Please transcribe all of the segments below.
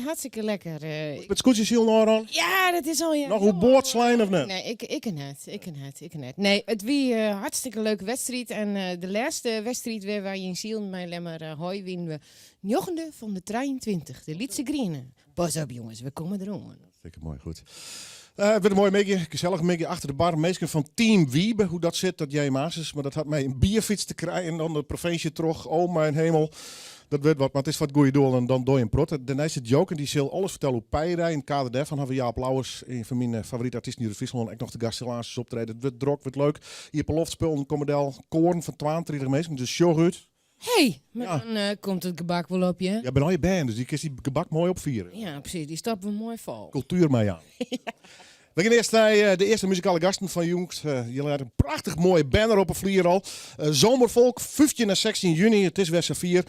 hartstikke lekker. Met scootjes heel naar aan. Ja, dat is al... Ja, Nog hoe boordslijn of net? Nee, ik net. Nee, het wie hartstikke leuke wedstrijd. En de laatste wedstrijd waar je in Ziel met Lemmer Hooi winnen we 9e van de 23. De Lietse Grienen. Pas op jongens, we komen erom. Zeker mooi, goed. Weer een mooi meegje, gezellig meegje achter de bar. Meestal van Team Wiebe, hoe dat zit, dat jij maas. Maar dat had mij een bierfiets te krijgen en dan de provincie terug. Oh mijn hemel. Dat weet wat, maar het is wat goeie doel en dan doe je een prot. Daarna is het Joke en die zal alles vertellen hoe Pijrij. In het kader daarvan hebben we Jaap Lauwers, een van mijn favoriete artiesten hier in Friesland. En ook nog de Gastellaanse optreden. Het wordt drok, wordt leuk. Hier op Loftspul, een commodel koorn van 22 mensen. Dus show uit. Hey, maar dan komt het gebak wel op je. Ja, ben al je band, dus die kun je die gebak mooi opvieren. Ja, precies. Die stappen we mooi vol. Cultuur mee aan. We gaan eerst naar de eerste muzikale gasten van jongens. Jullie hebben een prachtig mooie banner op een vlier al. Zomervolk, 15 en 16 juni. Het is weer vier.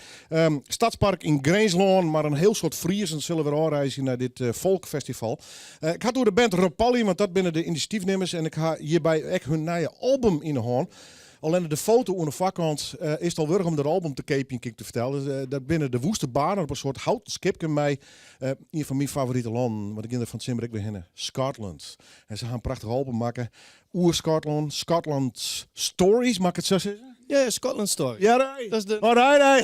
Stadspark in Greenslaan, maar een heel soort Friesen zullen we aanreizen naar dit volkfestival. Ik had door de band Rapalli, want dat binnen de initiatiefnemers. En ik ga hierbij echt hun nieuwe album in de hand. Alleen de foto aan de vakkant is het al wurg om dat album te kepen, te vertellen. Dat binnen de woeste baren op een soort houten skipje mij. Een van mijn favoriete landen, wat ik in de van Simmerik beginnen, Scotland. En ze gaan een prachtig album maken. Oer-Scotland, Scotland Stories, mag ik het zo zeggen? Ja, Scotland Story. Ja, nee. Dat is de... Oh, nee.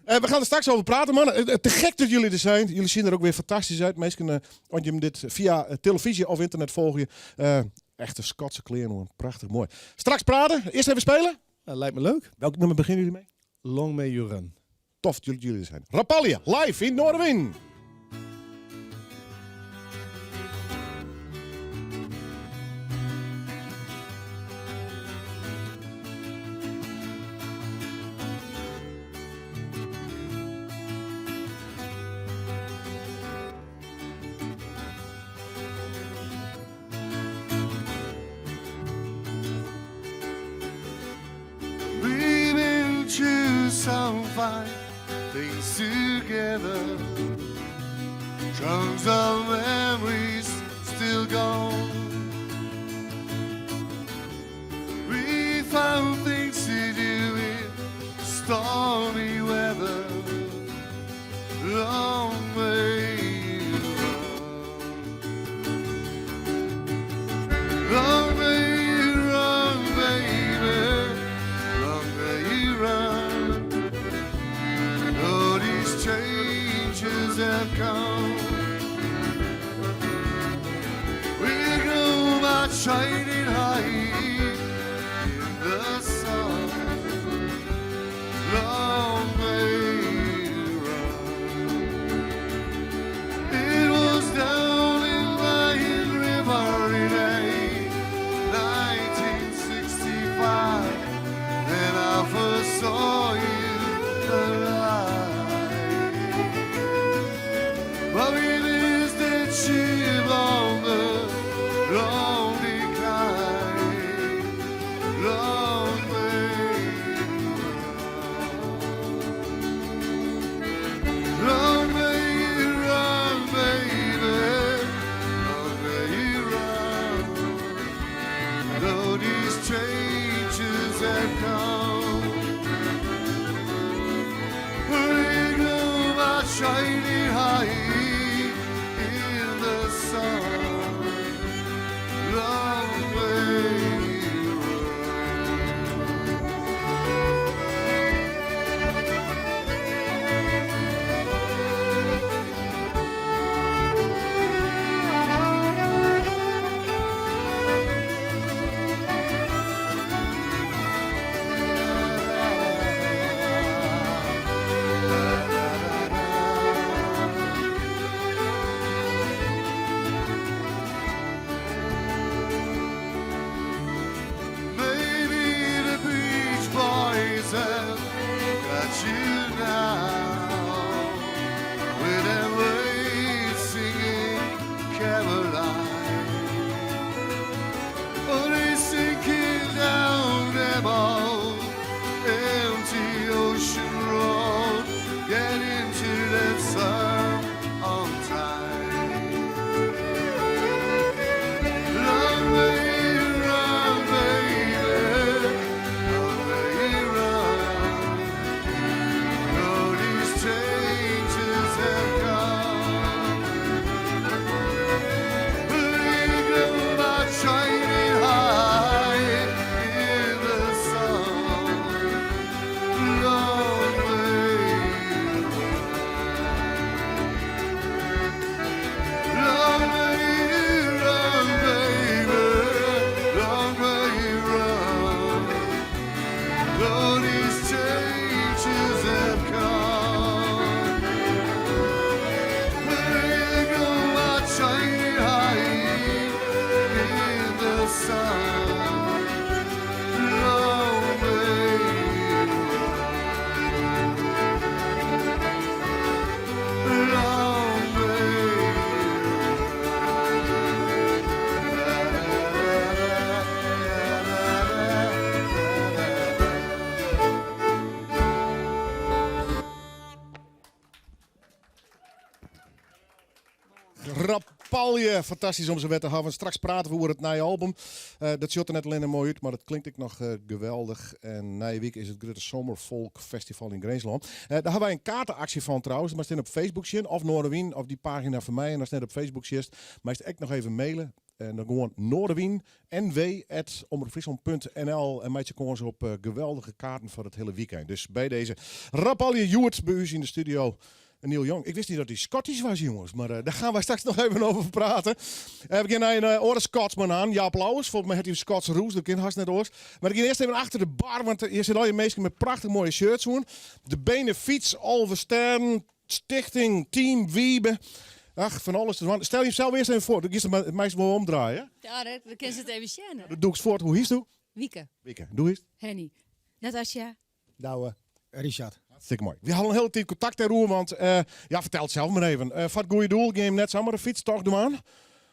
We gaan er straks over praten, man. Te gek dat jullie er zijn. Jullie zien er ook weer fantastisch uit. Meestal, als je dit via televisie of internet volgt. Echte Schotse kleren, hoor. Prachtig mooi. Straks praten. Eerst even spelen. lijkt me leuk. Welk nummer beginnen jullie mee? Long May You Run. Tof dat jullie er zijn. Rapalje, live in Noorderwind. Some fine things together. Chunks of memories still gone. We found things to do in stormy weather. Long way you run. Long way you run, baby. Long way you run. Changes have come. We go by shining high in the sun. Long may you run. It was down in Lion River in 1965 that I first saw you alive. But it is that ship on the long decline. Rapalje, fantastisch om ze weer te hebben. Straks praten we over het nieuwe album. Dat ziet er net alleen mooi uit, maar dat klinkt ook nog geweldig. En na week is het Grote Zomerfolk Festival in Greensland. Daar hebben wij een kaartenactie van trouwens. Maar staan op Facebook zien, of Noorderwien, of die pagina van mij. En als het net op Facebook zit, maar is het echt nog even mailen. En dan gewoon Noorderwien, nw@omroepfriesland.nl. En maak je gewoon op geweldige kaarten voor het hele weekend. Dus bij deze Rapalje Joert bij u in de studio. Neil Young. Ik wist niet dat hij Scottisch was, jongens. Maar daar gaan we straks nog even over praten. We beginnen een orde Scotsman aan. Jaap Lauwers. Volgens mij heeft hij een Scots Roes. Dat kind hartstikke net oors. Maar ik ga eerst even achter de bar. Want hier zitten al je mensen met prachtig mooie shirts aan. De Benefiets, Alve Stern, Stichting, Team Wiebe. Ach, van alles. Stel je jezelf eerst even voor. Dan kies je het meestal wel omdraaien. Ja, dan kun je het even zien. Dat doe ik voort. Hoe hiest u? Wieke, Wieke. Doe eens. Henny, Natasja. Douwe. Richard. Hartstikke mooi. We hadden een hele tijd contact daarover, want ja, vertel het zelf maar even. Wat goeie doel, ga je hem net samen de fiets toch doen aan?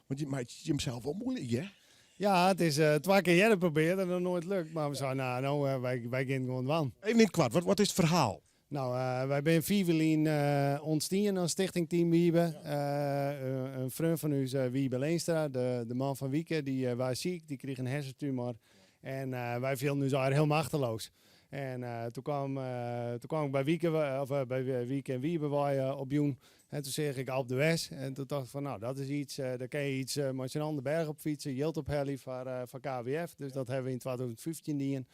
Want je maakt je hem zelf wel moeilijk, hè? Ja, het is 2 keer eerder proberen en dat nooit lukt. Maar we zeiden, wij gaan gewoon van. Even niet kwart, wat is het verhaal? Nou, wij zijn Vivelien ontstien aan Stichting Team Wiebe. Een vriend van ons, Wiebe Leenstra, de man van Wieke, die was ziek, die kreeg een hersentumor. En wij vielen nu eigenlijk heel machteloos. En toen kwam ik bij Wieke en Wiebe op Joen. En toen zeg ik op de West. En toen dacht ik van, nou, dat is iets, daar kan je iets met je andere berg op fietsen. Jilt op heli van KWF. Dus dat hebben we in 2015 gedaan.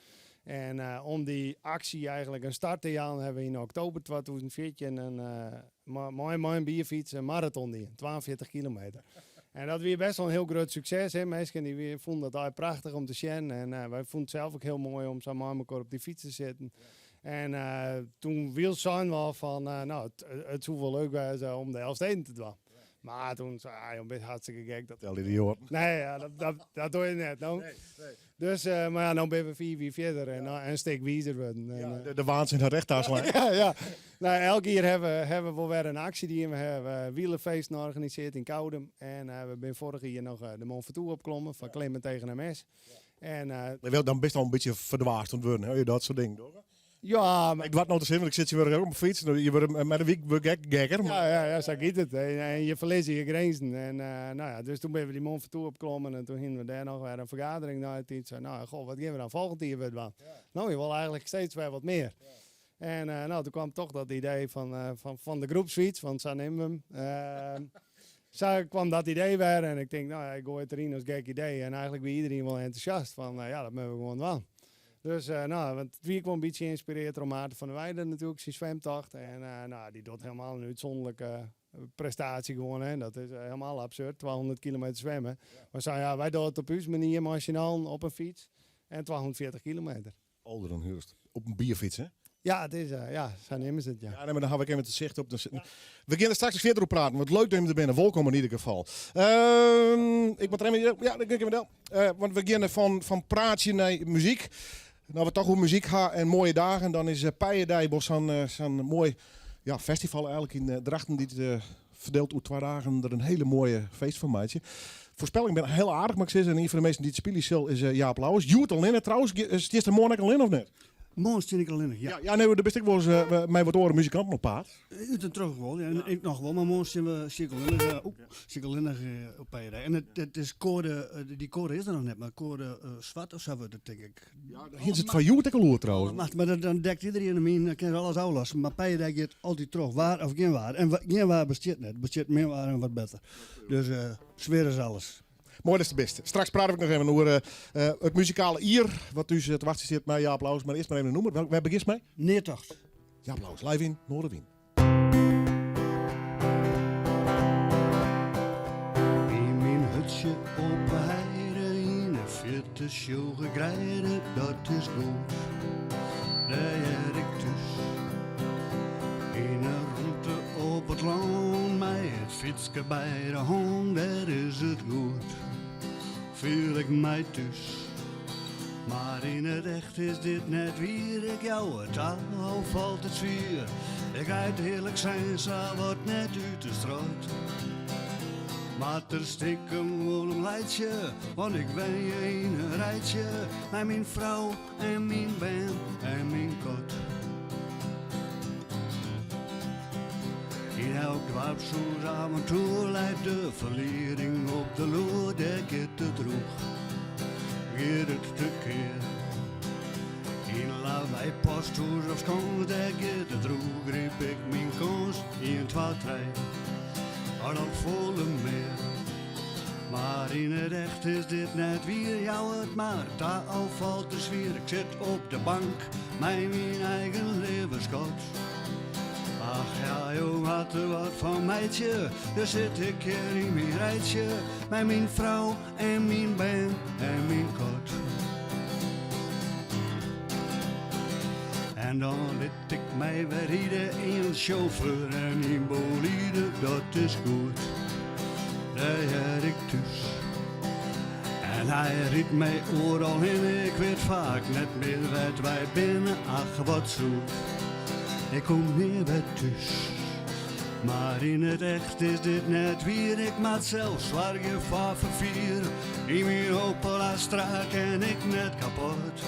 En om die actie eigenlijk een start te gaan, hebben we in oktober 2014 een mooi bierfiets, een marathon die 42 kilometer. En dat was best wel een heel groot succes. Hè. Mensen die vonden dat eigenlijk prachtig om te zien. En wij vonden het zelf ook heel mooi om zo met elkaar op die fiets te zitten. En toen wil zijn wel van, nou, het zou wel leuk zijn om de Elfsteden te doen. Maar toen zei hij, je bent hartstikke gek. Tel je die hoor. Nee, ja, dat doe je net. Nou. Nee. Dus, maar ja, nu ben we 4 verder en een stuk wijzer worden. Ja, de waanzin had echt aanslaan. ja. Nou, elke keer hebben we wel weer een actie die we hebben wielerfeest georganiseerd in Koudem. En we zijn vorig jaar nog de Mont Ventoux opgeklommen van Klimmen tegen MS. En, je wilt dan best wel een beetje verdwaasd worden, hè? Dat soort dingen, toch? Ja, maar ik wat nou te zeggen, want ik zit hier weer op mijn fiets. Je wordt met een week gekker. Ja, zo gaat het. En je verliest je grenzen. En nou ja, dus toen ben we die Mont Ventoux opgeklommen en toen gingen we daar nog weer een vergadering naar het iets. Nou, goh, wat gaan we dan volgend jaar weer doen? Nou, je wil eigenlijk steeds weer wat meer. En nou, toen kwam toch dat idee van de groepsfiets, van San Imwem. Zo kwam dat idee weer en ik denk, nou ja, ik gooi het erin als gek idee. En eigenlijk was iedereen wel enthousiast van, ja, dat moeten we gewoon doen. Dus nou, want wie kwam een beetje geïnspireerd door Maarten van der Weijden natuurlijk, zijn zwemtocht. En nou, die doet helemaal een uitzonderlijke prestatie gewoon. Hè. Dat is helemaal absurd, 200 kilometer zwemmen. Maar zo, ja, wij doen het op uw manier, machinaal, op een fiets. En 240 kilometer. Older dan Hurst. Op een bierfiets, hè? Ja, het is, ja, zo nemen ze het, ja. Ja, nee, maar dan gaan we even te zicht op. Dus, we gaan er straks eens verder op praten. Wat leuk dat je er binnen. Welkom in ieder geval. Ik moet er even... Ja, dat kan ik wel. Want we gaan van praatje naar muziek. Nou, we toch hoe muziek gaan en mooie dagen. Dan is Pijendijbos zo'n mooi festival eigenlijk in Drachten. Die het verdeelt over 2 dagen er een hele mooie feest van maatje. Voorspelling ben heel aardig, maar ik zeg, en een van de mensen die het spelen zal is Jaap Lauwers. Joert al in trouwens. Is het er morgen al in of niet? Morgen zit ik al in, ja. Ja, nee, daar ben ik wel eens mij wat oren muzikanten op paard. U bent terug wel, ja. En ik nog wel, maar morgen zijn we cirkelinnig op Pijrij. En het is code, die code is er nog net, maar code zwart of zo wordt het, denk ik. Ja, hier zit van Joert ook al trouwens. Maar dan dekt iedereen hem in, dan kan je alles aflassen. Maar Pijrij gaat altijd terug, waar of geen waar. En geen waar bestaat net, bestaat meer waar en wat beter. Dus sfeer is alles. Mooi, dat is het beste. Straks praten we nog even over het muzikale ier. Wat dus te wachten zit met Jaap Lauwers. Maar eerst maar even noemen. Waar begint mee? Neertocht. Jaap Lauwers, live in Noorderwien. In mijn hutje op de heide, in een fitte show gegrijden, dat is goed. Daar heb ik dus. In een route op het land, mij het fietsje bij de hand, daar is het goed. Voel ik mij thuis. Maar in het echt is dit net weer ik jou het taal valt het zwier. Ik ga het heerlijk zijn, zo wordt net uit de straat. Maar ter stiekem wel een leidje, want ik ben je in een rijtje. Met mijn vrouw en mijn band en mijn kot. In elk dwarfsoes avontuur leidt de verleiding op de loer, der get het droeg. Geert het te keer. In lawaai posthoes of skons, der get het droeg. Riep ik mijn kans in 2, 3. En op volle meer. Maar in het echt is dit net weer jou het maar. Daar al valt de sfeer. Ik zit op de bank, mijn eigen levenskot. Ach ja, jong had er wat van meidje. Dus zit ik hier in mijn rijtje. Met mijn vrouw en mijn band en mijn kot. En dan liet ik mij weer rijden in een chauffeur en in bolide, dat is goed. Daar had ik thuis. En hij riep mij overal heen, ik weet vaak net meer wat wij binnen, ach wat zoet. Ik kom meer bij thuis. Maar in het echt is dit net weer, ik maak zelfs zwaar gevaar vervier. In mijn Opel strak en ik net kapot.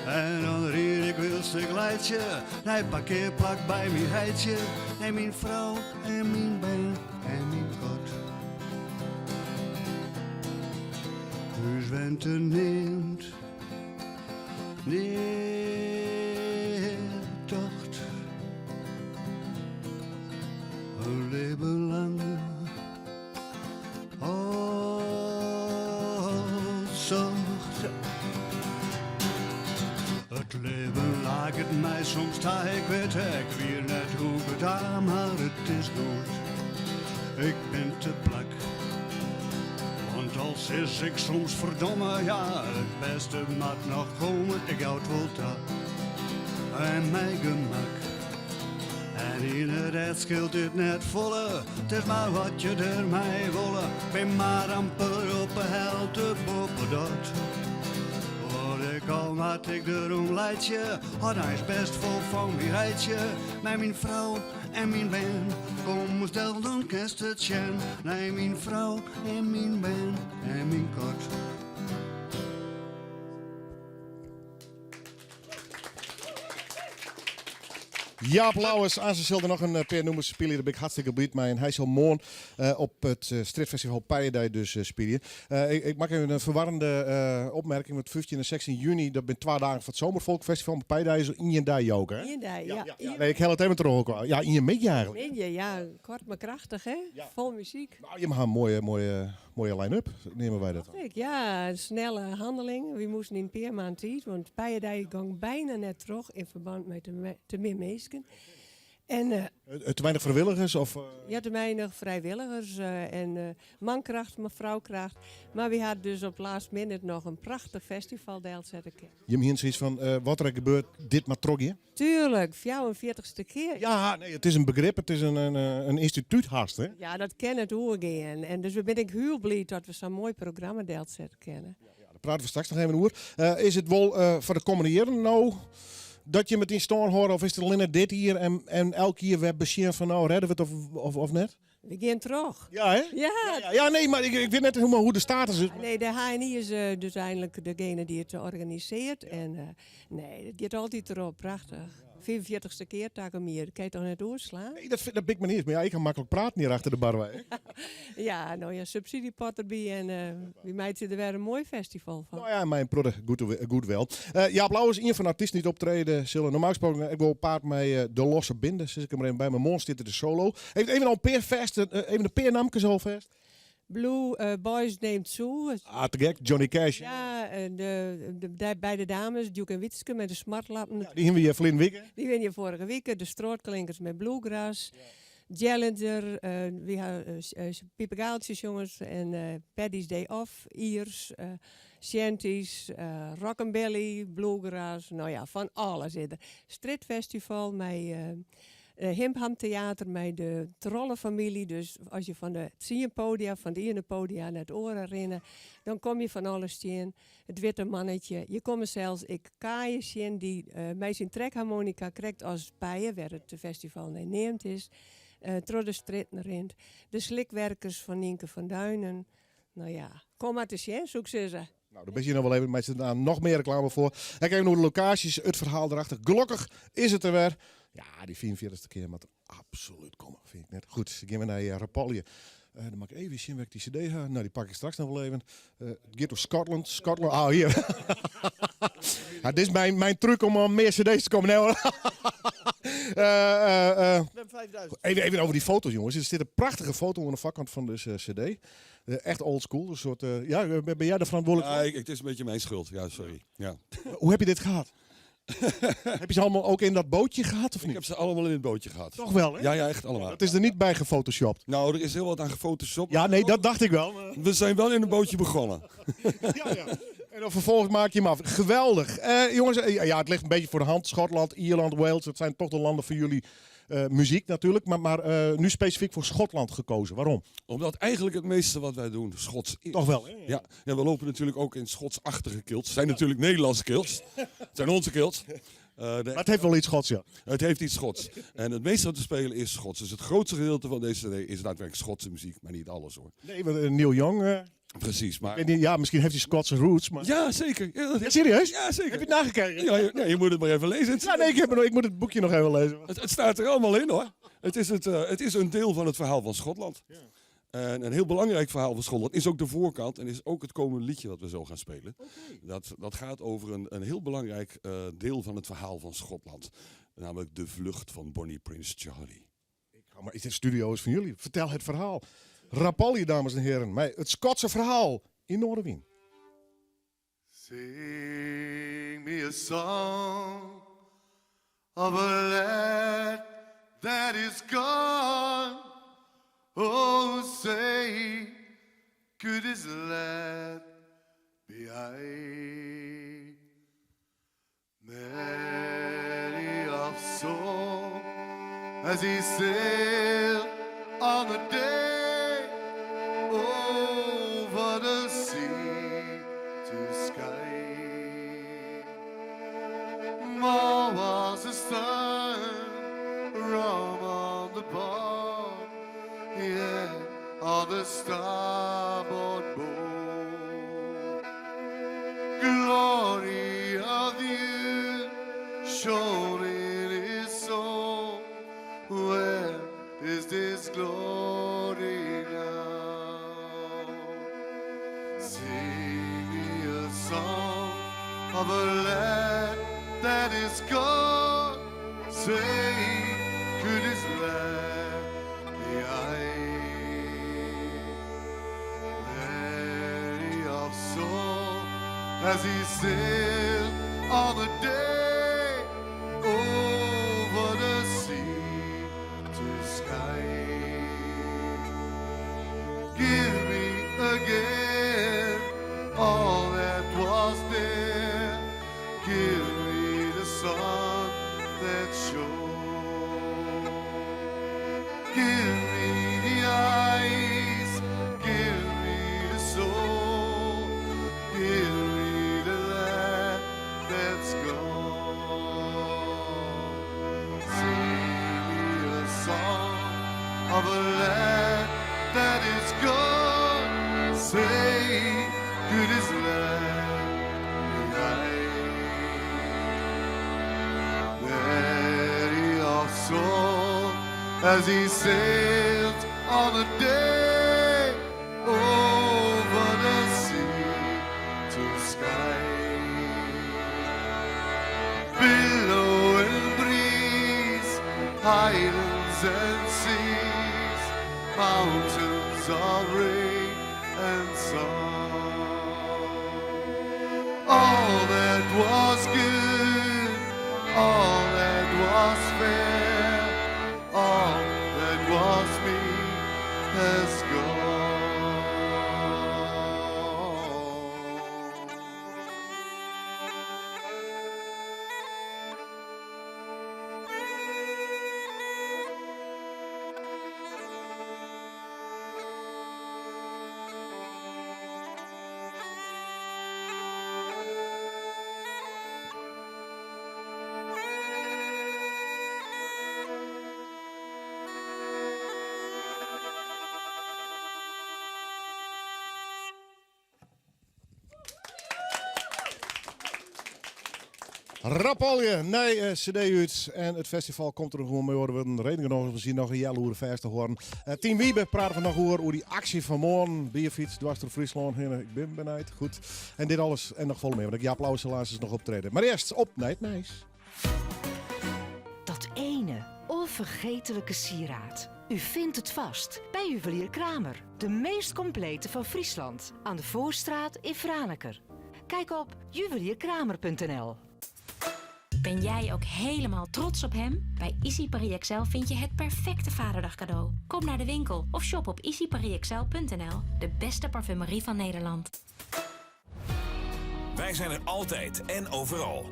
En dan rijd ik wilste glijtje, hij parkeerplak bij mijn heidje. En mijn vrouw en mijn been en mijn kot. Dus winter neemt, tocht. Een leven lang, zocht. Het leven lijkt het mij soms sta ik weet ik weer net hoe het aan, maar het is goed. Ik ben te plak. Want als is ik soms verdomme, ja, het beste mag nog komen, ik houd wel dat. En mijn gemak. En in het echt scheelt dit net volle, het is maar wat je er mij wolle. Ik ben maar amper op een helte boven dat. Wat ik al wat ik erom leidje, oh, hij is best vol van wie rijtje. Met mijn vrouw en mijn band, kom stel dan kerst het schen. Nee, mijn vrouw en mijn band en mijn kot. Jaap Lauwers, aan zichzelf nog een paar nummers spelen. Daar ben ik hartstikke blij mee. En hij zal morgen op het Strijdfestival Paijendijk dus spelen. Ik maak even een verwarrende opmerking. Met 15 en 16 juni, dat ben 2 dagen van het Zomervolkfestival. Met Paijendijk is in je dag ook, hè? In je dag, ja. Nee, ik hel het even terug ook. Ja, in je meetje eigenlijk. In je, ja, kort maar krachtig, hè? Ja. Vol muziek. Nou, je mag een mooie line-up, nemen wij dat. Ja, een snelle handeling. We moesten in een paar maanden tijd, want Paijendijk ging bijna net terug in verband met te meer mensen. En Te weinig vrijwilligers? Of, ja, te weinig vrijwilligers en mankracht, maar vrouwkracht. Maar we hadden dus op last minute nog een prachtig festival deel zetten. je hebt hier zoiets van, wat er gebeurt, dit maar trokje? Tuurlijk, 44ste keer. Ja, nee, het is een begrip, het is een instituut haast, hè? Ja, dat kennen het oorgaan. En dus ben ik heel blij dat we zo'n mooi programma deel zetten kennen. Daar praten we straks nog even over. Is het wel voor de komende jaren nou dat je met die storm hoort, of is het alleen dit hier en elke keer weer bescheren van nou redden we het of net? We gaan terug. Ja, hè? Ja, nee, maar ik weet net helemaal hoe de status is. Nee, de HNI is dus eindelijk degene die het organiseert. En nee, het gaat altijd erop. Prachtig. 44ste keer taken meer. Dat kan je toch net doorslaan? Nee, dat ben ik me niet eens. Maar ja, ik kan makkelijk praten hier achter de bar. Hè? Ja, nou ja, subsidiepot erbij. En wie meid er weer een mooi festival van. Nou ja, mijn product goed wel. Jaap Lauwers, een van de artiesten die het optreden zullen normaal gesproken, ik wil paard met de losse binden. Zit ik hem er even bij mijn mond zitten, de solo. Heeft even al een peerfest, even de peernamke zo vast. Blue Boys Named Sue. Ah, te gek, Johnny Cash. Ja, de beide dames, Duke en Witske met de smartlappen. Ja, die hebben we hier Flynn Wikken. Die win je vorige week. De strootklinkers met Bluegrass. Jellinger, we hebben Piepergaaltjes jongens en Paddy's Day Off, Iers, Shanties, Rockabilly, Bluegrass, nou ja, van alles. Strijdfestival met Himpam Theater, met de Trollenfamilie. Dus als je van de Sienpodia, van de ene podia naar het oren rennen, dan kom je van alles in. Het witte mannetje. Je komt zelfs, ik kaaien zien die mij zijn trekharmonica krijgt als bijen, waar het festival neemt is. Trodde stritten rint. De slikwerkers van Nienke van Duinen. Nou ja, kom maar te zien, zoek ze. Nou, daar ben je nog wel even, maar er zit nog meer reclame voor. Ik heb even nog de locaties, het verhaal erachter. Gelukkig is het er weer. Ja, die 44ste keer moet er absoluut komen, vind ik net. Goed, dan gaan we naar Rapalje. Dan mag ik even zien waar ik die cd ga. Nou, die pak ik straks nog wel even. Get of Scotland. Scotland. Ah, hier. Ja, dit is mijn truc om aan meer cd's te komen. Nee, hoor. Even over die foto's, jongens. Er zit een prachtige foto aan de voorkant van de cd. Echt oldschool. Een soort, ja, ben jij er verantwoordelijk voor? Ja, het is een beetje mijn schuld. Ja, sorry. Ja. Hoe heb je dit gehad? Heb je ze allemaal ook in dat bootje gehad of Ik niet? heb ze allemaal in het bootje gehad. Toch wel, hè? Ja, echt allemaal. Het is er niet bij gefotoshopt. Nou, er is heel wat aan gefotoshopt. Ja, nee, dat dacht ik wel. We zijn wel in een bootje begonnen. Ja. En dan vervolgens maak je hem af. Geweldig. Jongens, ja, het ligt een beetje voor de hand. Schotland, Ierland, Wales, dat zijn toch de landen voor jullie muziek natuurlijk. Maar nu specifiek voor Schotland gekozen. Waarom? Omdat eigenlijk het meeste wat wij doen Schots is. Toch wel, hè? Ja, we lopen natuurlijk ook in Schotsachtige kilts. Het zijn natuurlijk Nederlandse kilts. Het zijn onze kilts. Maar het heeft wel iets Schots, ja. Het heeft iets Schots. En het meeste wat we spelen is Schots. Dus het grootste gedeelte van deze CD is daadwerkelijk Schotse muziek. Maar niet alles hoor. Nee, want Neil Young, Precies. Maar... weet niet, ja, misschien heeft hij Schotse roots. Maar... Ja, zeker. Ja, serieus? Ja, zeker. Heb je het nagekeken? Ja, je moet het maar even lezen. Ja, nee, ik moet het boekje nog even lezen. Het staat er allemaal in hoor. Het is een deel van het verhaal van Schotland. Ja. En een heel belangrijk verhaal van Schotland is ook de voorkant en is ook het komende liedje dat we zo gaan spelen. Okay. Dat gaat over een heel belangrijk deel van het verhaal van Schotland. Namelijk de vlucht van Bonnie Prince Charlie. Maar de studio is van jullie. Vertel het verhaal. Rapalje, dames en heren. Het Schotse verhaal in Noorderwien. Sing me a song of a lad that is gone. Oh, say, could this lad be I? Many of soul as he sailed on the day over the sea to sky. More was the sun, rum on the bar, yeah, on the starboard bow. Glory of you shone in his soul. Where is this glory now? Sing me a song of a lad that is gone. Say, could his lad be I? Many of soul as he sailed on the day over the sea to sky. Give me again all that was there. Give me the sun that shone. Give me the eyes. Give me the soul. Give me the land that's gone. Sing me a song of a land that is gone. Say, could his land be I? Many of soul as he sailed on the day over the sea to sky. Billow and breeze, islands and seas, mountains of rain and sun. All that was good, all that was fair, all that was me has gone. Rapalje, nee, CD uit. En het festival komt er gewoon mee worden. Reden genoeg, we zien nog een jaloere feest te horen. Team Wiebe praten we nog over die actie van morgen. Bierfiets, dwars door Friesland heen. Ik ben benijd, goed. En dit alles en nog vol meer. Want ik Jaap Lauwers helaas is nog optreden. Maar eerst op naar het meis. Dat ene onvergetelijke sieraad. U vindt het vast bij Juwelier Kramer. De meest complete van Friesland. Aan de Voorstraat in Franeker. Kijk op juwelierkramer.nl. Ben jij ook helemaal trots op hem? Bij Easy Paris Excel vind je het perfecte vaderdag cadeau. Kom naar de winkel of shop op easyparisexcel.nl. De beste parfumerie van Nederland. Wij zijn er altijd en overal.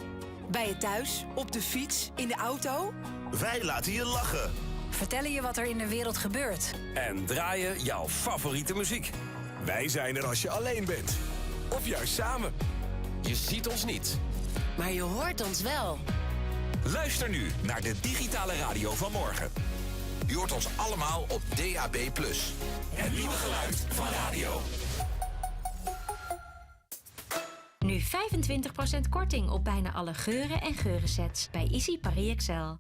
Bij je thuis, op de fiets, in de auto. Wij laten je lachen. Vertellen je wat er in de wereld gebeurt. En draaien jouw favoriete muziek. Wij zijn er als je alleen bent. Of juist samen. Je ziet ons niet. Maar je hoort ons wel. Luister nu naar de digitale radio van morgen. Je hoort ons allemaal op DAB+. Het nieuwe geluid van radio. Nu 25% korting op bijna alle geuren en geurensets bij Easy Paris Excel.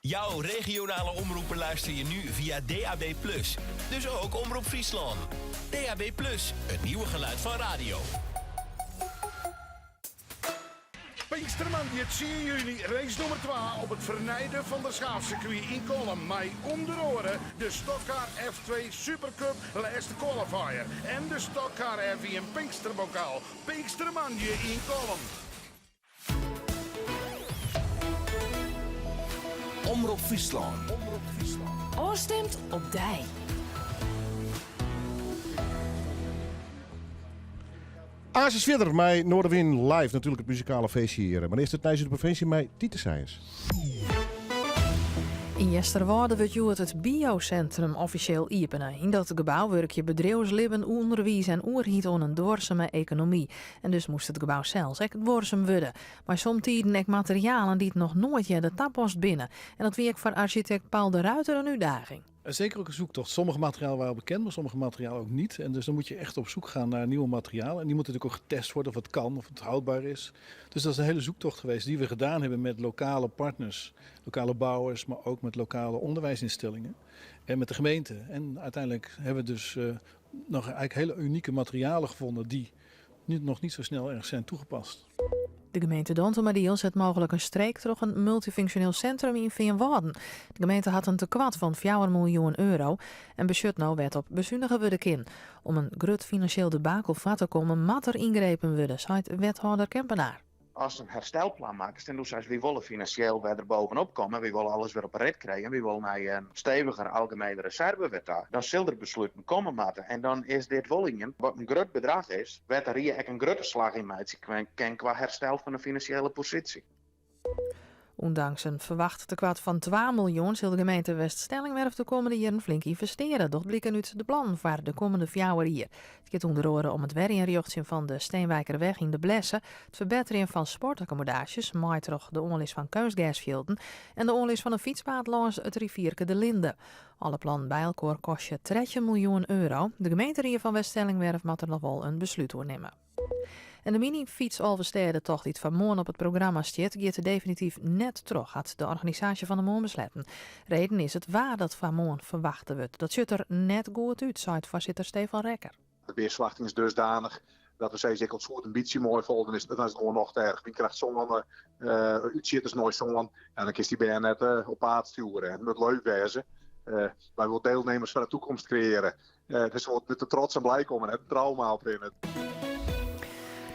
Jouw regionale omroepen luister je nu via DAB+. Dus ook Omroep Friesland. DAB+, het nieuwe geluid van radio. Pinksterman, die het 10 juni, race nummer 2 op het vernijden van de schaafcircuit in Kolm. Met onder oren de Stockcar F2 Supercup laatste qualifier. En de Stockcar F1 Pinksterbokaal. Pinksterman, je in Kolm. Omroep Friesland. Oorstemt op Dij. Asis verder, mij Noorderwind live natuurlijk het muzikale feestje hier. Maar eerst het Nijs uit de provincie met Tieten Science. In Jesterwoude wordt het biocentrum officieel openen. In dat gebouw werk je bedrijfsleven, onderwijs en oerhiet aan een doorzame economie. En dus moest het gebouw zelfs echt duurzaam worden. Maar soms tieden ook materialen die het nog nooit de tappost binnen. En dat werkt voor architect Paul de Ruiter een uitdaging. Zeker ook een zoektocht. Sommige materialen waren al bekend, maar sommige materialen ook niet. En dus dan moet je echt op zoek gaan naar nieuwe materialen. En die moeten natuurlijk ook getest worden of het kan, of het houdbaar is. Dus dat is een hele zoektocht geweest die we gedaan hebben met lokale partners, lokale bouwers, maar ook met lokale onderwijsinstellingen en met de gemeente. En uiteindelijk hebben we dus nog eigenlijk hele unieke materialen gevonden die nu nog niet zo snel ergens zijn toegepast. De gemeente Dantemadiel zet mogelijk een streek door een multifunctioneel centrum in Veenwouden. De gemeente had een tekwad van €4 miljoen en besjut nou wet op bezuinigen we de kin. Om een groot financieel debakel vat te komen, moet er ingrepen worden, zei wethouder Kempenaar. Als een herstelplan maken, dan doen ze we willen financieel weer er bovenop komen. We willen alles weer op een rit krijgen. We willen naar een steviger algemene reservewet daar. Dan zullen er besluiten komen moeten. En dan is dit wollingen, wat een groot bedrag is, werd er hier ook een grote slag in meid qua herstel van de financiële positie. Ondanks een verwacht tekwad van €2 miljoen zal de gemeente Weststellingwerf de komende jaren flink investeren. Dat blikken uit de plan voor de komende 4 jaar. Het gaat onder andere om het werinrichten van de Steenwijkerweg in de Blessen, het verbeteren van sportaccommodaties, maar toch de onlis van Keusgasvelden en de onlis van een fietspad langs het rivierke de Linde. Alle plannen bij elkaar kost je €13 miljoen. De gemeente van Weststellingwerf moet er nog wel een besluit over nemen. En de mini-fiets Alverstede-tocht die het vanmorgen op het programma staat, gaat definitief net terug, had de organisatie van de morgen besletten. Reden is het waar dat vanmorgen verwachten wordt. Dat ziet er net goed uit, zei voorzitter Stefan Rekker. De weersverwachting is dusdanig dat we zeggen, als het een beetje mooi volgen is, dan is het gewoon nog te erg. Je krijgt zo'n uitzitters nooit zo'n en dan is die bij net op paard sturen. Het moet leuk wezen. Wij willen deelnemers van de toekomst creëren. Dus we moeten er trots en blij komen, het trauma op in het.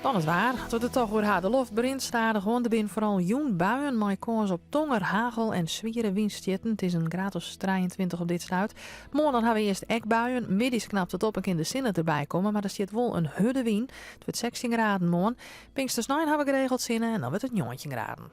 Dan het waar, tot het toch weer harde loft begint stadig, want er zijn vooral jong buien, maar kans op tonger, hagel en zwieren windstjetten. Het is een graad of 23 op dit sluit. Morgen hebben we eerst ekbuien, middags knapt het op en kan de zinnen erbij komen, maar er zit wel een hudde wind. Het wordt 16 graden morgen. Pinkstersnijn hebben we geregeld zinnen en dan wordt het 19 graden.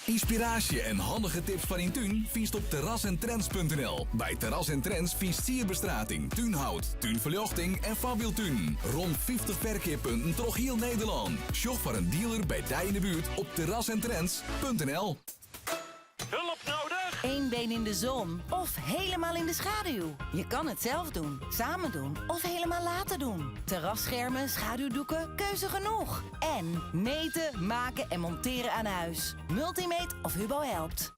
Inspiratie en handige tips van Intuin viest op terrasentrends.nl. Bij Terras en Trends viest sierbestrating, tuinhout, tuinverlichting en Fabieltuin. Rond 50 verkeerpunten door heel Nederland. Shop voor een dealer bij Dij in de buurt op terrasentrends.nl. Hulp nodig? 1 één been in de zon of helemaal in de schaduw. Je kan het zelf doen, samen doen of helemaal laten doen. Terrasschermen, schaduwdoeken, keuze genoeg. En meten, maken en monteren aan huis. Multimate of Hubo helpt.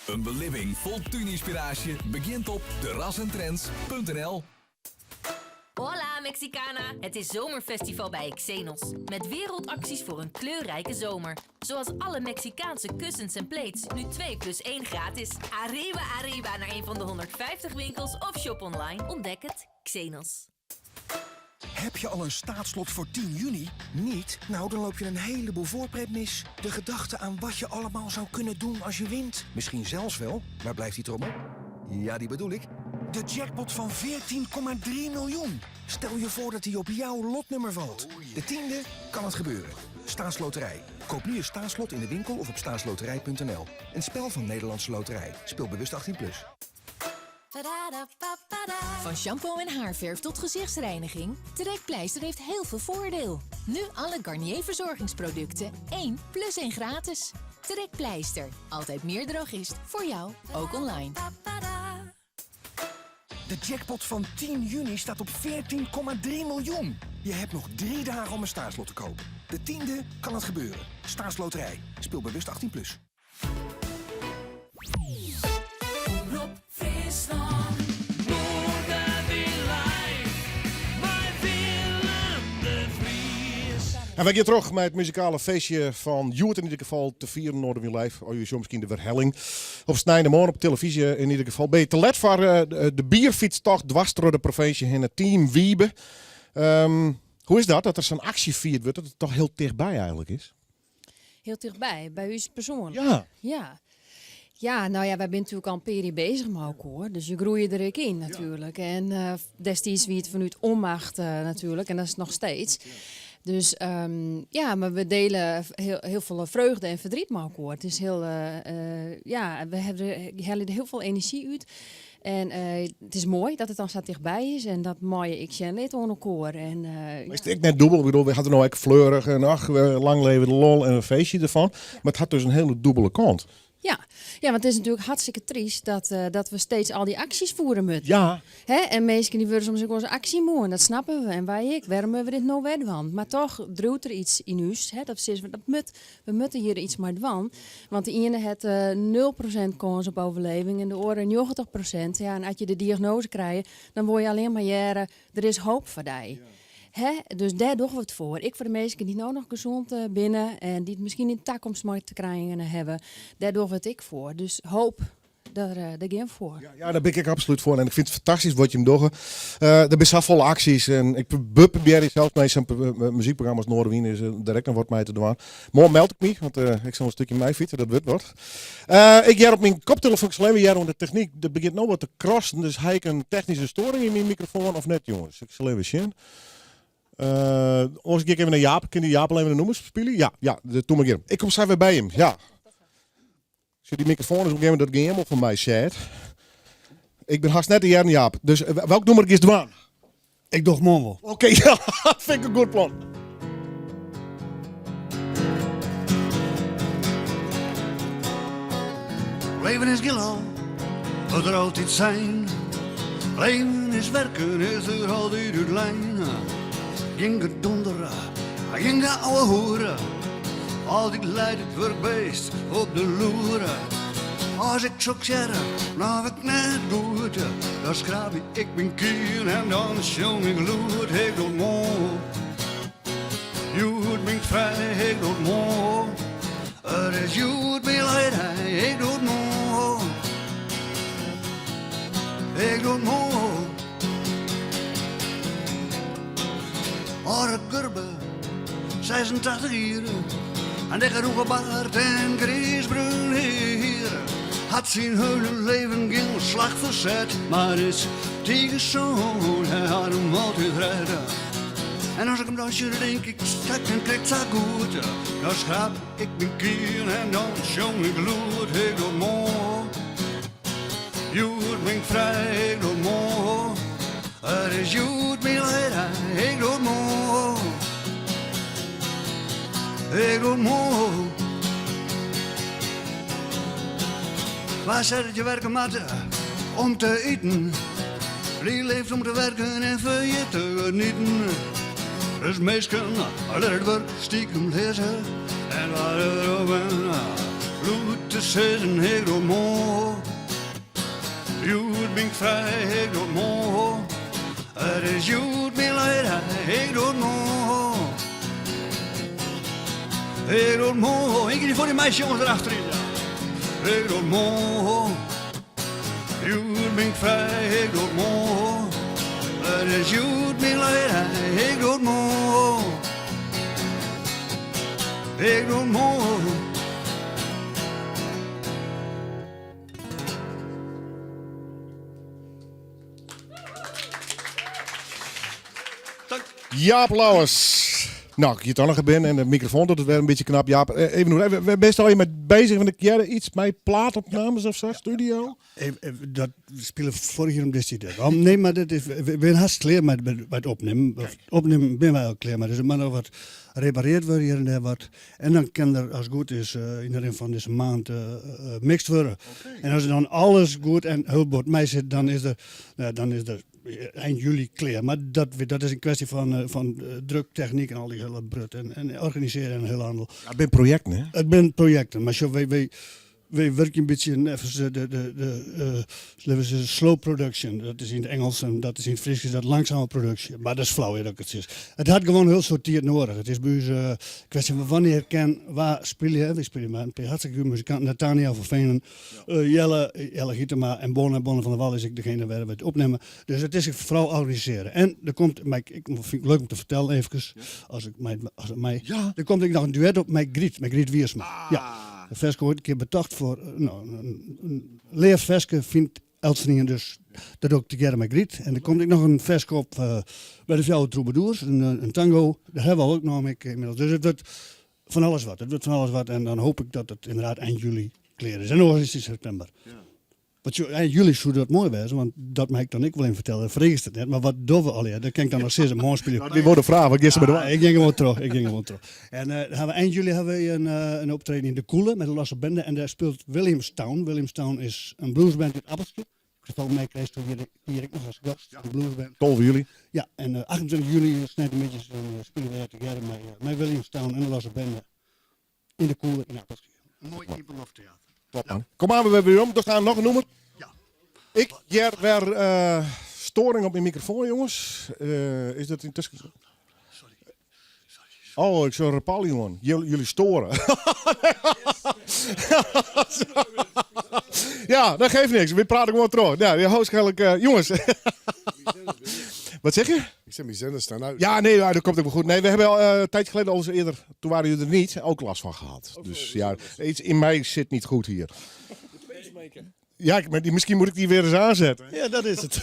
Een beleving vol tuininspiratie begint op terrassentrends.nl. Hola Mexicana! Het is zomerfestival bij Xenos. Met wereldacties voor een kleurrijke zomer. Zoals alle Mexicaanse kussens en plates. Nu 2+1 gratis. Arriba, arriba naar een van de 150 winkels of shop online. Ontdek het. Xenos. Heb je al een staatslot voor 10 juni? Niet? Nou, dan loop je een heleboel voorpret mis. De gedachte aan wat je allemaal zou kunnen doen als je wint. Misschien zelfs wel. Waar blijft die trommel? Ja, die bedoel ik. De jackpot van 14,3 miljoen. Stel je voor dat die op jouw lotnummer valt. De 10e kan het gebeuren. Staatsloterij. Koop nu een staatslot in de winkel of op staatsloterij.nl. Een spel van Nederlandse Loterij. Speel bewust 18+. Van shampoo en haarverf tot gezichtsreiniging, Trekpleister heeft heel veel voordeel. Nu alle Garnier verzorgingsproducten 1 + 1 gratis. Trekpleister, altijd meer drogist voor jou, ook online. De jackpot van 10 juni staat op 14,3 miljoen. Je hebt nog 3 dagen om een staatslot te kopen. De 10e kan het gebeuren. Staatsloterij. Speel bewust 18+. Omroep Friesland. Morgen weer live. Bij Willem de Vries. En we gaan terug met het muzikale feestje van Joert in ieder geval te vieren Noorden weer live. Oh, je zo misschien de verhelling. Op Snijndemorgen op televisie in ieder geval. Ben je te let voor de bierfietstocht dwars door de provincie in het team Wiebe. Hoe is dat er zo'n actie viert wordt, dat het toch heel dichtbij eigenlijk is? Heel dichtbij, bij u persoonlijk? Ja. Ja. Ja, nou ja, wij zijn natuurlijk al een periode bezig met elkaar. Dus je groeit er ook in natuurlijk. En destijds wie het vanuit onmacht natuurlijk. En dat is nog steeds. Dus ja, maar we delen heel veel vreugde en verdriet met elkaar. Het is heel, ja, we halen er heel veel energie uit. En het is mooi dat het dan zo dichtbij is. En dat mooie ik ken het aan elkaar. En, is het net dubbel? Ik bedoel, we hadden nou echt fleurig en ach, lang leven de lol en een feestje ervan. Maar het had dus een hele dubbele kant. Ja, want het is natuurlijk hartstikke triest dat we steeds al die acties voeren moeten. Ja. Hè? En mensen die willen soms ook onze actie moeten, dat snappen we. En waarom hebben we dit nou weer van? Maar toch druipt er iets in ons. Hè? We moeten hier iets mee doen. Want de ene heeft 0% kans op overleving en de andere 90%. Ja, en als je de diagnose krijgt, dan word je alleen maar jaren, er is hoop voor die. Dus daar doen we het voor. Ik voor de mensen die nou nog gezond binnen en die het misschien in de toekomst maar te krijgen hebben, daar doen we het ik voor. Dus hoop, daar gaan we voor. Ja, daar ben ik absoluut voor. En ik vind het fantastisch wat je hem doet. Er zijn zo volle acties. En ik probeer zelfs met zijn muziekprogramma's Noorderwien is direct nog wat mij te doen. Morgen meld ik me, want ik zal een stukje mij fietsen, dat wordt. Ik heb op mijn koptelefoon alleen de techniek. Dat begint nou wat te crossen. Dus heb ik een technische storing in mijn microfoon of net, jongens? Ik zal even zien. Als ik even naar Jaap, kun je Jaap alleen de nummers spelen? Ja, dat doe ik. Ik kom straks weer bij hem, ja. Als je die microfoon is op een gegeven moment dat helemaal van mij zet. Ik ben haast net de jaren Jaap. Dus welk nummer is de waan? Ik doe Monwel. Oké, ja, vind ik een goed plan. Leven is gillo, wat er altijd zijn. Leven is werken, is er altijd uit lijn. Ging het donderen, ging de ouwe hoeren. Altijd leidt het werkbeest op de loeren. Als ik zo zeg, nou ik net goed. Dan schraap ik mijn kiel en dan zong ik lood. Ik doe het mooi, Jood ben vrij, ik doe het mooi. Het is Jood ben leid, ik doe het mooi. Ik doe het mooi. Haar Gurbe, 86 jaar, en de genoegen baard en griesbruin heer. Had zijn hele leven geen slag verzet, maar is tegen zo'n, hij had hem altijd redden. En als ik hem dan zie, denk ik, stak en krijgt zo goed. Dan schraap ik mijn kiel en dan zong ik lood, ik doe het mooi. Jood ben ik vrij, ik doe het mooi. Het is Jood mijn leid, ik doe het mooi. Ik doe het mooi. Waar zet je werken matten om te eten? Wie leeft om te werken en voor je te genieten? Dus meestal, let het werk stiekem lezen. En waar er open, bloed te zeggen, ik doe mooi. Jood ben ik vrij, ik doe mooi. Het is jood, mijn leider, ik doe mooi. Ik doe mooi. Ik ga voor die meisjes jongens erachterin. Ik doe mooi. Jood ben ik vrij, ik doe mooi. Het is jood, mijn leider, ik doe mooi. Ik doe mooi. Jaap Lauwers. Nou, ik je toch nog binnen en de microfoon doet het weer een beetje knap. Jaap, even doen. We best alleen maar bezig met iets met plaatopnames of zo, studio? Dat spelen vorig jaar om dit jaar. Nee, maar dat is, we zijn hartstikke klaar met het opnemen. Opnemen ben wij al klaar, maar er is maar nog wat repareerd worden hier en daar wat. En dan kan er, als het goed is, in de van deze maand mixed worden. Okay. En als er dan alles goed en hulp mij zit, dan is er eind juli klaar. Maar dat is een kwestie van druk, techniek en al die hele brut. En organiseren en heel handel. Ja, het zijn projecten, hè? Het zijn projecten, maar zo, wij werken een beetje even de slow production. Dat is in het Engels en dat is in het Fries is dat langzame productie. Maar dat is flauw dat het is. Het had gewoon heel sortiert nodig. Het is bij ons een kwestie van wanneer waar speel je. We spelen met een hartstikke goede muzikanten. Nathaniel van Venen, Jelle Gietema en Bonne van der Wal is ik degene waar we het opnemen. Dus het is vooral organiseren. En er komt, maar ik vind het leuk om te vertellen even, er komt nog een duet op met Griet Wiersma. Ja. De Veske wordt een keer betacht voor een leer Veske vindt Elstringen dus dat ook together met Griet. En er komt ook nog een Veske op bij de Fjouwe Troubadours, een tango. Daar hebben we ook nog mee inmiddels. Dus het wordt van alles wat. En dan hoop ik dat het inderdaad eind juli klaar is. En nog is het september. Ja. Eind juli zou dat mooi wezen, want dat mag ik dan ik wel in vertellen. Vrees het net, maar wat doen we al? Dat kan ik dan nog steeds een mooi spelen. Die worden vragen, wat gisteren bij de Ik ging gewoon terug. En eind juli hebben we een optreden in de Koele met een losse bende. En daar speelt Williamstown. Williamstown is een bluesband uit Appeltje. Ik heb ook meekrijgt toen hier ik nog als gast. Een bluesband. 12 juli. Ja, en 28 juli snijdt een beetje spelen we together met Williamstown en een losse bende in de Koele in Appeltje. Een mooi People Theater. Top man. Kom aan, we hebben weer om. Er gaan nog een nummer. Ja. Ik weer storing op mijn microfoon, jongens. Is dat intussen? Sorry. Oh, ik zou Rapalli, man. Jullie storen. Ja, dat geeft niks. We praten gewoon terug. Ja, waarschijnlijk, jongens. Wat zeg je? Ik zeg, mijn zender staan uit. Ja, nee, dat komt ook wel goed. Nee, we hebben al een tijdje geleden al eens eerder, toen waren jullie er niet, ook last van gehad. Okay, dus ja, iets in mij zit niet goed hier. Ja, maar misschien moet ik die weer eens aanzetten. Ja, dat is het.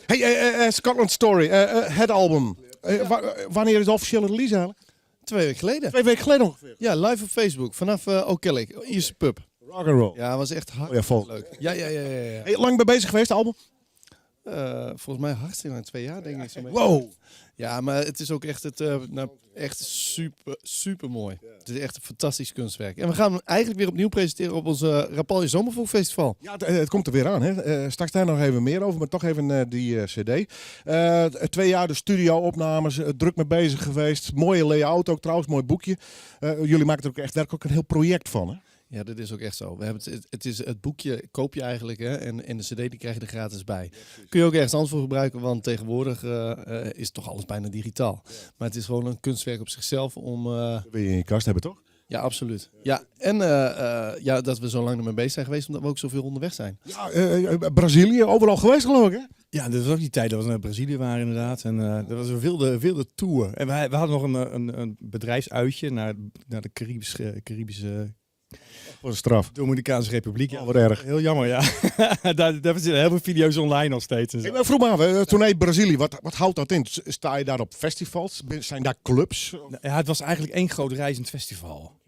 Hey, Scotland Story, het album. Wanneer is de officiële release eigenlijk? 2 weken geleden. 2 weken geleden ongeveer? Ja, live op Facebook, vanaf O'Kellick, Ierse pub. Rock and roll. Ja, dat was echt hard leuk. Ja. Hey, lang bij bezig geweest, het album? Volgens mij hartstikke lang, 2 jaar denk ik. Wow. Ja, maar het is ook echt, echt super mooi. Het is echt een fantastisch kunstwerk. En we gaan hem eigenlijk weer opnieuw presenteren op onze Rapalje Zomervolkfestival. Ja, het komt er weer aan. Hè? Straks daar nog even meer over, maar toch even die cd. 2 jaar de studio-opnames, druk mee bezig geweest. Mooie layout ook trouwens, mooi boekje. Jullie maken er ook echt werkelijk een heel project van, hè? Ja, dat is ook echt zo. We hebben het boekje koop je eigenlijk, hè, en de cd die krijg je er gratis bij. Kun je ook ergens anders voor gebruiken, want tegenwoordig is toch alles bijna digitaal. Maar het is gewoon een kunstwerk op zichzelf om... Dat wil je in je kast hebben, toch? Ja, absoluut. Ja, en dat we zo lang ermee bezig zijn geweest, omdat we ook zoveel onderweg zijn. Ja, Brazilië, overal geweest geloof ik, hè? Ja, dat was ook die tijd dat we naar Brazilië waren inderdaad. En dat was een wilde tour. En we hadden nog een bedrijfsuitje naar de Caribische Wat een straf. Dominicaanse Republiek. Ja, wat erg. Heel jammer, ja. daar zitten heel veel video's online nog steeds. En zo. Ik vroeg me af, tournee Brazilië, wat houdt dat in? Sta je daar op festivals? Zijn daar clubs? Ja, het was eigenlijk één groot reizend festival.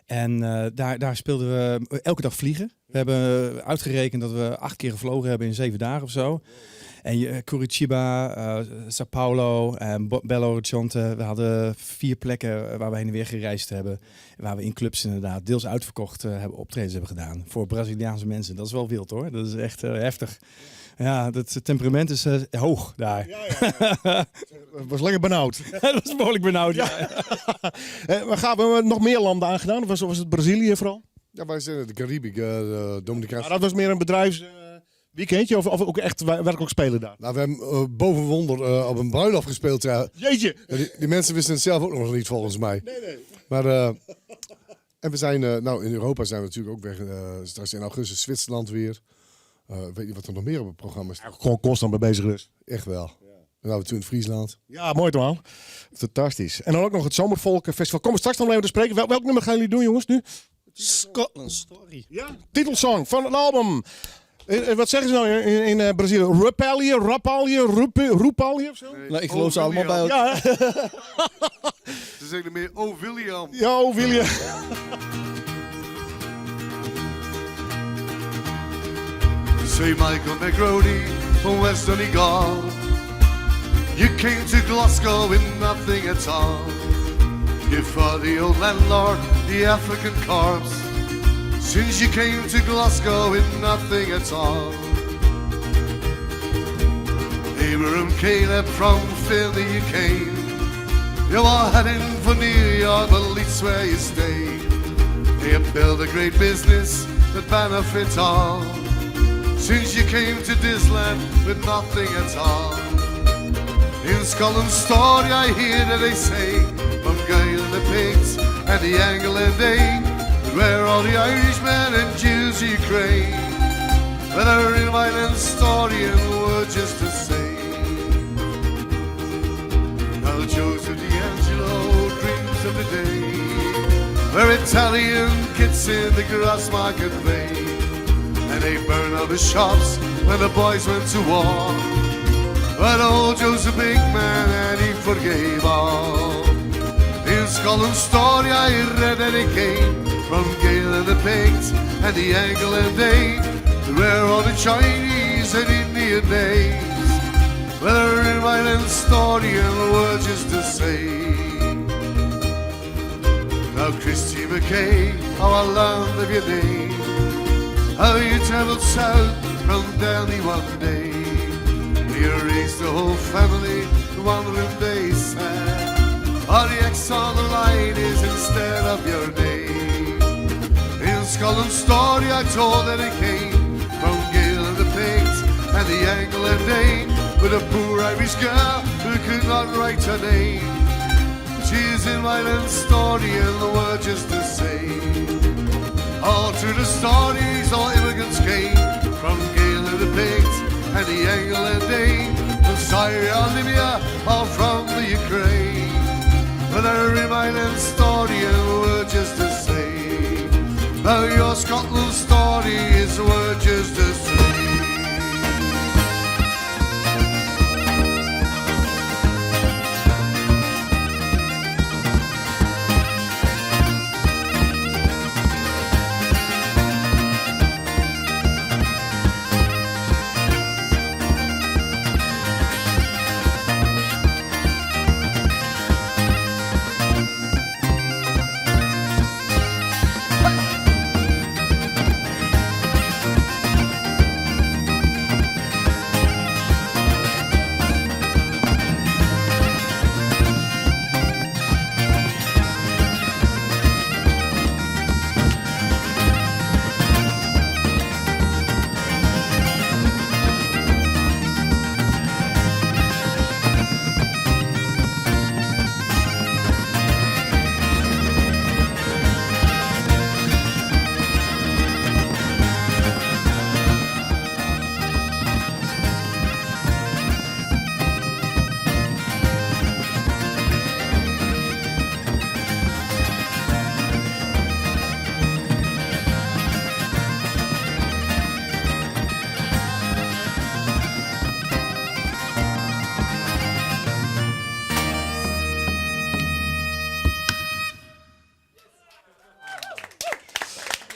En daar speelden we elke dag vliegen. We hebben uitgerekend dat we 8 keer gevlogen hebben in 7 dagen of zo. En Curitiba, Sao Paulo, Belo Horizonte. We hadden 4 plekken waar we heen en weer gereisd hebben. Waar we in clubs inderdaad deels uitverkocht optredens hebben gedaan. Voor Braziliaanse mensen. Dat is wel wild hoor. Dat is echt heftig. Ja, het temperament is hoog daar. Het was lekker benauwd. Dat was behoorlijk benauwd, ja. Maar gaan we nog meer landen aangedaan? Of was het Brazilië vooral? Ja, wij zijn in de Caribic, de Dominicaanse. Maar dat was meer een bedrijfsweekendje of ook echt werkelijk spelen daar? Nou, we hebben boven wonder op een bruiloft gespeeld. Ja. Jeetje! Die mensen wisten het zelf ook nog niet volgens mij. Nee. Maar, en we zijn, nou in Europa zijn we natuurlijk ook weg. Straks in augustus Zwitserland weer. Weet je wat er nog meer op het programma is? Gewoon constant mee bezig dus. Echt wel. Nou, toen in Friesland. Ja, mooi toch man. Fantastisch. En dan ook nog het Zomervolkenfestival. Komen we straks nog even te spreken. Welk nummer gaan jullie doen jongens nu? Scotland Story. Ja? Titelsong van het album. Wat zeggen ze nou in Brazilië? Rupalië of zo? Nou, ik geloof ze allemaal bij elkaar. Ja. Ze zeggen meer, oh William. Ja, oh William. Say Michael McGrody from West Donegal. You came to Glasgow with nothing at all. You fought the old landlord, the African corpse. Since you came to Glasgow with nothing at all. Abraham Caleb from Philly you came. You were heading for New York, but at least where you stayed. You built a great business that benefits all. Since you came to this land with nothing at all. In Scotland's story I hear that they say, from Gael and the Pigs and the Angle and Dane, where all the Irishmen and Jews you crave. Whether in my story and word just to say. Now Joseph D'Angelo dreams of the day where Italian kids in the grass market play. And they burn up the shops when the boys went to war. But old Joe's a big man and he forgave all. In Scotland's story I read that he came from Gael and the Pigs and the Angle and Dane, where all the Chinese and Indian days. Whether in my land story and the words just to say. Now Christy McKay, how I learned of your name. How you traveled south from Delhi one day. You raised the whole family, one room they said. All the X on the line is instead of your name. In Scotland's story I told that it came from Gael and the Pigs and the Angle and Dane, with a poor Irish girl who could not write her name. She's in my land story and the word just the same. All through the stories, all immigrants came from Gael and the Pigs and the Angle and Dane, from Syria, Libya, all from the Ukraine. But I read my land story and the word just the same. Now your Scotland story is the word just the same.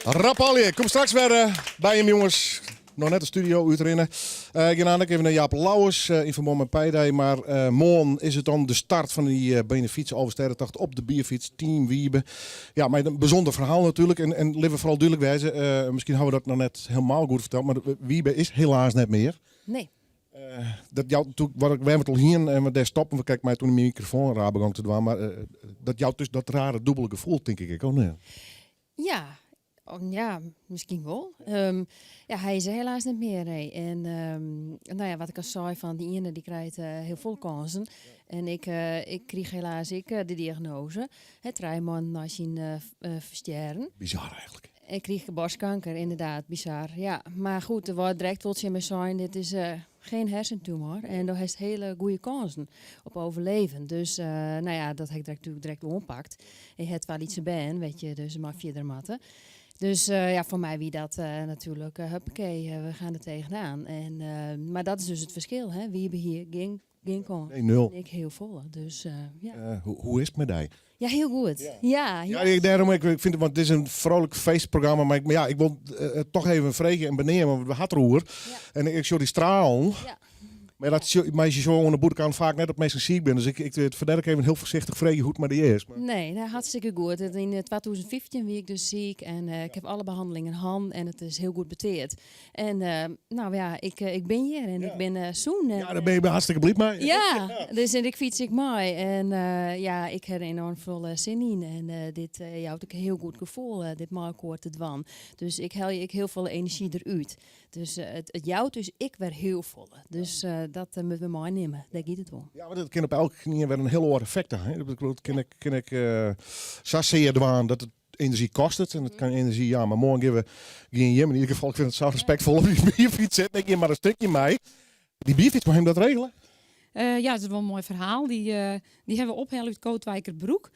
Rapalje, kom straks weer bij hem jongens. Nog net een studio uur erin. Ik ga even naar Jaap Lauwers in verband met Paydij. Maar morgen is het dan de start van die benefiets Oversterrentocht op de bierfiets Team Wiebe. Ja, maar een bijzonder verhaal natuurlijk. En liever vooral duidelijk wijzen. Misschien hebben we dat nog net helemaal goed verteld. Maar Wiebe is helaas net meer. Nee. Dat jou natuurlijk, wat ik het al hier en we daar stoppen. We kijken mij toen mijn microfoon raar begon te doen. Maar dat jou dus dat rare dubbele gevoel, denk ik ook. Nee. Ja. Ja, misschien wel. Hij is er helaas niet meer. Nee. En wat ik al zei, van die ene die krijgt heel veel kansen. En ik kreeg helaas de diagnose. Het 3 maanden na zijn versterren. Bizar eigenlijk. Ik kreeg borstkanker, inderdaad, bizar. Ja, maar goed, er wordt direct wat je me zijn, dit is geen hersentumor. En daar heeft hele goede kansen op overleven. Dus dat heb ik natuurlijk direct oppakt. Ik had wel iets bij, weet je, dus maar verder matten. Dus voor mij wie dat natuurlijk, huppakee, we gaan er tegenaan. Maar dat is dus het verschil, hè. Wie hebben hier geen kans. Nee, 0. Ik heel vol, dus Hoe is het met die? Ja, heel goed. Ja. Daarom, ik vind het, want het is een vrolijk feestprogramma. Maar ik wil toch even vragen en benemen, want we hadden roer. Ja. En ik zie die straal. Ja. Maar je zo aan de boetekant vaak net op mensen ziek ben. Dus ik verder even heel voorzichtig vragen hoe het maar die is. Maar... Nee, hartstikke goed. In 2015 was ik dus ziek en ik heb alle behandelingen in hand en het is heel goed beteerd. En ik ben hier en ik ben zoen. Daar ben je hartstikke blij mee. Ja, dus en ik fiets ik mooi. En ik heb er enorm veel zin in. En dit houdt ik een heel goed gevoel, dit maakwoord te dwan. Dus ik haal heel veel energie eruit. Dus het jouwt dus ik weer heel vol. Dus dat moeten we mooi nemen. Daar gaat het om. Ja, maar dat kan op elke knie weer een heel hoog effect hebben. Dat kan ik sasseer doen dat het energie kost het. En het kan energie, ja, maar morgen geven we geen in ieder geval. Ik vind het zo respectvol op die bierfiets zitten. Ik geef maar een stukje mee. Die bierfiets, moet je hem dat regelen? Ja, dat is wel een mooi verhaal. Die hebben we opgehaald uit Kootwijkerbroek.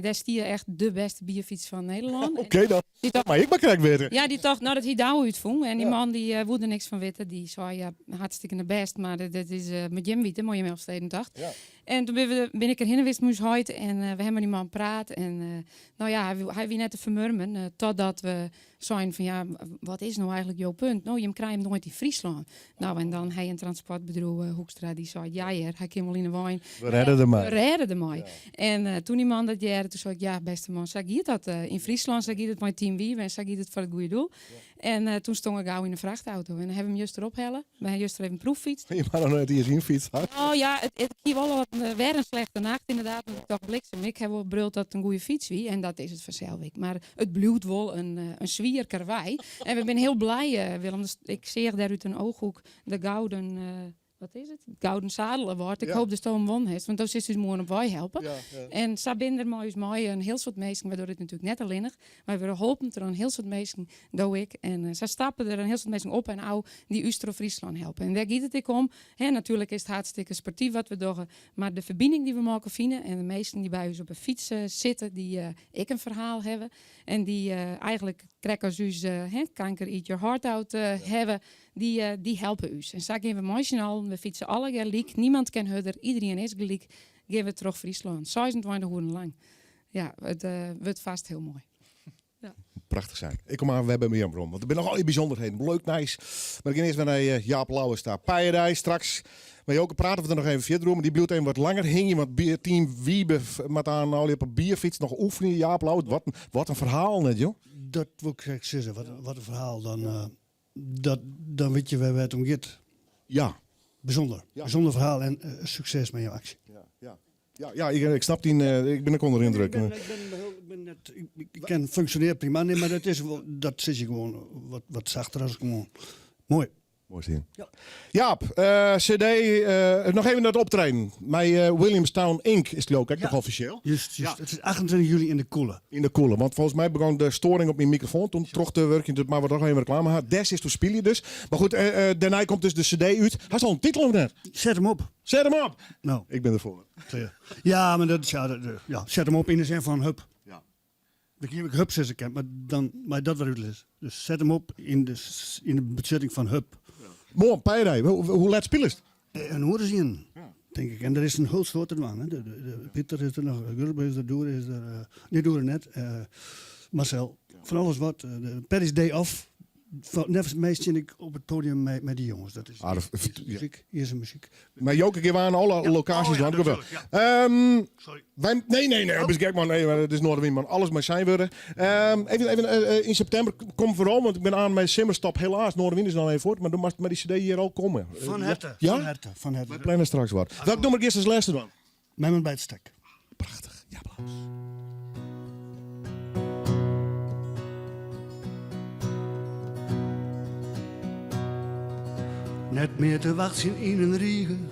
Daar stier je echt de beste bierfiets van Nederland. Oké, dan. Maar ik krijg weer. Ja, die dacht, dat hij daar uitvond. En die man die woedde niks van weten. Die zei, ja, hartstikke de best. Maar dat is met Jim Wieten, mooie Melfsteden dacht. Ja. En toen ben ik erheen geweest, moest huid. En we hebben met die man praat. En hij wie net te vermurmen. Totdat we zijn van, ja, wat is nou eigenlijk jouw punt? Nou, je krijgt hem nooit in Friesland. Nou, en dan hij een transportbedrijf, Hoekstra, die zei, ja, hij kwam al in de wijn. We redden er maar. We redden er maar. Ja. En toen die man dat jaren, toen zei ik, ja, beste man, zeg je dat in Friesland, zeg je dat mijn team wie, en zeg je dat voor het goede doel. Ja. En toen stond ik gauw in een vrachtauto en dan hebben we hem juist erop hellen. We hebben juist er even een proeffiets. Je mag nog nooit hier zien fiets. Oh ja, het hier wel wat weer een slechte nacht inderdaad, want ik dacht bliksem. Ik heb wel brult dat het een goede fiets wie en dat is het vanzelf. Maar het bloedt wel een zwier karwei. En we zijn heel blij, Willem. Dus ik zie daar uit een ooghoek de gouden... wat is het? Gouden Zadel Award. Ik hoop dat Toon won heeft, want dan is dus morgen op wij helpen. Ja, ja. En Sabinder mooi een heel soort mensen, waardoor het natuurlijk net alleen is. Maar we hopen er een heel soort mensen, doe ik. En ze stappen er een heel soort mensen op en au die Ooster Friesland helpen. En daar gaat het ik om. Natuurlijk is het hartstikke sportief wat we doen, maar de verbinding die we maken vinden en de meesten die bij ons op een fiets zitten, die ik een verhaal hebben en die eigenlijk crackers kanker eat your heart out hebben. Die helpen ons. En zo geven we marginaal, we fietsen alle gelijk, niemand kan hudder, iedereen is gelijk, geven we terug Friesland. 26 hoeren lang. Ja, het wordt vast heel mooi. Ja. Prachtig zijn. Ik kom aan, we hebben meer bron, want er zijn nog al die bijzonderheden. Leuk, nice. Maar ik ga eerst weer naar Jaap Lauwers daar. Paardenrij straks. Maar je ook praten we er nog even verder door, maar die blijft even wat langer hingen. Want team Wiebe met aan op een bierfiets nog oefenen, Jaap Lauwers. Wat een verhaal net, joh. Dat wil ik zeggen, wat een verhaal. Dan weet je waar het om gaat. Ja. Bijzonder. Ja. Bijzonder verhaal en succes met je actie. Ja, ik snap die. Ik ben ook onder indruk. Ik kan functioneren prima, nee, maar dat zit je gewoon wat zachter als gewoon. Mooi. Mooi zien. Ja. Jaap, CD, nog even naar het optreden. Bij Williamstown Inc. is die ook, hè? Toch officieel? Juist. Ja. Het is 28 juli in de Koele. In de Koele, want volgens mij begon de storing op mijn microfoon. Toen trok de werking, maar we nog even reclame had. Des is toen speel je dus. Maar goed, daarna komt dus de CD uit. Hij is al een titel over net. Zet hem op. Zet hem op! Nou. Ik ben ervoor. Ja, maar zet hem op in de zin van hup. Ja. Dan heb ik hup zes kent, maar dat wat u is. Dus zet hem op in de bezetting van hup. Mooi, Paardenrij. Hoe laat spelen het? Een oorlogzin, denk ik. En er is een heel soort ervan. De Pieter is er nog, Gurbe is er, Doer is er, niet Doer net, Marcel. Van alles wat. Paris Day Off, meest zit ik op het podium met die jongens. Dat is muziek. Hier is een muziek. Maar Joke, keer waren alle locaties dan ook wel. Nee, dus kijk maar, nee, het is Noorderwind, man. Alles maar zijn worden. Even in september kom vooral, want ik ben aan mijn simmerstap. Helaas, Noorderwind is nog even voort, maar dan mag die CD hier al komen. Van Herten. Ja? Van Herten. We plannen straks wat. Welk nummer eerst als laatste dan? Memmen bij het stek. Prachtig. Ja, applaus. Net meer te wachten in een riegen,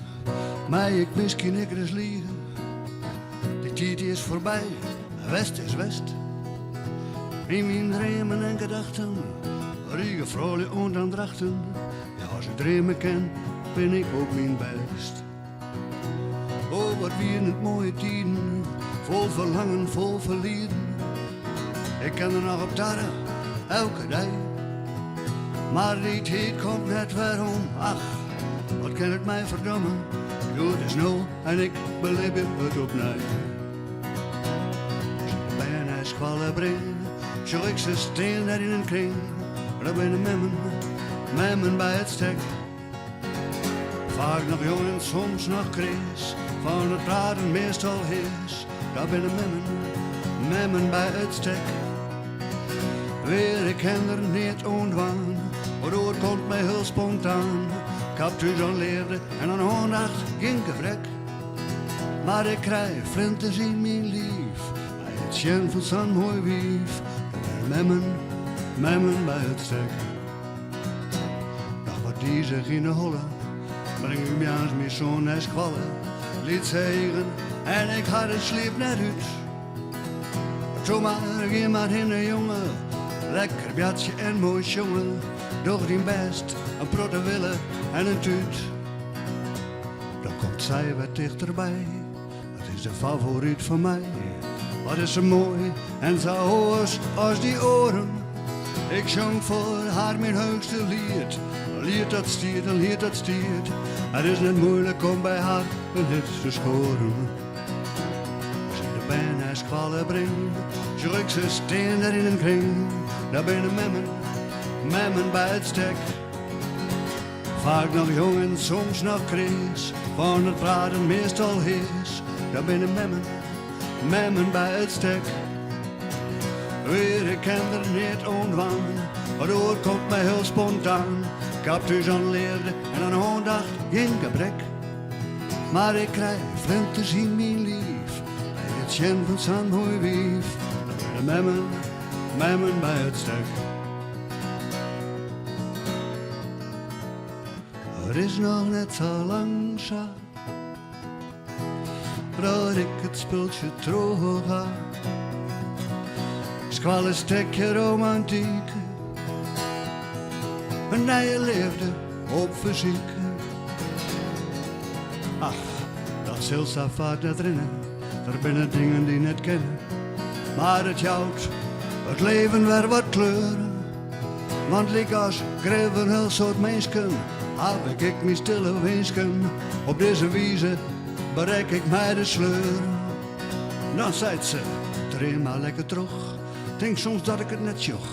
maar ik misschien ik eens liegen. De tijd is voorbij, west is west. In mijn dromen en gedachten, riegen vrolijk ondandrachten. Ja, als ik dromen ken, ben ik ook mijn best. Oh, wat weer het mooie tijden, vol verlangen, vol verleden. Ik ken er nog op darren, elke dag. Maar die tijd komt net weer om. Ach, wat kan het mij verdommen? Ik doe het snel en ik beleef het opnieuw. Bijna squallen brengen, zo ik ze steen daar in een kring. Daar ben ik memmen bij het stek. Vaak nog jong en soms nog krees, van het praten meestal hees. Daar ben ik memmen bij het stek. Weer ik ken er niet ontwaan, waardoor komt mij heel spontaan. Ik heb thuis al leerde en aan hondacht geen gebrek. Maar ik krijg flinters in mijn lief, bij het sjen van zo'n mooi wief. Memmen bij het stek. Nog wat die zich in de holle, breng ik me aan mijn zoon en squallen. Liet zegen en ik had het sliep net uit. Zomaar geen maar in de jongen, lekker bjatje en mooi jongen. Doch die best, een protte willen en een tuut. Dan komt zij wat dichterbij, dat is de favoriet van mij. Wat is ze mooi en zo hoog als die oren. Ik zong voor haar mijn heugste lied. Een lied dat stiert, een lied dat stiert. Het is niet moeilijk om bij haar een hit te scoren. Als ik de bijna squallen breng, zo ik ze steen daar in een kring. Daar ben ik memmen bij het stek. Vaak nog jong en soms nog krees, van het praten meestal hees. Daar ben ik memmen bij het stek. Weer ik ken er niet ontwaan, waardoor komt mij heel spontaan. Ik heb thuis aan leerde en aan hondacht geen gebrek. Maar ik krijg flinters in mijn lief, bij het sjen van zo'n mooi wief. Daar ben ik memmen bij het stek. Het is nog net zo lang zo, dat ik het spultje terug ga. Squallen stekje romantiek, een nieuwe liefde op fysiek. Ach, dat zult zo vaak net rennen, er binnen dingen die niet kennen. Maar het jouwt het leven weer wat kleuren, want lik als greven heel soort mensen. Heb ik mijn stille wensken, op deze wijze bereik ik mij de sleur. Dan zei ze, train maar lekker terug, denk soms dat ik het net joch.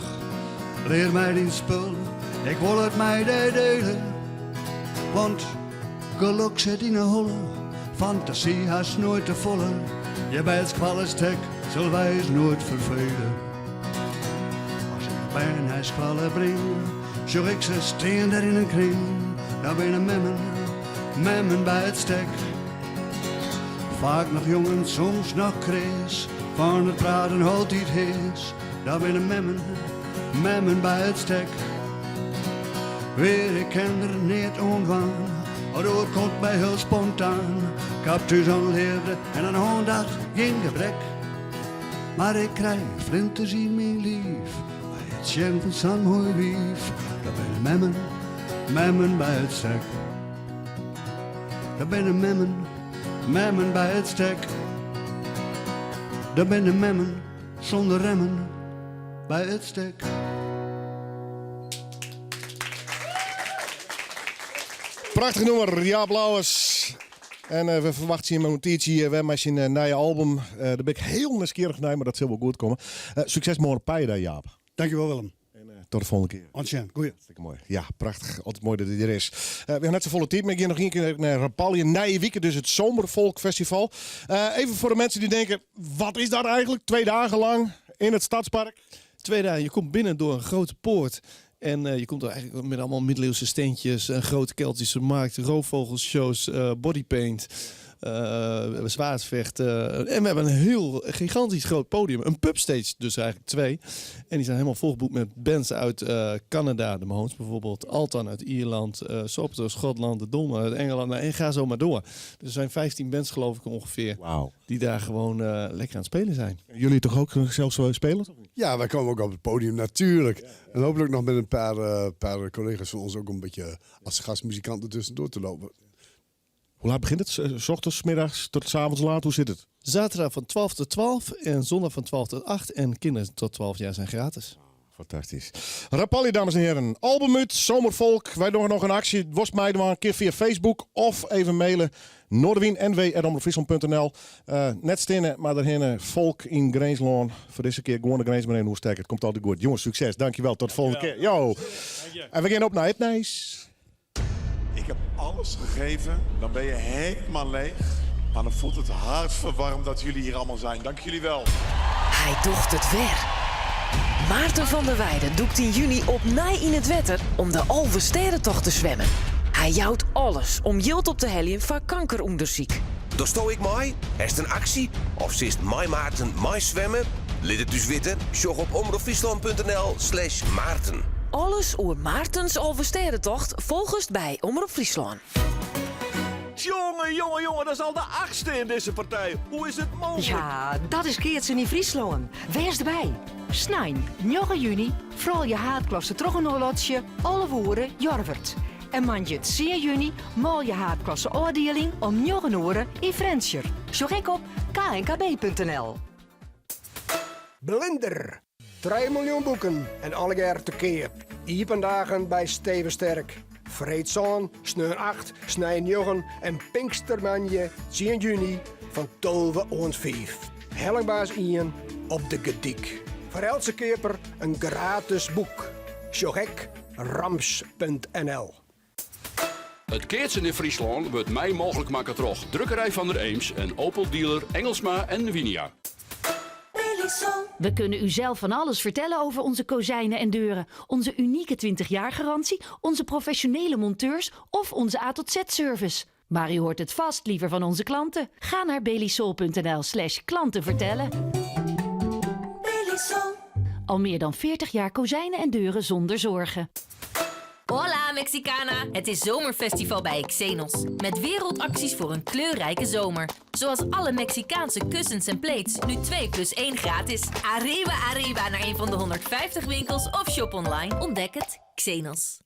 Leer mij die spul, ik wil het mij delen. Want geluk zit in een holle, fantasie haast nooit te volle. Je bij het squallenstek zal wij eens nooit vervelen. Als ik bijna squallen breng, zo ik ze steen daar in een kring. Daar ben ik memmen bij het stek. Vaak nog jong en soms nog krees, van het praten altijd hees. Daar ben ik memmen bij het stek. Weer ik ken er niet ontwaan, waardoor komt mij heel spontaan. Ik heb thuis aan leerde en aan hondacht geen gebrek. Maar ik krijg flinters in mijn lief, bij het sjen van zo'n mooi wief. Daar ben ik memmen bij het stek. Daar ben ik memmen bij het stek. Daar ben ik memmen zonder remmen bij het stek. Prachtig nummer, Jaap Lauwers. En we verwachten hier een tijdje weer met zijn nieuwe album. Daar ben ik heel nieuwsgierig naar, maar dat zal wel goed komen. Succes morgen bij je daar, Jaap. Dankjewel, Willem. En Tot de volgende keer. Ontzettend, goeie. Hartstikke mooi. Ja, prachtig. Altijd mooi dat hij er is. We hebben net zo volle tijd, maar ik ga nog een keer naar Rapalje Nijweken, dus het Zomervolkfestival. Even voor de mensen die denken, wat is dat eigenlijk? 2 dagen lang in het Stadspark? 2 dagen, je komt binnen door een grote poort. En je komt er eigenlijk met allemaal middeleeuwse steentjes, een grote Keltische markt, roofvogelshows, bodypaint, zwaardvechten. En we hebben een heel gigantisch groot podium. Een pubstage dus eigenlijk 2. En die zijn helemaal volgeboekt met bands uit Canada, de Mahoons bijvoorbeeld, Altan uit Ierland, Sopto, Schotland, de Dom uit Engeland. En ga zo maar door. Dus er zijn 15 bands geloof ik ongeveer. Wauw. Die daar gewoon lekker aan het spelen zijn. Jullie toch ook zelfs spelen? Ja, wij komen ook op het podium natuurlijk. Ja. En hopelijk nog met een paar collega's van ons ook een beetje als gastmuzikanten tussendoor te lopen. Hoe laat begint het? 's Ochtends, 's middags tot 's avonds laat? Hoe zit het? Zaterdag van 12 tot 12 en zondag van 12 tot 8. En kinderen tot 12 jaar zijn gratis. Fantastisch. Rapalje, dames en heren. Albumut, Zomervolk. Wij doen nog een actie. Was mij maar een keer via Facebook of even mailen. noordewien.nw@omroepfriesland.nl. Net stinnen, maar daarheen volk in Greensloon. Voor deze keer gewoon de grens beneden hoe sterk. Het komt altijd goed. Jongens, succes. Dankjewel. Tot de volgende keer. Yo. En we gaan op naar het Nijs. Ik heb alles gegeven. Dan ben je helemaal leeg. Maar dan voelt het hart verwarmd dat jullie hier allemaal zijn. Dank jullie wel. Hij docht het ver. Maarten van der Weijden doekt in juni op Nij in het wetter om de Alversterentocht te zwemmen. Hij jouwt alles om jild op te helien van kankeronderziek. Daar sto ik mij, is een actie of zist mij Maarten mij zwemmen? Lid het dus weten, sjog op omroepfriesland.nl/Maarten. Alles oer Maartens Alversterentocht volgest bij Omroep Friesland. Jongen, dat is al de 8e in deze partij. Hoe is het mogelijk? Ja, dat is Keertsen in Friesland. Wees erbij. Snijn, 9 juni, vooral je haatklasse terug een horlotsje, alle woorden, Jorvert. En mandje 10 juni, mal je haatklasse oordeling om 9 uur in Frenscher. Zo gek op knkb.nl. Blinder. 3 miljoen boeken en alle jaar te keer. Iependagen bij Steven Sterk. Vreedzaan, Sneur 8, Snij 9 en Pinkstermanje 10 juni van 12 ons 5. Hellingbaas Ian op de Gediek. Voor elke keper een gratis boek. Sjogek, rams.nl. Het Keertsen in Friesland wordt mij mogelijk maken door Drukkerij van der Eems en Opel dealer Engelsma en Winia. We kunnen u zelf van alles vertellen over onze kozijnen en deuren. Onze unieke 20-jaar garantie, onze professionele monteurs of onze A tot Z-service. Maar u hoort het vast liever van onze klanten. Ga naar belisol.nl/klanten vertellen. Al meer dan 40 jaar kozijnen en deuren zonder zorgen. Hola Mexicana! Het is zomerfestival bij Xenos. Met wereldacties voor een kleurrijke zomer. Zoals alle Mexicaanse kussens en plates. Nu 2 + 1 gratis. Arriba naar een van de 150 winkels of shop online. Ontdek het. Xenos.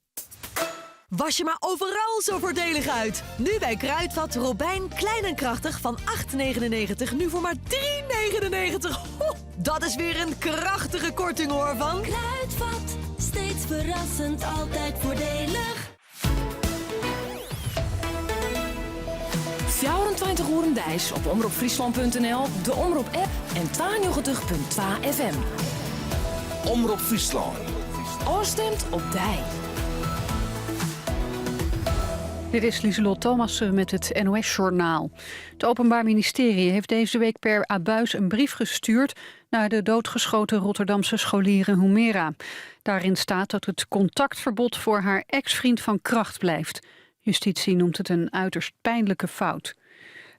Was je maar overal zo voordelig uit. Nu bij Kruidvat Robijn klein en krachtig van 8,99. Nu voor maar 3,99. Ho, dat is weer een krachtige korting hoor van Kruidvat. Steeds verrassend, altijd voordelig. 24 uur Dijs op omroepfriesland.nl, de Omroep-app en 92.2 FM. Omroep Friesland. Oorstemt op Dij. Dit is Lieselot Thomassen met het NOS-journaal. Het Openbaar Ministerie heeft deze week per abuis een brief gestuurd naar de doodgeschoten Rotterdamse scholier in Humera. Daarin staat dat het contactverbod voor haar ex-vriend van kracht blijft. Justitie noemt het een uiterst pijnlijke fout.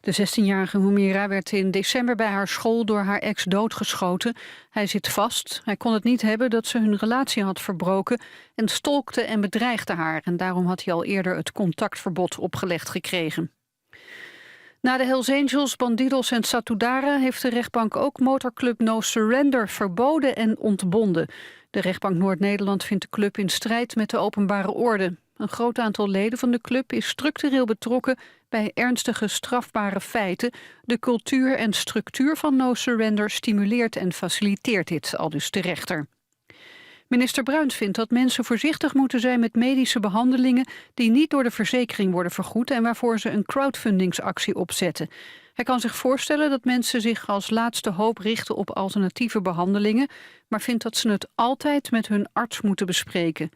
De 16-jarige Humera werd in december bij haar school door haar ex doodgeschoten. Hij zit vast. Hij kon het niet hebben dat ze hun relatie had verbroken en stalkte en bedreigde haar. En daarom had hij al eerder het contactverbod opgelegd gekregen. Na de Hells Angels, Bandidos en Satudara heeft de rechtbank ook motorclub No Surrender verboden en ontbonden. De rechtbank Noord-Nederland vindt de club in strijd met de openbare orde. Een groot aantal leden van de club is structureel betrokken bij ernstige strafbare feiten. De cultuur en structuur van No Surrender stimuleert en faciliteert dit, aldus de rechter. Minister Bruins vindt dat mensen voorzichtig moeten zijn met medische behandelingen die niet door de verzekering worden vergoed en waarvoor ze een crowdfundingsactie opzetten. Hij kan zich voorstellen dat mensen zich als laatste hoop richten op alternatieve behandelingen, maar vindt dat ze het altijd met hun arts moeten bespreken.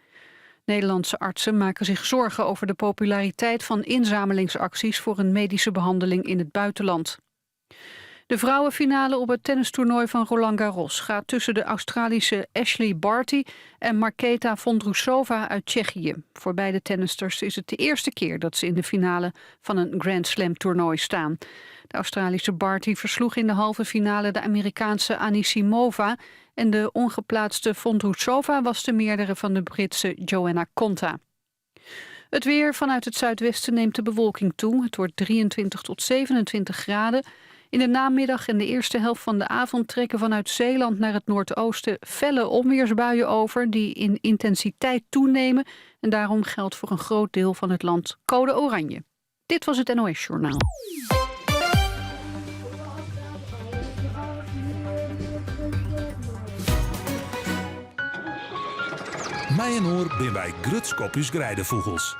Nederlandse artsen maken zich zorgen over de populariteit van inzamelingsacties voor een medische behandeling in het buitenland. De vrouwenfinale op het tennistoernooi van Roland Garros gaat tussen de Australische Ashley Barty en Marketa Vondrousova uit Tsjechië. Voor beide tennisters is het de eerste keer dat ze in de finale van een Grand Slam toernooi staan. De Australische Barty versloeg in de halve finale de Amerikaanse Anisimova en de ongeplaatste Vondrousova was de meerdere van de Britse Joanna Konta. Het weer: vanuit het zuidwesten neemt de bewolking toe. Het wordt 23 tot 27 graden. In de namiddag en de eerste helft van de avond trekken vanuit Zeeland naar het noordoosten felle onweersbuien over die in intensiteit toenemen. En daarom geldt voor een groot deel van het land code oranje. Dit was het NOS Journaal. Mijenoor ben wij grutskopjes grijdenvogels.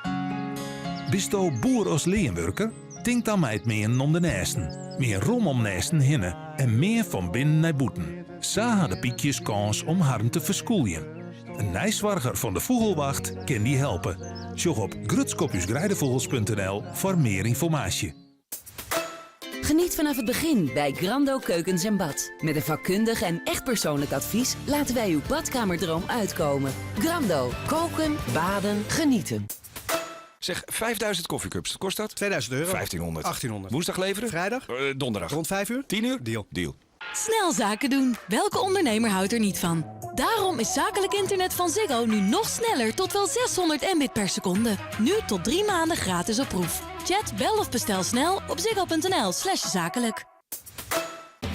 Bisto boer als leeuwenwerker? Denk dan mij het meer om de nesten. Meer rom om nesten hinnen en meer van binnen naar boeten. Zo hadden piekjes kans om harm te verskoeljen. Een nijswarger van de Vogelwacht kan die helpen. Zoek op grutskopjesgrijdevogels.nl voor meer informatie. Geniet vanaf het begin bij Grando Keukens en Bad. Met een vakkundig en echt persoonlijk advies laten wij uw badkamerdroom uitkomen. Grando, koken, baden, genieten. Zeg, 5000 koffiecups, wat kost dat? 2000 euro. 1500. 1800. Woensdag leveren? Vrijdag? Donderdag. Rond 5 uur? 10 uur? Deal. Snel zaken doen. Welke ondernemer houdt er niet van? Daarom is zakelijk internet van Ziggo nu nog sneller tot wel 600 mbit per seconde. Nu tot 3 maanden gratis op proef. Chat, bel of bestel snel op ziggo.nl/zakelijk.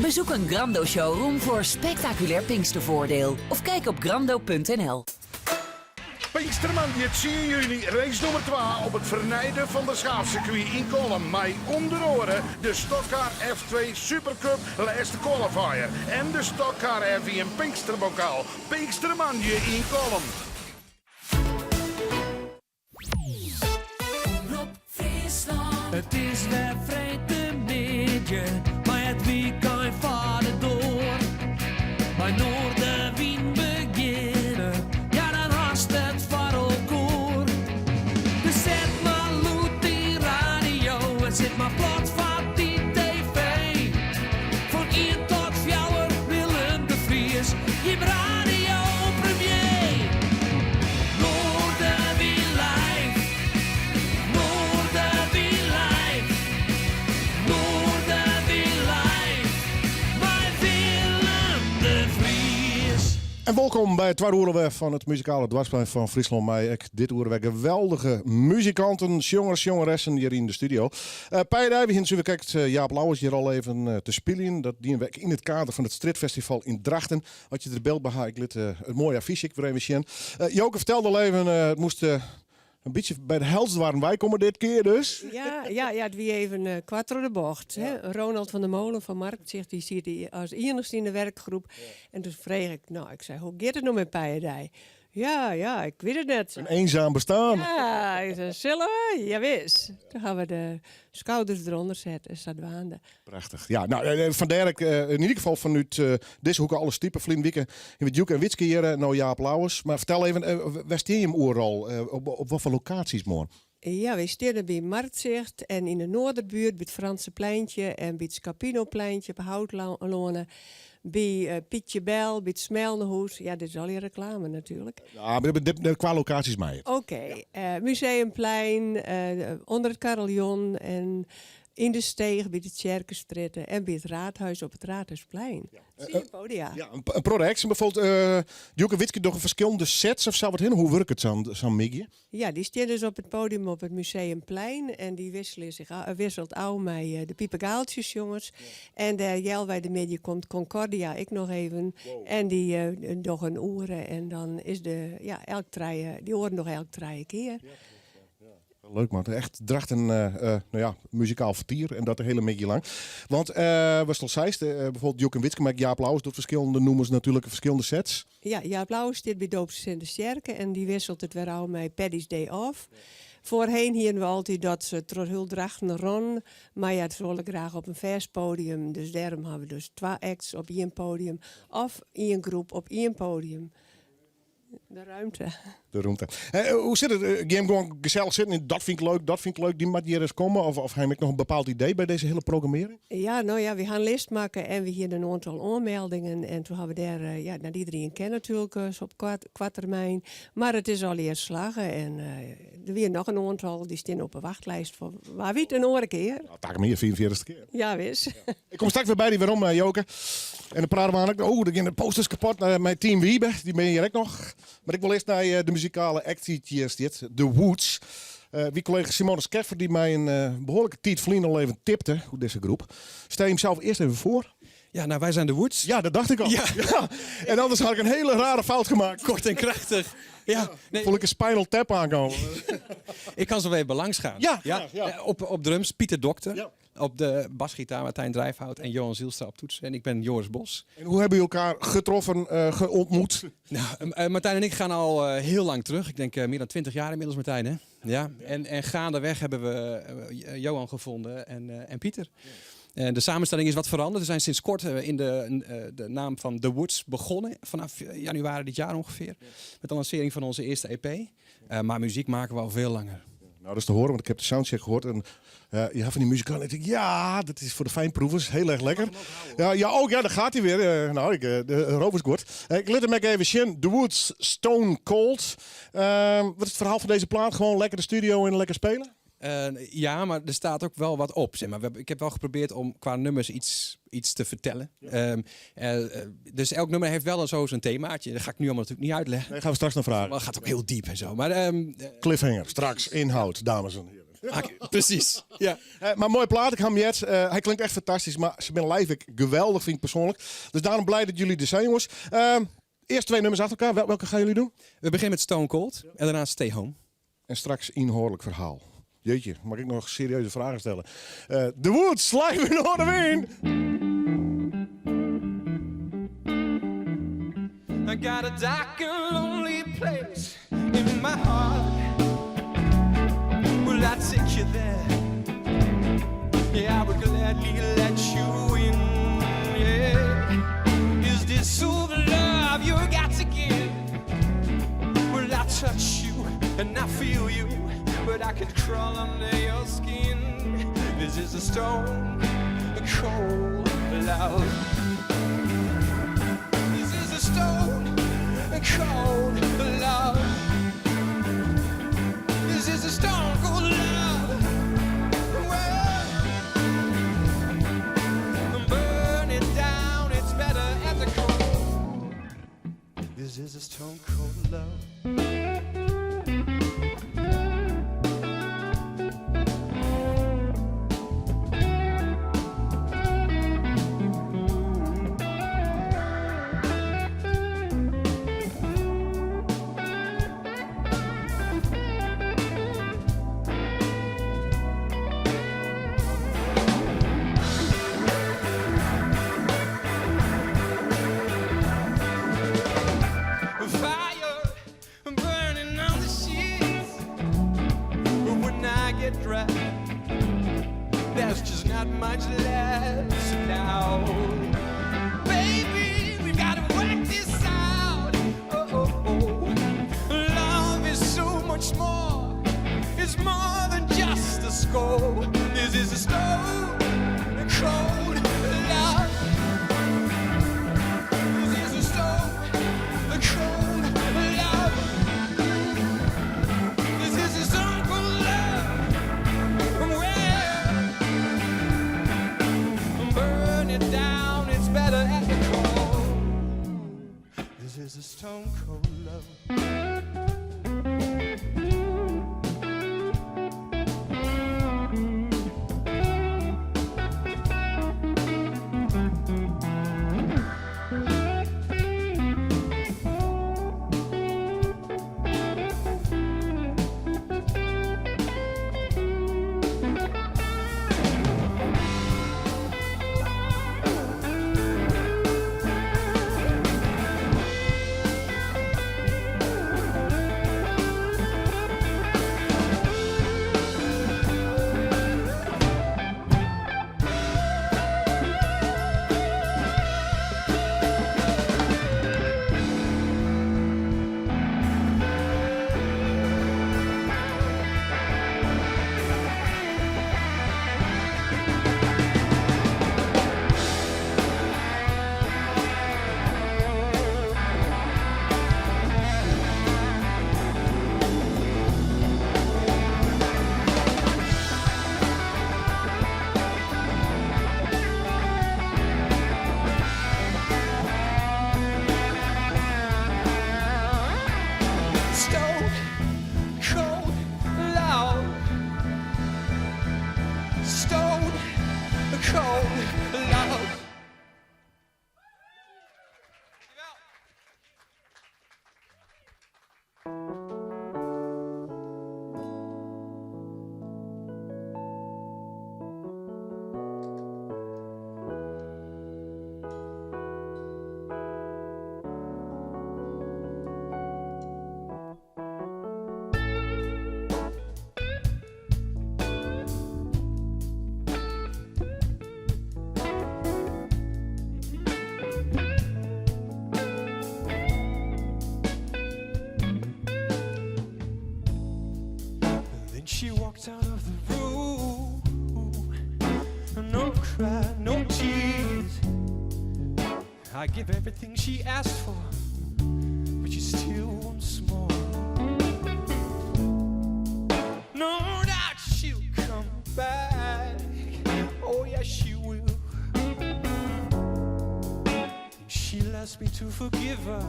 Bezoek een Grando showroom voor spectaculair Pinkstervoordeel. Of kijk op grando.nl. Pinksterman, die 10 juni, race nummer 2 op het vernijden van de schaafcircuit in Kolm. Mij onder oren de Stockcar F2 Supercup laatste qualifier. En de Stockcar F1 Pinksterbokaal. Pinksterman, je in Kolm. Het is weer vreemde maar het weekend vaart door. Bij Noorderwien beginnen, ja dan haast het varelkoor. Dus zet maar loet die radio en zet maar plat van die tv. Van 1 tot 4 Willem de Vries, je radio premier. Noorderwien live, Noorderwien live, Noorderwien live, bij Willem de Vries. En welkom bij het tweede uur van het muzikale dwarsplein van Friesland. Mij dit uur weer geweldige muzikanten, jongens, jongeressen hier in de studio. Pijder, we hebben kijkt Jaap Lauwers hier al even te spelen. Dat die in het kader van het Strijdfestival in Drachten. Had je er beeld bij ik liet het mooie affiche ik weer even zien. Joke vertelde al even, het moest een beetje bij de helft waren wij komen dit keer dus. Ja, het wie even quattro de bocht. Ja. Hè? Ronald van der Molen van Markt zegt, die zit hier als enigste in de werkgroep. En toen vreeg ik zei, hoe gaat het nou met Pijerdij? Ja, ik weet het net. Een eenzaam bestaan. Ja, ik zei, zullen we? Ja, wist. Toen gaan we de schouders eronder zetten en zadwaande. Prachtig. Ja, nou, vandaar ik in ieder geval vanuit deze hoeken alles typen. Vlien Wieken in het Joek en Witske hier, nou Jaap Lauwers. Maar vertel even, waar steen je hem ooral? Op wat voor locaties, man? Ja, we staan bij Marktzicht en in de Noorderbuurt, bij het Franse pleintje en bij het Scapino-pleintje, bij Houtlonen. Bij Pietje Bel, bij het Smelnehoes. Ja, dit is al je reclame natuurlijk. Ja, maar qua locaties mij. Oké, Museumplein, onder het Carillon en in de Steeg bij de Tjerkenstritten en bij het Raadhuis op het Raadhuisplein. Zie je podia. Ja, een project. Bijvoorbeeld, Joke Witske nog verschillende sets of zo wat heen. Hoe werkt het zo'n migje? Ja, die staan dus op het podium op het Museumplein. En die wisselt ouw met de Piepegaaltjes, jongens. Ja. En daar bij de media komt Concordia, ik nog even. Wow. En die nog een oren. En dan is die horen nog elk 3 keer. Ja. Leuk man, echt drachten muzikaal vertier en dat een hele beetje lang. Want we Zeist, bijvoorbeeld Joek en Witske, maar Jaap Lauwers doet verschillende noemers natuurlijk, verschillende sets. Ja, Jaap Lauwers dit bij Doopse in de Sterke en die wisselt het weer al met Paddy's Day Off. Voorheen hierden we altijd dat ze trots heel drachten rond, maar ja, het wil ik graag op een vers podium. Dus daarom hebben we dus 2 acts op 1 podium of 1 groep op 1 podium. De ruimte. Hoe zit het? Game gewoon gezellig zitten en dat vind ik leuk, die moet hier eens komen? Of heb ik nog een bepaald idee bij deze hele programmering? Ja, nou ja, we gaan een lijst maken en we hier een aantal aanmeldingen. En toen hebben we daar, iedereen kennen natuurlijk, zo op kwart termijn. Maar het is al eerst slagen en er weer nog een aantal die staan op een wachtlijst voor waar wie het een andere keer. Nou, taak meer 44e keer. Ja, wis. Ja. Ik kom straks weer bij die waarom, Joke. En dan praten we aan. Er gaan de posters kapot. Mijn team Wiebe, die ben je hier ook nog. Maar ik wil eerst naar de muzikale act hier zit, The Woods. Wie collega Simone Skeffer die mij een behoorlijke tijd vlien al even tipte, hoe deze groep. Stel je hem zelf eerst even voor. Ja, nou wij zijn The Woods. Ja, dat dacht ik al. Ja. En anders had ik een hele rare fout gemaakt. Kort en krachtig. Ja, nee. Voel ik een Spinal Tap aankomen. Ik kan zo even langs gaan. Ja. Op drums Pieter Dokter. Ja. Op de basgitaar Martijn Drijfhout en Johan Zielstra op toetsen. En ik ben Joris Bos. En hoe hebben jullie elkaar getroffen, ontmoet? Nou, Martijn en ik gaan al heel lang terug. Ik denk meer dan 20 jaar inmiddels, Martijn. Hè? Ja. En gaandeweg hebben we Johan gevonden en Pieter. De samenstelling is wat veranderd. We zijn sinds kort in de naam van The Woods begonnen. Vanaf januari dit jaar ongeveer. Met de lancering van onze eerste EP. Maar muziek maken we al veel langer. Nou, dat is te horen, want ik heb de soundcheck gehoord. En je hebt van die muzikanten. Ik denk, ja, dat is voor de fijnproevers. Heel erg lekker. Ja, daar gaat hij weer. De roverskort. Ik let hem even zien. The Woods, Stone Cold. Wat is het verhaal van deze plaat? Gewoon lekker de studio en lekker spelen? Ja, maar er staat ook wel wat op. Zeg maar. Ik heb wel geprobeerd om qua nummers iets te vertellen. Ja. Dus elk nummer heeft wel zo zijn themaatje. Dat ga ik nu allemaal natuurlijk niet uitleggen. Nee, gaan we straks nog vragen. Maar het gaat ook heel diep en zo. Maar, cliffhanger, straks inhoud, dames en heren. Precies. Ja. Maar mooi plaat, ik ga hem jet. Hij klinkt echt fantastisch, maar ze ben live geweldig, vind ik persoonlijk. Dus daarom blij dat jullie er zijn, jongens. Eerst 2 nummers achter elkaar. Welke gaan jullie doen? We beginnen met Stone Cold en daarna Stay Home. En straks inhoorlijk verhaal. Jeetje, mag ik nog serieuze vragen stellen? The Woods, live in Noorderween! I got a dark and lonely place in my heart. Will I take you there? Yeah, I would gladly let you in. Yeah. Is this all the love you got to give? Will I touch you and I feel you? But I could crawl under your skin. This is a stone cold love. This is a stone cold love. This is a stone cold love. Well, burn it down, it's better at the cold. This is a stone cold love. There's just not much left now. Baby, we've got to work this out. Oh. Love is so much more. It's more than just a score. This is a stone cold love. This is a stone cold love. This is a stone cold love. Down, it's better at the core. This is a stone cold love. walked out of the room. No cry, no tears. I give everything she asked for, but she still wants more. No doubt she'll come back. Oh yes, she will. She'll ask me to forgive her,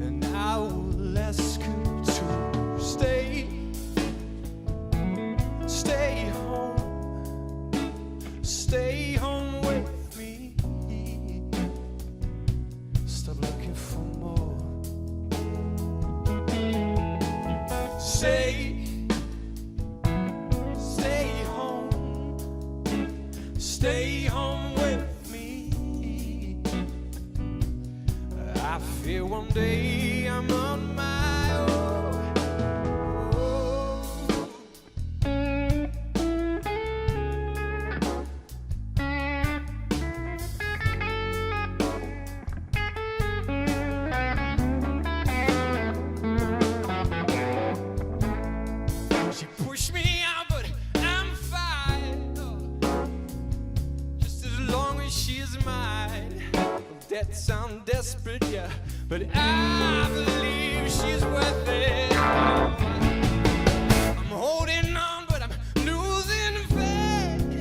and I will ask her to stay home with me. Stop looking for more. Stay home with me. I fear one day I'm on my own. She pushed me out, but I'm fine. Just as long as she's mine. That sounds desperate, yeah, but I believe she's worth it. I'm holding on, but I'm losing faith.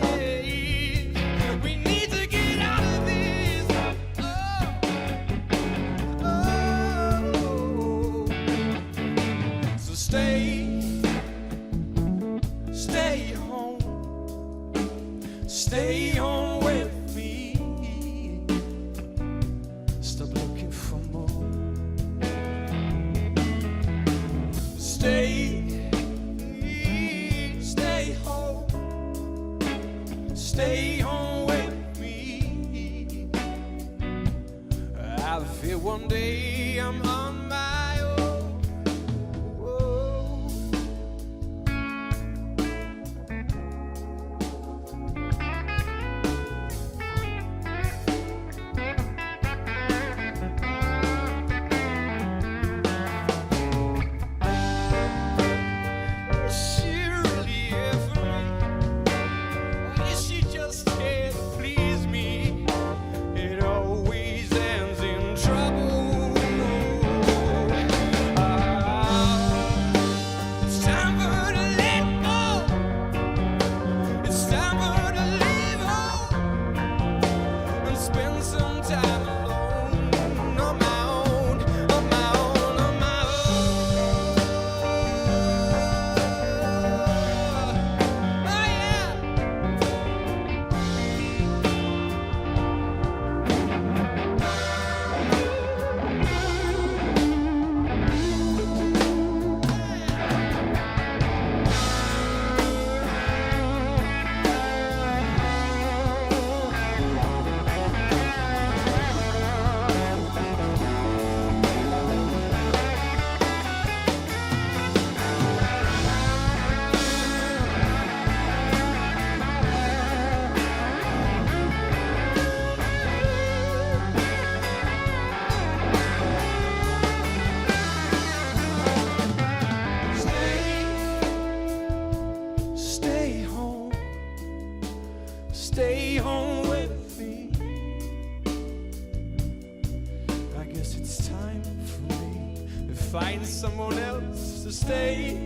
We need to get out of this. Oh. So stay home with me. Stop looking for more. Stay home with me. I fear one day I'm on my own. Whoa. Stay home with me. I guess it's time for me to find someone else to stay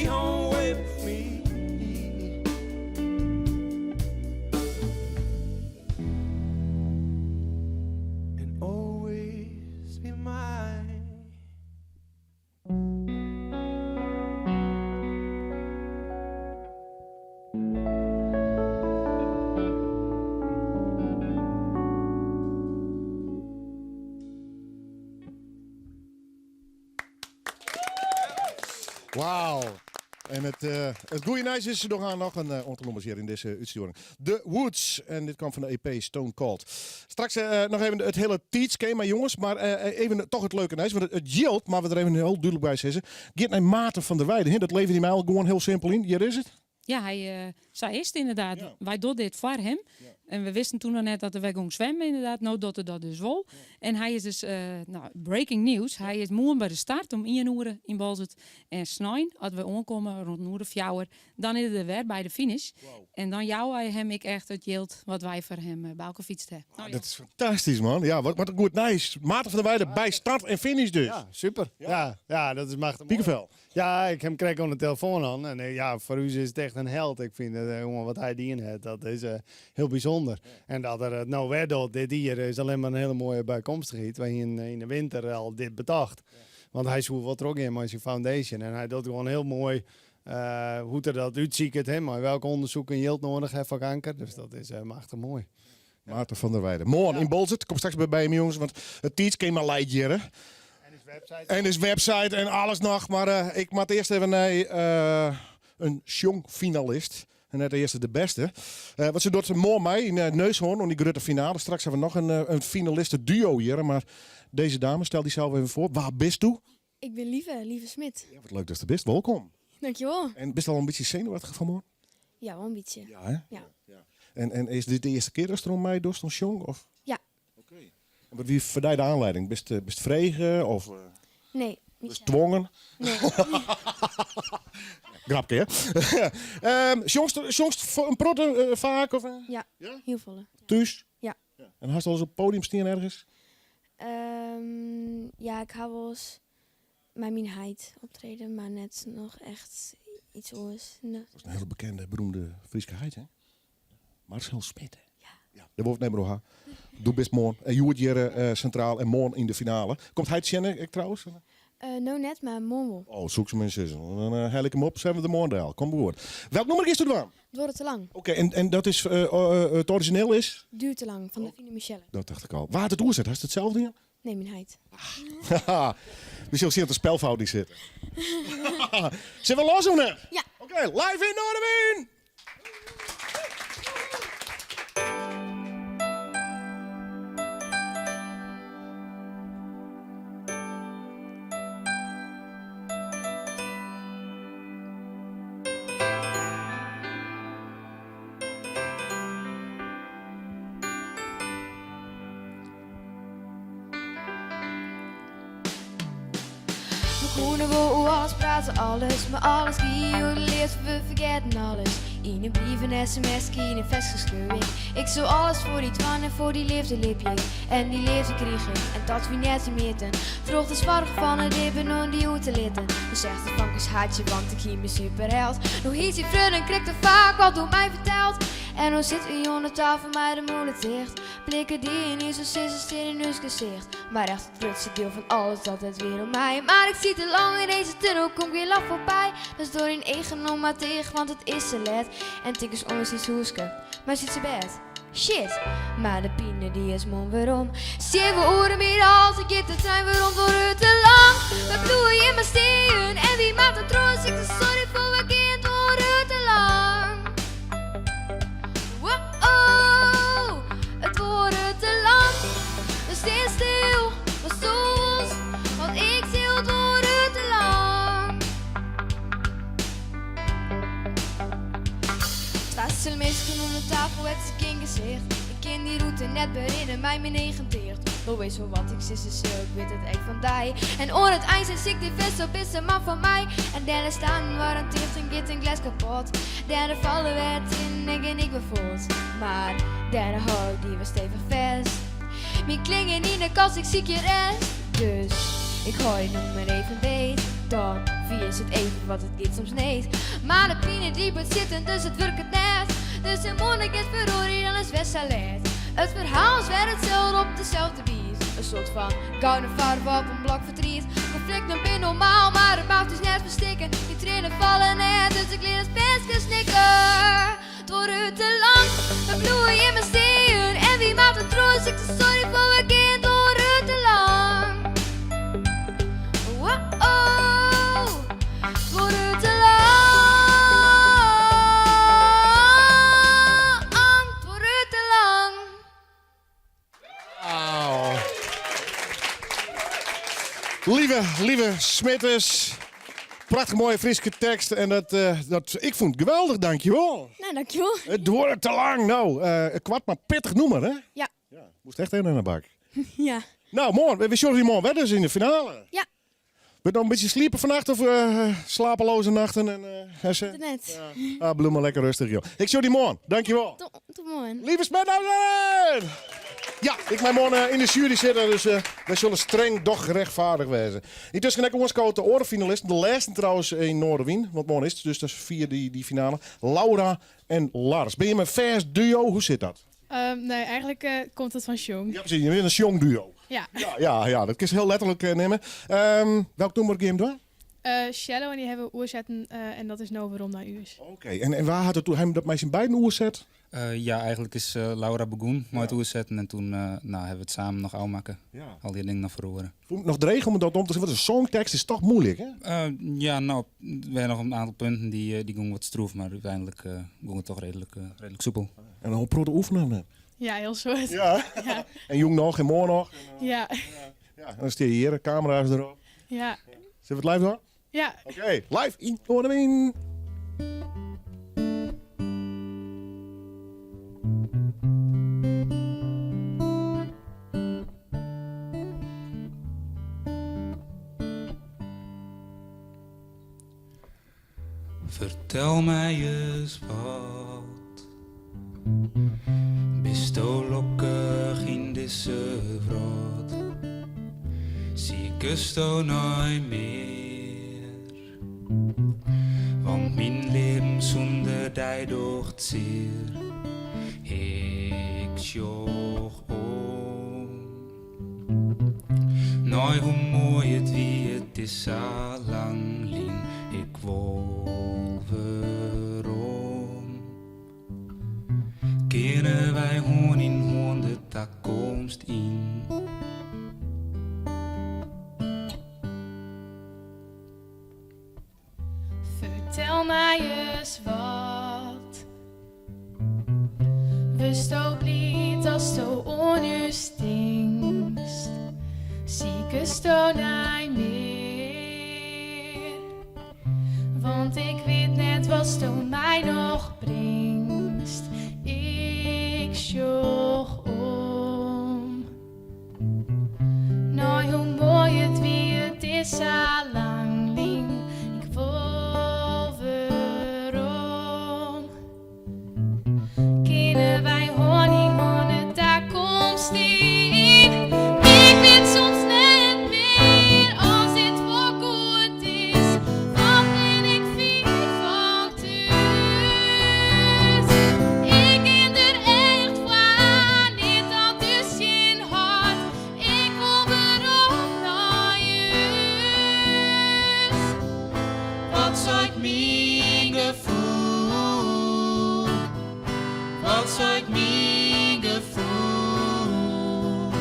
home with me. And always be mine. Wauw. En het goede nice is er nog een aantal nummers hier in deze uitsturing. The Woods. En dit kwam van de EP Stone Cold. Straks nog even het hele teach-schema, jongens. Maar even toch het leuke nice. Want het yield, maar we er even heel duidelijk bij zeggen. Gaat naar Maarten van der Weijden. Dat levert hij mij al gewoon heel simpel in. Hier is het. Ja, hij Zij is het inderdaad. Ja. Wij doen dit voor hem. Ja. En we wisten toen nog net dat we gaan zwemmen inderdaad. Nou doet hij dat dus wel. Ja. En hij is dus, breaking news. Ja. Hij is morgen bij de start om 1 uur in Balzert. En snijden, als we aankomen rond 1:00, dan is het er weer bij de finish. Wow. En dan jouw hij hem ik echt het yield wat wij voor hem bij elkaar fietst hebben. Nou, dat is fantastisch, man. Ja, wat een goed nice. Maarten van der Weijden bij start en finish dus. Ja, super. Ja, dat is machtig. Piekenvel. Ja, ik hem kreeg aan de telefoon aan. En ja, voor u is het echt een held. Ik vind het, jongen, wat hij dien heeft, dat is heel bijzonder. Ja. En dat er het nou weer doet, dit hier is alleen maar een hele mooie bijkomstigheid. Waar je in de winter al dit bedacht. Ja. Want hij zoekt wat er ook in met zijn foundation. En hij doet gewoon heel mooi hoe er dat uitziet. Maar welke onderzoek en yield nodig heeft van kanker. Dus dat is machtig mooi. Maarten van der Weijden. Morgen in Balzert. Kom straks bij hem, jongens. Want het teach kan maar leidjeren. En his website en alles nog. Maar ik maak eerst even naar een jong finalist. En net de eerste de beste. Wat ze doet morgen mee in Neushoorn. Om die grote finale. Straks hebben we nog een finalisten duo hier. Maar deze dame, stel die zelf even voor. Waar bist u? Ik ben Lieve Smit. Ja, wat leuk dat je er bent. Welkom. Dankjewel. En bist je al een beetje zenuwachtig vanmorgen? Ja, wel een beetje. Ja, hè? Ja. En is dit de eerste keer dat je erom mee doet als jong? Of? Ja. Oké. En wie verdient de aanleiding? Bist vregen of... Nee. Dus dwongen? Nee. Grapje, hè? Jongst een protte vaak? Of? Ja, heel veel. Thuis? Ja. En had je al eens op het podium staan ergens? Ja, ik heb wel eens met mijn heid optreden, maar net nog echt iets anders. Nee. Dat is een hele bekende, beroemde Frieske heid, hè? Marcel Smit. Ja. Dat wordt nemen door. Doe best morgen. En je wordt hier centraal en morgen in de finale. Komt hij het kennen, trouwens? Nou net, maar morgen. Oh, zoek ze mensen. Dan hel ik hem op, zijn we de morgen. Kom behoord. Welk nummer is er dan? Het wordt te lang. Oké, en dat is, het origineel is? Duurt te lang, van de Fine Michelle. Dat dacht ik al. Waar het oerzet, had je hetzelfde in? Nee, mijn heid. We zullen zien dat de spelfout die zit. Zullen we los doen? Ja. Oké, live in Noorderwien! Kunnen we alles praten, alles, maar alles hier leert, we vergeten alles. In een brief, een sms, in een vestgeschreeuwing. Ik zou alles voor die twan en voor die liefde lipje. En die liefde kregen, en dat we net meten. Vroeg de zwarg van het dippen om die uit te litten. Dan zegt de vankers hartje, want ik hier mijn superheld. Nog iets in vrede, kreeg er vaak wat door mij verteld. En dan zit we onder tafel met de moeder dicht. Blikken die niet zo zitten in ons gezicht. Maar echt het grootste deel van alles, dat het weer om mij. Maar ik zie te lang in deze tunnel, kom geen lach voorbij. Dat is door een eigen om maar tegen, want het is ze let. En tikkers ons is hoeske, maar ziet ze bed. Shit, maar de pine die is mon waarom. 7 uur meer als ik het zijn we rond voor het te lang. We bloeien in mijn steen en wie maakt het trots? Ik zeg sorry voor wat kind voor het te lang. Wow, het wordt te lang. Dus stil stil, was soms, want ik zie het wordt te lang. Het was een misken om de tafel, het is geen gezicht. Ik ken die route net berinnen, mij mijn negenteert. Wel wees voor wat ik zie, ik weet het echt van die. En oor het eind is ik die vest op, is een man van mij. En derde staan waar een ticht en git een glas kapot. Derde vallen werd in, en ik bevoeld. Maar derde hou die was stevig vast. Mijn klingen in de kast, ik zie je rest. Dus ik gooi nog maar even beet. Dan vies het even wat het kind soms neemt. Maar de pine die blijft zitten, dus het werkt het net. Dus de monnik is verroerd, dan is Westsalet. Het verhaal is weer hetzelfde op dezelfde beat. Een soort van gouden farbe op een blok verdriet. Conflict nog ben normaal, maar het mag dus net verstikken. Die trainen vallen net, dus ik leer het best gesnikken. Het wordt te lang, we bloeien in mijn steen. En wie maakt het troost, ik zeg sorry voor mijn kind, het wordt te lang. Wow, het wordt te lang. Het wordt te lang. Lieve Smitters, Prachtig mooie Friese tekst. En ik vond het geweldig, dankjewel. Nou, dankjewel. Het wordt te lang. Nou, een kwart maar pittig nummer, hè? Ja. Moest echt even naar de bak. Ja. Nou, morgen. We zullen die morgen wedden in de finale. Ja. Ben je nog een beetje sliepen vannacht of slapeloze nachten? En, Net. Bloem maar lekker rustig, joh. Ik zie die morgen. Dankjewel. Tot morgen. Lieve Smedhausen! Ja, ik ben morgen in de jury zitten, dus wij zullen streng, doch gerechtvaardig wezen. Intussen heb ik ons de orenfinalisten. De laatste trouwens in Noorderwien, want morgen is het, dus dat is 4 die finale. Laura en Lars. Ben je mijn vers duo? Hoe zit dat? Nee, eigenlijk komt het van Sjong. Ja, precies. Je bent een jong duo. Ja. Ja, dat kun je heel letterlijk nemen. Welk nummer game doen? Shallow en die hebben we oorzetten en dat is nou waarom naar u is. Oké, en waar had het toen? Hij dat meisje in beiden oerzet? Ja, eigenlijk is Laura begonnen met oerzetten en toen hebben we het samen nog aanmaken. Ja. Al die dingen nog verhoren. Vond ik nog dreig om dat om te zeggen, want een songtekst is toch moeilijk, hè? Ja, nou, we hebben nog een aantal punten die gingen wat stroef, maar uiteindelijk ging het toch redelijk soepel. En dan pro de oefenen. Ja, heel soort. Ja. Ja. En jong nog en morgen nog. Ja. En dan stel je hier, camera's erop. Ja. Zullen we het live doen? Ja. Oké, live in Noorderwien. Vertel mij eens wat. Bist du lokkig in deze vrot? Zie kust du nooit meer. Want mijn leven zonder die docht zeer. Ik sjoch om. Nou, hoe mooi het wie het is al lang lien. Ik wil waarom. Keren wij gewoon in de toekomst in. Vertel mij eens wat. Wist ook niet als du onjuist stingst. Ziekest du niet meer. Want ik weet net wat du mij nog bringst. Ik sjoch om. Nou, hoe mooi het wie het is al lang lien. Ik voel waarom. Kunnen wij gewoon niet de toekomst in. Ik weet soms net meer als dit voor goed is. Wat ben ik vier van thuis. Ik ben er echt van, niet dat dus in hart. Ik wil waarom naar juist. Wat zou ik mijn gevoel? Wat zou ik mijn gevoel?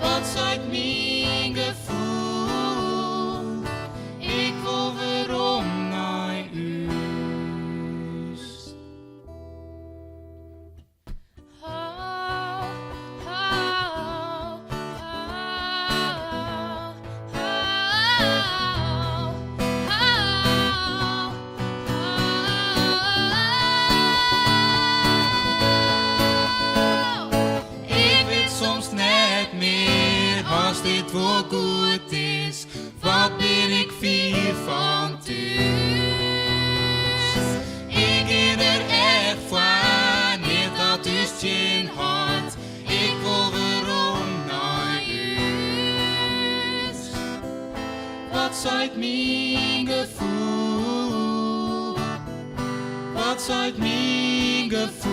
Wat zou ik mijn gevoel? Ik wil waarom naar u. Ik weet soms net meer als dit voor goed is. Wat ben ik vier van thuis. Ik ben er echt van, niet dat is geen hart. Ik wil waarom naar huis. Wat zou ik mijn gevoel? Wat zou ik mijn gevoel?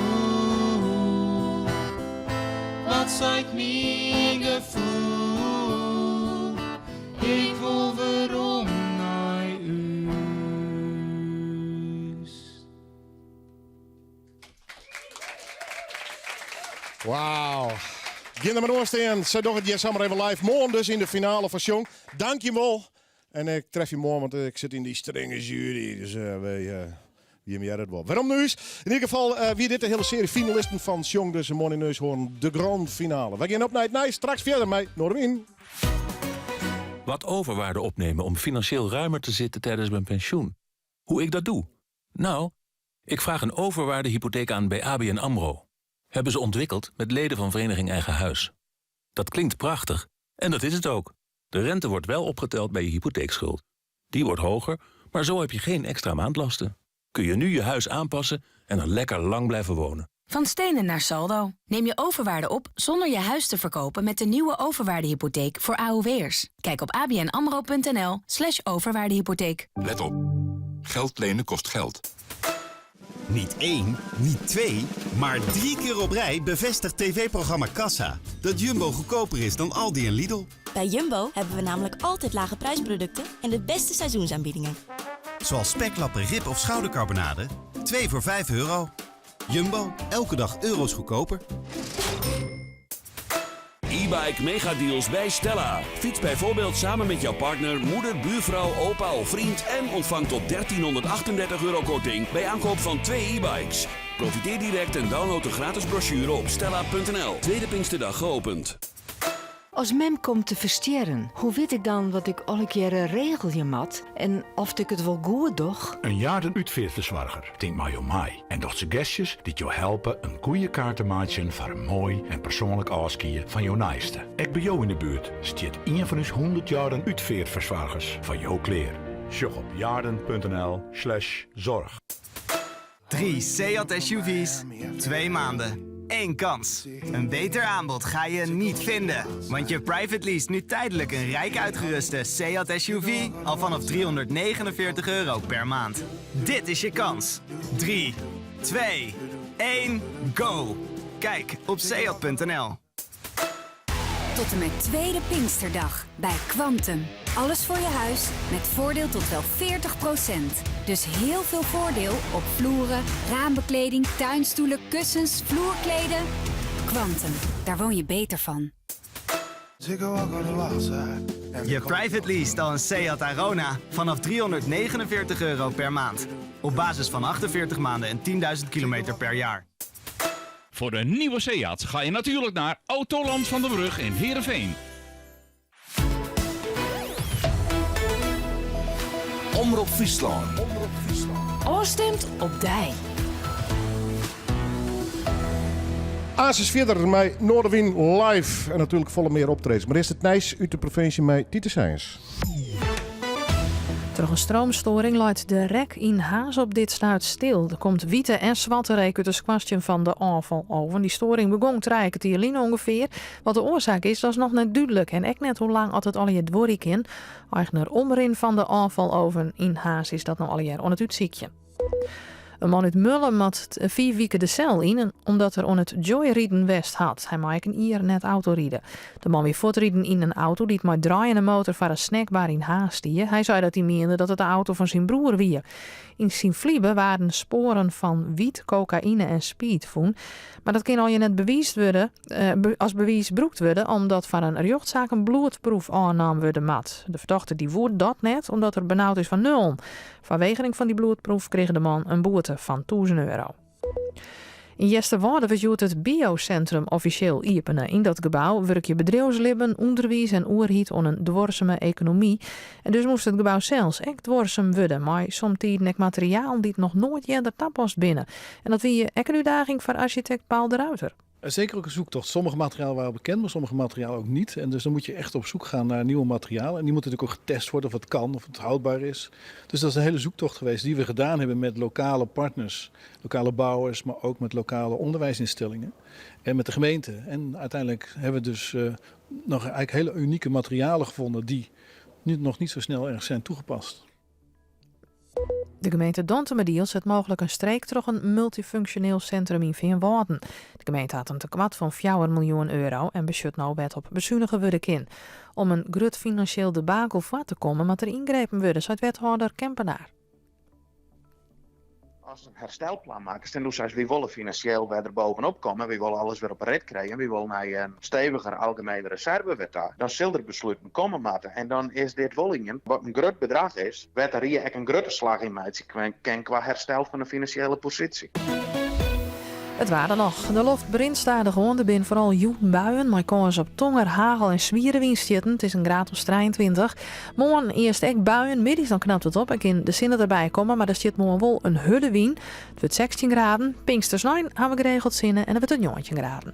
Wat zou ik mijn gevoel? Ik wil waarom naar huis. Wauw. Begin er maar door staan. Zij doen het hier samen even live. Morgen dus in de finale van Jong. Dankjewel. En ik tref je morgen, want ik zit in die strenge jury. Dus wie meer het wel. Waarom nu is? In ieder geval, wie dit de hele serie finalisten van Jong. Dus morgen in Neushoorn de grand finale. We gaan op naar het nice. Straks verder met Noorderwien. Wat overwaarde opnemen om financieel ruimer te zitten tijdens mijn pensioen. Hoe ik dat doe? Nou, ik vraag een overwaardehypotheek aan bij ABN AMRO. Hebben ze ontwikkeld met leden van Vereniging Eigen Huis. Dat klinkt prachtig. En dat is het ook. De rente wordt wel opgeteld bij je hypotheekschuld. Die wordt hoger, maar zo heb je geen extra maandlasten. Kun je nu je huis aanpassen en er lekker lang blijven wonen. Van stenen naar saldo. Neem je overwaarde op zonder je huis te verkopen met de nieuwe overwaardehypotheek voor AOW'ers. Kijk op abnamro.nl/overwaardehypotheek. Let op. Geld lenen kost geld. Niet 1, niet 2, maar 3 keer op rij bevestigt tv-programma Kassa dat Jumbo goedkoper is dan Aldi en Lidl. Bij Jumbo hebben we namelijk altijd lage prijsproducten en de beste seizoensaanbiedingen. Zoals speklappen, rib of schoudercarbonade, 2 voor €5. Jumbo, elke dag euro's goedkoper. E-bike megadeals bij Stella. Fiets bijvoorbeeld samen met jouw partner, moeder, buurvrouw, opa of vriend en ontvang tot €1338 korting bij aankoop van 2 e-bikes. Profiteer direct en download de gratis brochure op stella.nl. Tweede Pinksterdag geopend. Als mem komt te versteren, hoe weet ik dan wat ik alle keer een regelje mat en of ik het wel goed doch? Een jaren uitveerverzorger denkt mij om mij en docht suggesties die jou helpen een goede kaart te maken voor een mooi en persoonlijk afskiën van jouw naaste. Ik bij jou in de buurt stiet een van ons 100 jaren uitveerverzorgers van jouw kleer. Sjog op jaren.nl/zorg. 3 Seat SUV's, 2 maanden. 1 kans. Een beter aanbod ga je niet vinden. Want je private lease nu tijdelijk een rijk uitgeruste Seat SUV al vanaf €349 per maand. Dit is je kans. 3, 2, 1, go! Kijk op seat.nl. Tot en met tweede Pinksterdag bij Quantum. Alles voor je huis met voordeel tot wel 40%. Dus heel veel voordeel op vloeren, raambekleding, tuinstoelen, kussens, vloerkleden. Quantum, daar woon je beter van. Je private lease al een Seat Arona vanaf €349 per maand. Op basis van 48 maanden en 10.000 kilometer per jaar. Voor de nieuwe Seat ga je natuurlijk naar Autoland van der Brug in Heerenveen. Omroep Friesland. Oorstemt op Dij. Asis verder met Noorderwien live en natuurlijk volle meer optredens. Maar eerst het nieuws uit de provincie met Tiete Seijns. Door een stroomstoring luidt de rek in Haas op dit sluit stil. Er komt witte en zwarte reek uit de squasje van de afvaloven. Die storing begon 3 kwartier ongeveer. Wat de oorzaak is, dat is nog net duidelijk. En ook net hoe lang had het al je dworik in. Eigenaar Omrin van de afvaloven in Haas is dat nou al jaar aan het uitziekje. Een man uit Mullen mat 4 weken de cel in omdat er aan het joyriden west had. Hij maakt een ier net autoriden. De man weer voortrieden in een auto die het met draaiende motor van een snackbar in Haastie. Hij zei dat hij meende dat het de auto van zijn broer wie. In zijn vlieben waren sporen van wiet, cocaïne en speed voen. Maar dat kan al je net bewijs worden, als bewijs gebruikt worden omdat van een rechtszaak een bloedproef aannam worden mat. De verdachte die woord dat net omdat er benauwd is van 0. Van weigering van die bloedproef kreeg de man een boete van €1000. In Jesterwoude verjoert het biocentrum officieel openen. In dat gebouw werk je bedrijfsleven, onderwijs en oerhiet aan een dwarseme economie. En dus moest het gebouw zelfs echt dwarsem worden, maar somtijds nek materiaal die het nog nooit eerder tapast binnen. En dat wie je een uitdaging voor architect Paul de Ruiter. Zeker ook een zoektocht. Sommige materialen waren bekend, maar sommige materialen ook niet. En dus dan moet je echt op zoek gaan naar nieuwe materialen. En die moeten natuurlijk ook getest worden of het kan, of het houdbaar is. Dus dat is een hele zoektocht geweest die we gedaan hebben met lokale partners, lokale bouwers, maar ook met lokale onderwijsinstellingen en met de gemeente. En uiteindelijk hebben we dus nog eigenlijk hele unieke materialen gevonden die nu nog niet zo snel ergens zijn toegepast. De gemeente Dontemediel zet mogelijk een streek door een multifunctioneel centrum in Veenwouden. De gemeente had een tekwart van €4 miljoen en besjut nou wet op bezuinigen worden in. Om een groot financieel debakel voor te komen, moet er ingrepen worden, zei wethouder Kempenaar. Als een herstelplan maken, dan doen ze wie willen financieel weer er bovenop komen. Wie willen alles weer op een rit krijgen. Wie willen naar een steviger algemene reservewet daar. Dan zal er besluiten komen moeten. En dan is dit wollingen, wat een groot bedrag is, werd er hier een grote slag in maken qua herstel van de financiële positie. Het waren nog. De lucht brint stadig gewoon. Er zijn vooral buien, maar kans op tonger, hagel en zwierenwind zitten. Het is een graad of 23. Morgen eerst echt buien, middags dan knapt het op. Ik in de zinnen erbij komen, maar er zit morgen wel een hullewien. Het wordt 16 graden. Pinkstersnijn hebben we geregeld zinnen en het wordt een 19 graden.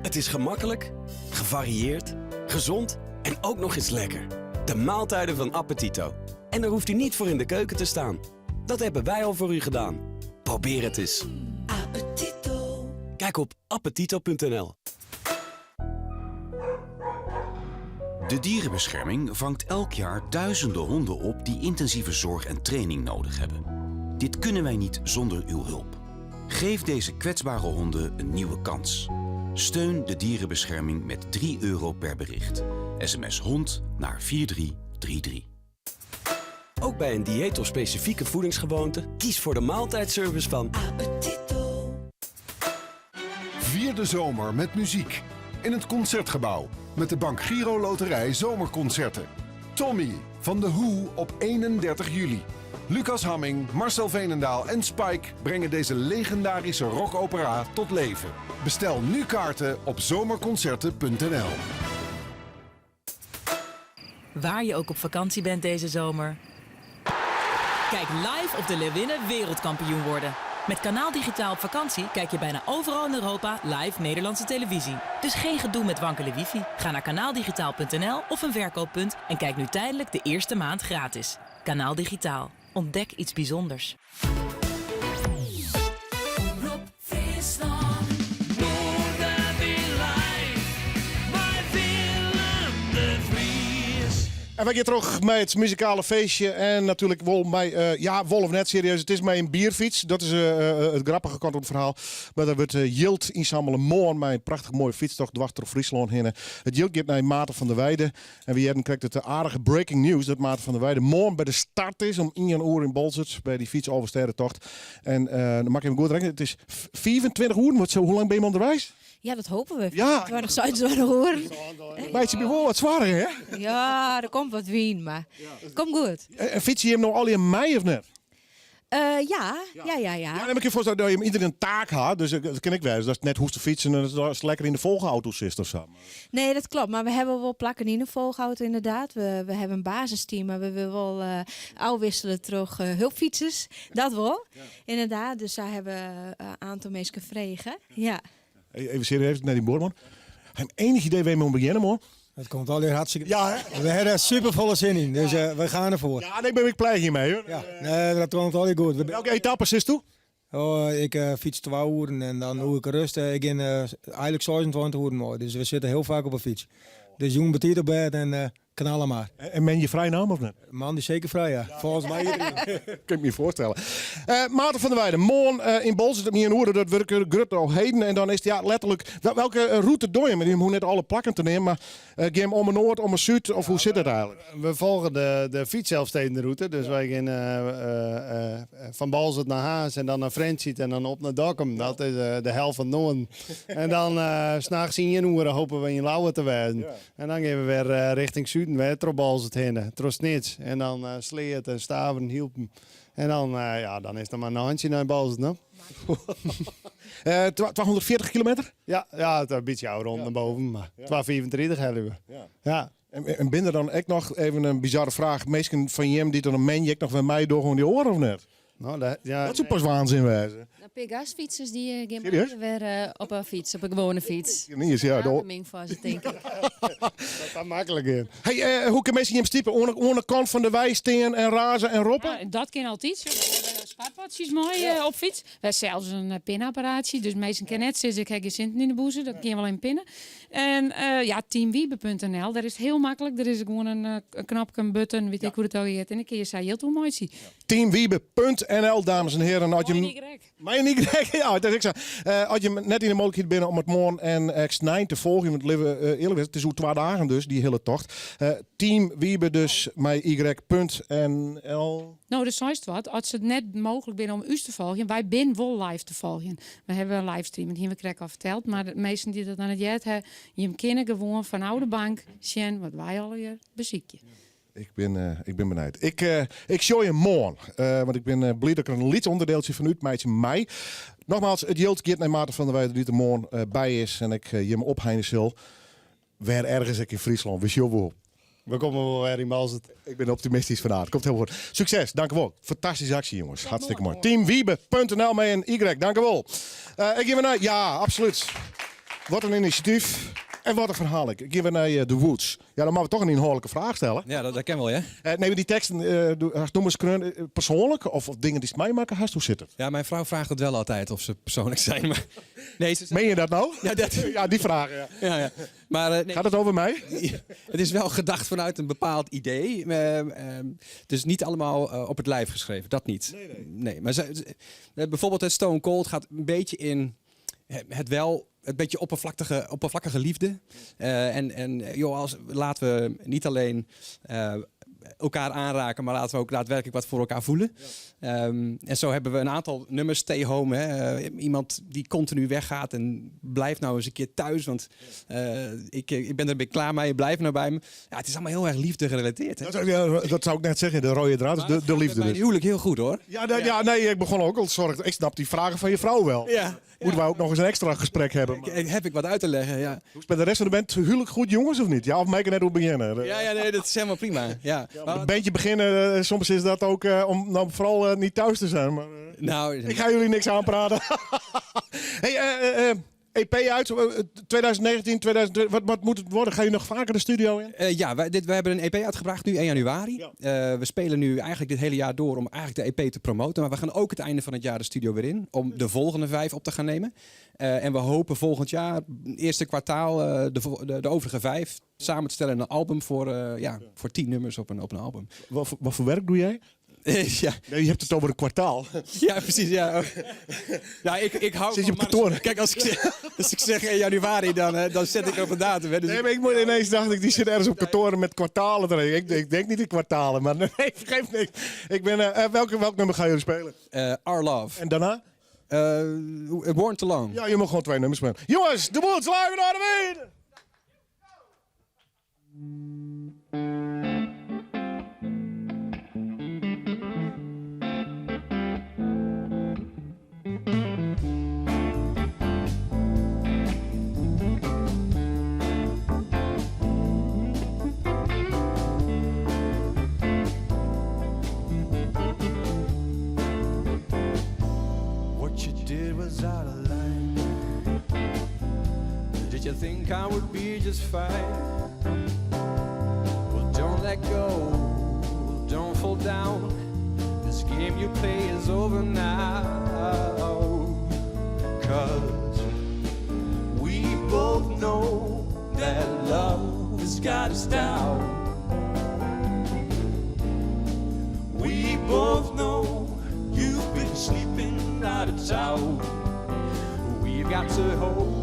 Het is gemakkelijk, gevarieerd, gezond en ook nog eens lekker. De maaltijden van Appetito. En daar hoeft u niet voor in de keuken te staan. Dat hebben wij al voor u gedaan. Probeer het eens. Appetito. Kijk op appetito.nl. De dierenbescherming vangt elk jaar duizenden honden op die intensieve zorg en training nodig hebben. Dit kunnen wij niet zonder uw hulp. Geef deze kwetsbare honden een nieuwe kans. Steun de dierenbescherming met €3 per bericht. SMS hond naar 4333. Ook bij een dieet of specifieke voedingsgewoonte, kies voor de maaltijdservice van Appetito. Vier de zomer met muziek. In het Concertgebouw. Met de Bank Giro Loterij Zomerconcerten. Tommy van The Who op 31 juli. Lucas Hamming, Marcel Veenendaal en Spike brengen deze legendarische rockopera tot leven. Bestel nu kaarten op zomerconcerten.nl. Waar je ook op vakantie bent deze zomer. Kijk live of de Leeuwinnen wereldkampioen worden. Met Kanaal Digitaal op vakantie kijk je bijna overal in Europa live Nederlandse televisie. Dus geen gedoe met wankele wifi. Ga naar kanaaldigitaal.nl of een verkooppunt en kijk nu tijdelijk de eerste maand gratis. Kanaal Digitaal. Ontdek iets bijzonders. En wij gaan terug met het muzikale feestje. En natuurlijk wel mij, Wolf net serieus. Het is mij een bierfiets. Dat is het grappige kant op het verhaal. Maar daar wordt Jilt inzamelen morgen met een prachtig mooie fietstocht dwars door Friesland heen. Het Jilt gaat naar Maarten van der Weijden. En we hebben krijgt het aardige breaking news dat Maarten van der Weijden morgen bij de start is om 1 uur in Bolzert bij die fiets overstedentocht. En dan mag ik even goed rekenen. Het is 24 uur. Hoe lang ben je onderwijs? Ja, dat hopen we. Ja. Het nog zo'n zware hoor. Beetje bij wel wat zwaarder, hè? Ja, er komt wat wien, maar het komt goed. En fiets je hem nog al in mei of net? Ja. Ja, dan heb ik je voorstellen dat je hem iedereen een taak had. Dus dat ken ik wel. Dus dat is net hoe te fietsen en dat is lekker in de volgauto zit of zo. Nee, dat klopt. Maar we hebben wel plakken in de volgauto inderdaad. We hebben een basisteam, maar we willen wel uitwisselen terug hulpfietsers. Dat wel, inderdaad. Dus daar hebben we een aantal mensen gevregen. Ja. Even serieus naar die boorman. Heb je enig idee waar je moet beginnen, man? Het komt alweer hartstikke... Ja, hè? We hebben er super volle zin in, dus we gaan ervoor. Ja, ik ben ik blij hiermee, hoor. Ja. Nee, dat komt alweer goed. Welke etappes is toe? Oh, ik fiets 2 uur en dan hoe ik rust. Ik in eigenlijk 26 uur mooi, dus we zitten heel vaak op een fiets. Dus jong betiert op bed en knallen maar. En ben je vrij naam of niet? Man, die is zeker vrij, ja. Volgens mij iedereen. Kun je me voorstellen. Maarten van der Weijden, morgen in Bolzert op 1 uur, dat werken Grutte al heden. En dan is het ja, letterlijk, welke route doe je? Maar die moet net alle plakken te nemen, maar ga je hem om een noord, om een zuid, of hoe zit het eigenlijk? We volgen de fietselfstedenroute, dus wij gaan van Bolzert naar Haas en dan naar Frensiet en dan op naar Dokkum. Dat is de helft van Noorden. En dan 's nachts in 1 uur hopen we in Lauwe te werden. Ja. En dan gaan we weer richting zuiden, weer door Bolzert heen, Trostnits. En dan Sleet en Staveren hielpen. En dan, dan is er maar een handje naar Bolzert, no? 240 kilometer? Ja, het is een beetje oude rond naar boven, maar 235 hebben we. Ja. En binnen dan ook nog even een bizarre vraag. Meesten van jem die dan een meen je nog bij mij door gewoon die oren of net? Nou, dat zou pas waanzin wezen. Pegasfietsers die gaan Serieus? weer op een fiets, op een gewone fiets. Ja, denk ik. Dat is makkelijk in. Hey, hoe kan mensen je hem stiepen? Onder kant van de wei steen en razen en roppen? Ja, dat kan altijd. We hebben spaarpotjes mooi op fiets. We hebben zelfs een pinapparaatje, dus mensen kennen het. Dus ik heb geen centen in de boezem, dat kan je wel in pinnen. En teamwiebe.nl, daar is het heel makkelijk. Er is gewoon een knopje, een button, weet ik hoe het al heet. En dan kun je ze heel toe mooi zien. Teamwiebe.nl, dames en heren. Mijn Y, ja, dat is ik zo. Als je net in de mogelijkheid bent om het morgen en X9 te volgen, want eerlijk het is hoe 2 dagen dus, die hele tocht. Teamwiebe dus, met Y.nl. Nou, dat is wat. Als het net mogelijk is om u te volgen, wij zijn wel live te volgen. We hebben een livestream, dat hebben we al verteld. Maar de meesten die dat aan het jet hebben, je kennen gewoon van oude bank zien wat wij al hier bezieken. Ik ben benieuwd. Ik show je morgen. Want ik ben blij dat ik er een liedonderdeeltje van uit mei. Nogmaals, het Jeelt gaat naar Maarten van der Weijden die er morgen bij is. En ik je me opheinen zal. Waar ergens ik in Friesland. We show wel. We komen wel weer in Balzet. Ik ben optimistisch vanavond. Komt heel goed. Succes, dank u wel. Fantastische actie, jongens. Hartstikke mooi. Teamwiebe.nl met een Y, dank u wel. Ik geef naar, ja, absoluut. Wat een initiatief. En wat een verhaal. Ik geef naar The Woods. Ja, dan moeten we toch een inhoudelijke vraag stellen. Ja, dat ken wel, ja. Nee, die teksten, noem eens persoonlijk of dingen die het mij maken, hoe zit het? Ja, mijn vrouw vraagt het wel altijd of ze persoonlijk zijn. Maar nee, meen je dat nou? Ja, ja die vraag. Ja. Ja. Maar, nee, gaat het over mij? Het is wel gedacht vanuit een bepaald idee. Dus niet allemaal op het lijf geschreven. Dat niet. Nee. Maar bijvoorbeeld het Stone Cold gaat een beetje in het beetje oppervlakkige liefde. Laten we niet alleen elkaar aanraken, maar laten we ook daadwerkelijk wat voor elkaar voelen. Ja. En zo hebben we een aantal nummers. Stay Home. Hè? Iemand die continu weggaat en blijft nou eens een keer thuis. Want ik ben er een beetje klaar mee. Blijf nou bij me. Ja, het is allemaal heel erg liefde gerelateerd. Hè? Dat zou ik net zeggen. De rode draad is de liefde. Mijn huwelijk heel goed hoor. Ja, ik begon ook al zorgen. Ik snap die vragen van je vrouw wel. Ja. Moeten wij ook nog eens een extra gesprek hebben. Heb ik wat uit te leggen, ja. Hoe is het bij de rest van de band? Huwelijk goed jongens of niet? Ja, of mij net hoe beginnen? Ja, nee, dat is helemaal prima. Ja. Een bandje beginnen, soms is dat ook om nou vooral niet thuis te zijn. Maar, ik ga jullie niks aanpraten. Hey, EP uit, 2019, 2020, wat moet het worden? Ga je nog vaker de studio in? We hebben een EP uitgebracht nu 1 januari. Ja. We spelen nu eigenlijk dit hele jaar door om eigenlijk de EP te promoten. Maar we gaan ook het einde van het jaar de studio weer in. Om de volgende 5 op te gaan nemen. En we hopen volgend jaar, eerste kwartaal, de overige 5 samen te stellen in een album voor 10 nummers op een album. Wat voor werk doe jij? Ja. Nee, je hebt het over een kwartaal. Ja, precies. Ja, ik hou zit je op kantoor? Kijk, als ik zeg 1 januari, dan zet ik op een datum. Hè, dus nee, maar ik moet ineens dacht ik, die zit ergens op kantoor met kwartalen erin. Ik denk niet in kwartalen, maar nee, geeft niks. Welk nummer gaan jullie spelen? Our Love. En daarna? Born to Long. Ja, je mag gewoon 2 nummers spelen. Jongens, de Woods, live naar de wind! Did you think I would be just fine? Well, don't let go, don't fall down. This game you play is over now. 'Cause we both know that love has got us down. We both know you've been sleeping out of town. We've got to hold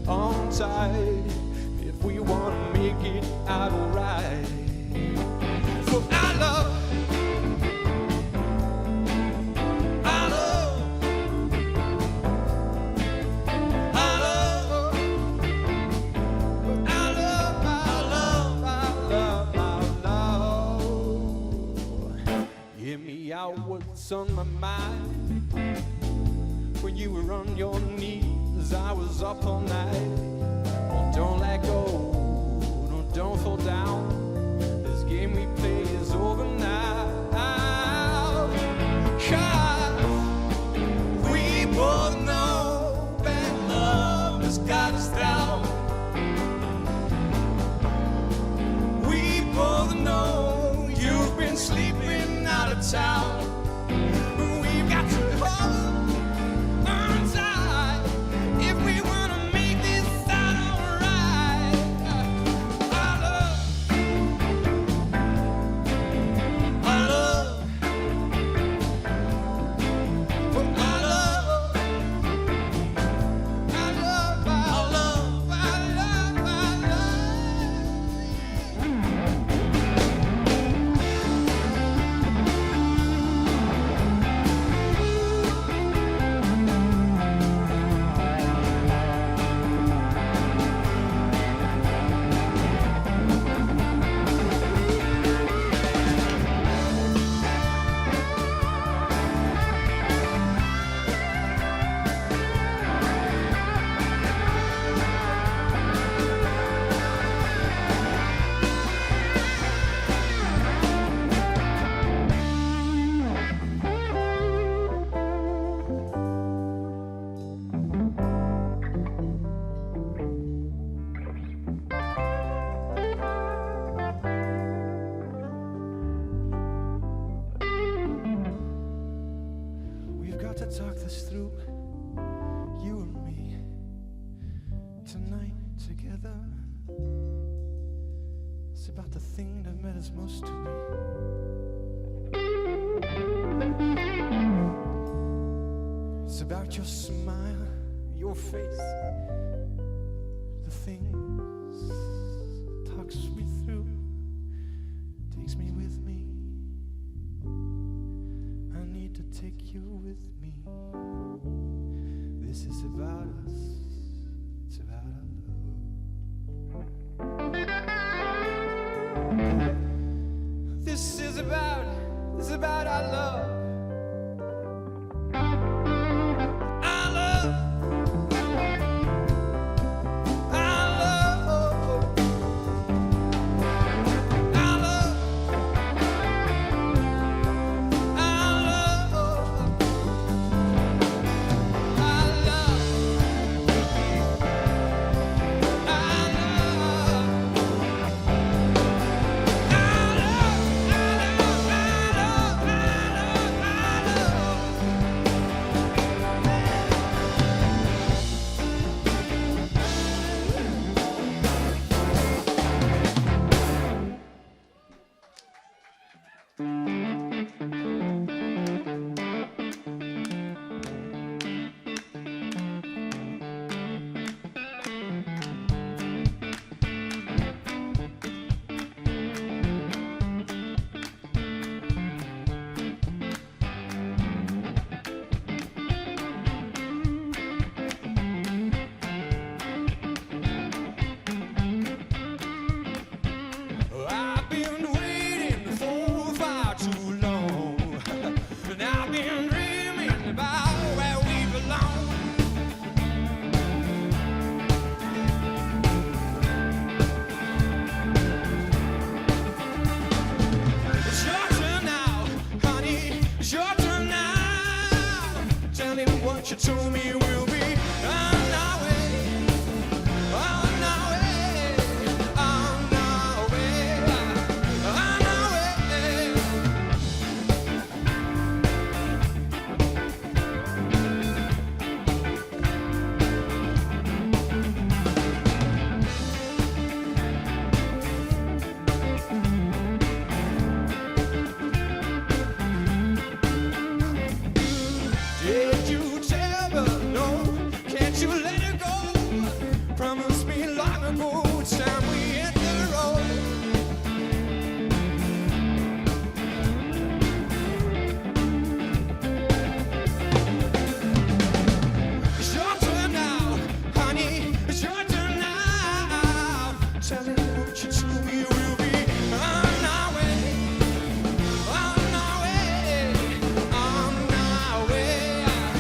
on tight if we want to make it out alright. For our love, our love, our love, our love, our love, our love, our love. Hear me out, what's on my mind? When you were on your knees, I was up all night. Oh, don't let go, no, don't fall down. This game we play is over now. 'Cause we both know that love has got us down. We both know you've been sleeping out of town. We've got to hold on tight if we want to make this out alright. Our love, our love, for our love, our love, our love, our love, our love. to talk this through, you and me, tonight together. It's about the thing that matters most to me. It's about your smile, your face, the things talks me through, takes me with me. I need to take you with me. This is about us. It's about our love. This is about our love. Our love. Our love. Our love. Our love. Our love. I've been waiting for far too long, and I've been dreaming about where we belong. It's your turn now, honey, it's your turn now. Tell me what you told me will be on our way, on our way, on our way, on our way. Did you tell her no? Can't you let her go? Promise me long ago it's time we hit the road. It's your turn now, honey. It's your turn now. Tell me what you told me will be on our way, on our way, on our way.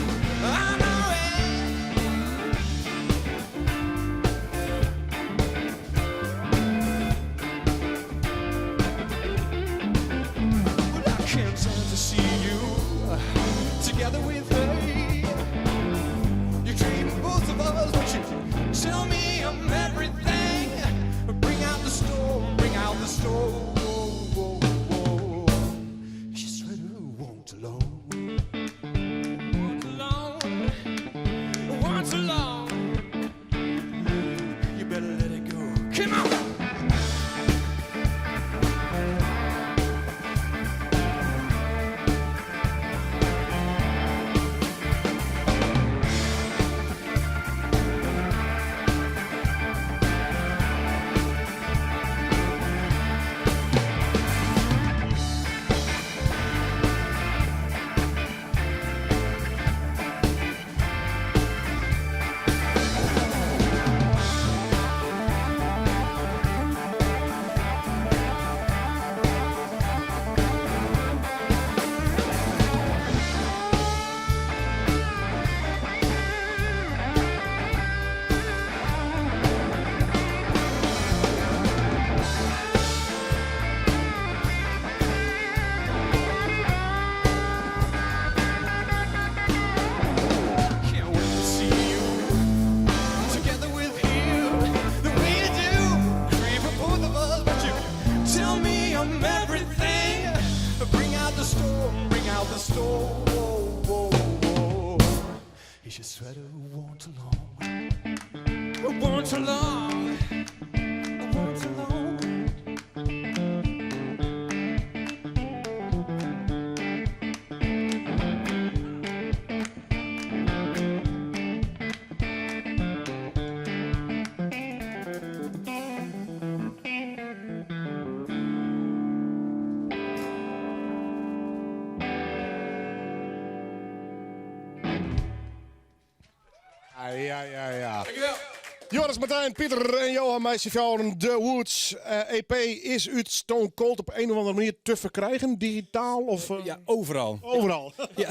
Is your sweater worn too long? Worn too long. Worn too long. Ja. Joris, Martijn, Pieter en Johan Meisjevrouwen, The Woods. EP is uit Stone Cold op een of andere manier te verkrijgen, digitaal of... Ja, overal. Overal. Ja.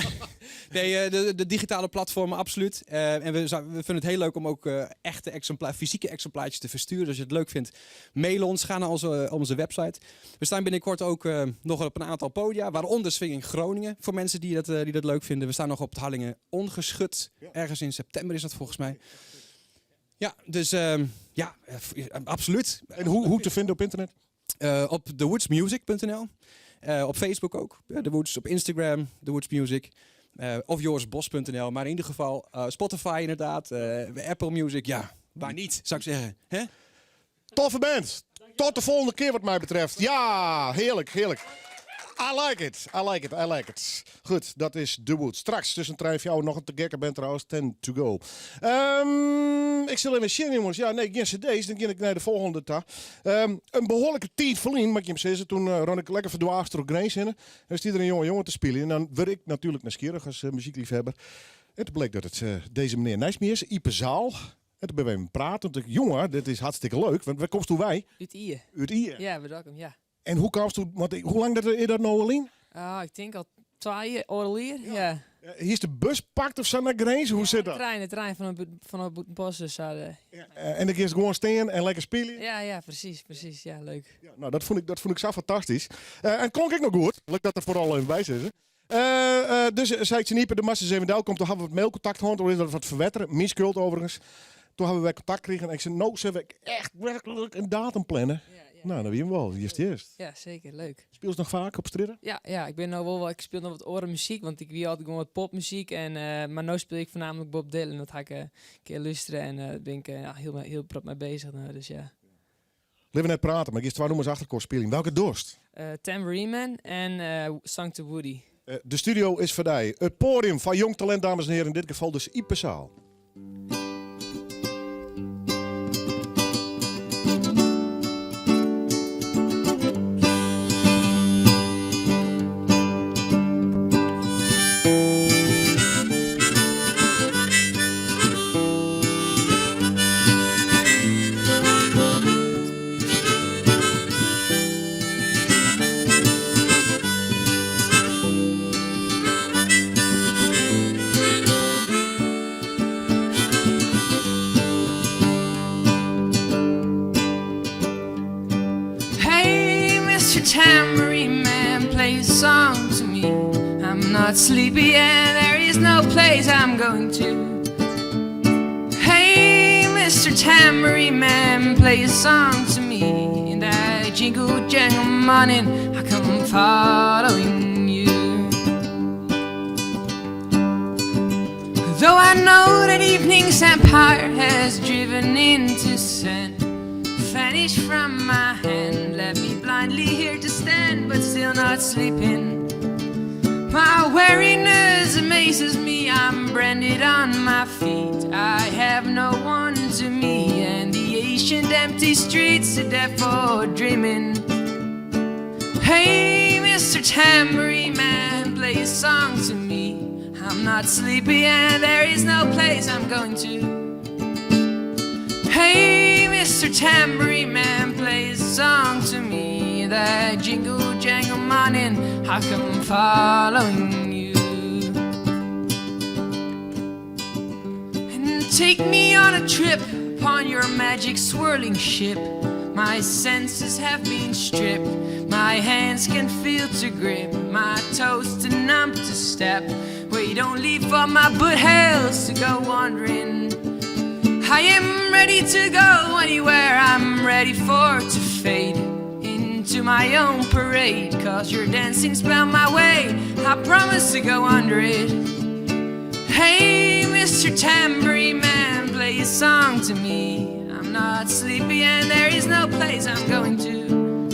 Nee, de digitale platformen, absoluut. En we vinden het heel leuk om ook echte fysieke exemplaartjes te versturen. Dus als je het leuk vindt, mail ons. Ga naar onze website. We staan binnenkort ook nog op een aantal podia, waaronder Swinging Groningen, voor mensen die dat leuk vinden. We staan nog op het Hallingen Ongeschut. Ergens in september is dat volgens mij. Ja, dus absoluut. En hoe te vinden op internet? Op thewoodsmusic.nl. Op Facebook ook. The Woods. Op Instagram, The Woods Music. Of jorisbos.nl. Maar in ieder geval Spotify inderdaad. Apple Music. Ja, waar niet, zou ik zeggen. Hè? Toffe band. Tot de volgende keer wat mij betreft. Ja, heerlijk. I like it. Goed, dat is The Woods. Straks tussen 3 en 4 nog een te gekke band trouwens. 10 to go. Ik zal even zien, jongens. Ja, nee, geen cd's. Dan ga ik naar de volgende dag. Een behoorlijke tijd verlien, mag je hem zeggen. Toen ron ik lekker verdwaasd door Grace in. En was er een jongen te spelen. En dan werd ik natuurlijk nieuwsgierig als muziekliefhebber. En toen bleek dat het deze meneer Nijsmeer is. Ipe Zaal. En toen ben we hem praten. Toen dacht ik, jongen, dit is hartstikke leuk. Want waar komst toen wij? Uit Ieën. Uit Ieën? Ja, bedankt hem, ja. En hoe kwam toen? Hoe lang is dat nou alleen? Ik denk al 2 jaar alweer, ja. Hier is de bus pakt of zo naar Grace? Hoe zit dat? De trein van het bos. Dus, en dan kun je gewoon staan en lekker spelen? Ja, precies. Ja, leuk. Ja, nou, dat vond ik zo fantastisch. En klonk ik nog goed. Leuk dat er vooral even bij zit. Dus zei ik ze niet, de Masters even komt. Toen hadden we het mailcontact gehad. Toen is dat wat verwetteren. Mijn schuld overigens. Toen hebben we contact gekregen. En ik zei, nou, zullen we echt werkelijk een datum plannen? Nou, dan wie hem wel. Eerst. Ja, zeker. Leuk. Speel je nog vaak op stridden? Ja, ik speel nog wat orenmuziek, want ik wie altijd gewoon wat popmuziek. Maar nu speel ik voornamelijk Bob Dylan. Dat ga ik een keer luisteren en ben ik heel prop mee bezig. Dus ja. Leven net praten, maar ik is 2 nummers achterkoor spelen. Welke dorst? Tambourine Man en Song to Woody. De studio is voorbij. Het podium van jong talent, dames en heren. In dit geval dus Ipe Zaal. Tambourine Man, play a song to me. I'm not sleepy and there is no place I'm going to. Hey, Mr. Tambourine Man, play a song to me. And I jingle jangle morning, I come following you. Though I know that evening's empire has driven into sin, vanished from my hand, left me blindly here to stand, but still not sleeping. My weariness amazes me, I'm branded on my feet. I have no one to me, and the ancient empty streets are deaf for dreaming. Hey, Mr. Tambourine Man, play a song to me. I'm not sleepy and there is no place I'm going to. Hey, Mr. Tambourine Man, play a song to me. That jingle jangle morning, I come following you. And take me on a trip upon your magic swirling ship. My senses have been stripped, my hands can feel to grip, my toes to numb to step. Wait only for my foothills to go wandering. I am ready to go anywhere, I'm ready for to fade into my own parade. Cause your dancing spell my way, I promise to go under it. Hey, Mr. Mr. Tambourine Man, play a song to me. I'm not sleepy and there is no place I'm going to.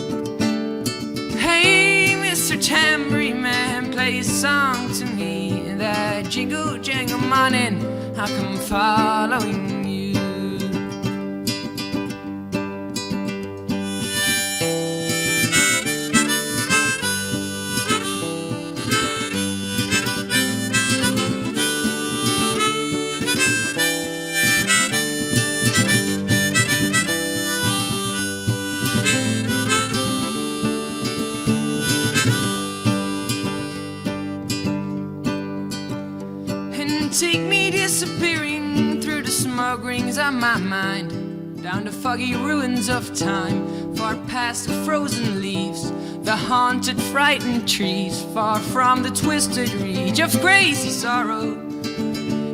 Hey, Mr. Tambourine Man, play a song to me. And that jingle jangle morning, I come following you. Take me disappearing through the smoke rings of my mind, down the foggy ruins of time, far past the frozen leaves, the haunted, frightened trees, far from the twisted reach of crazy sorrow.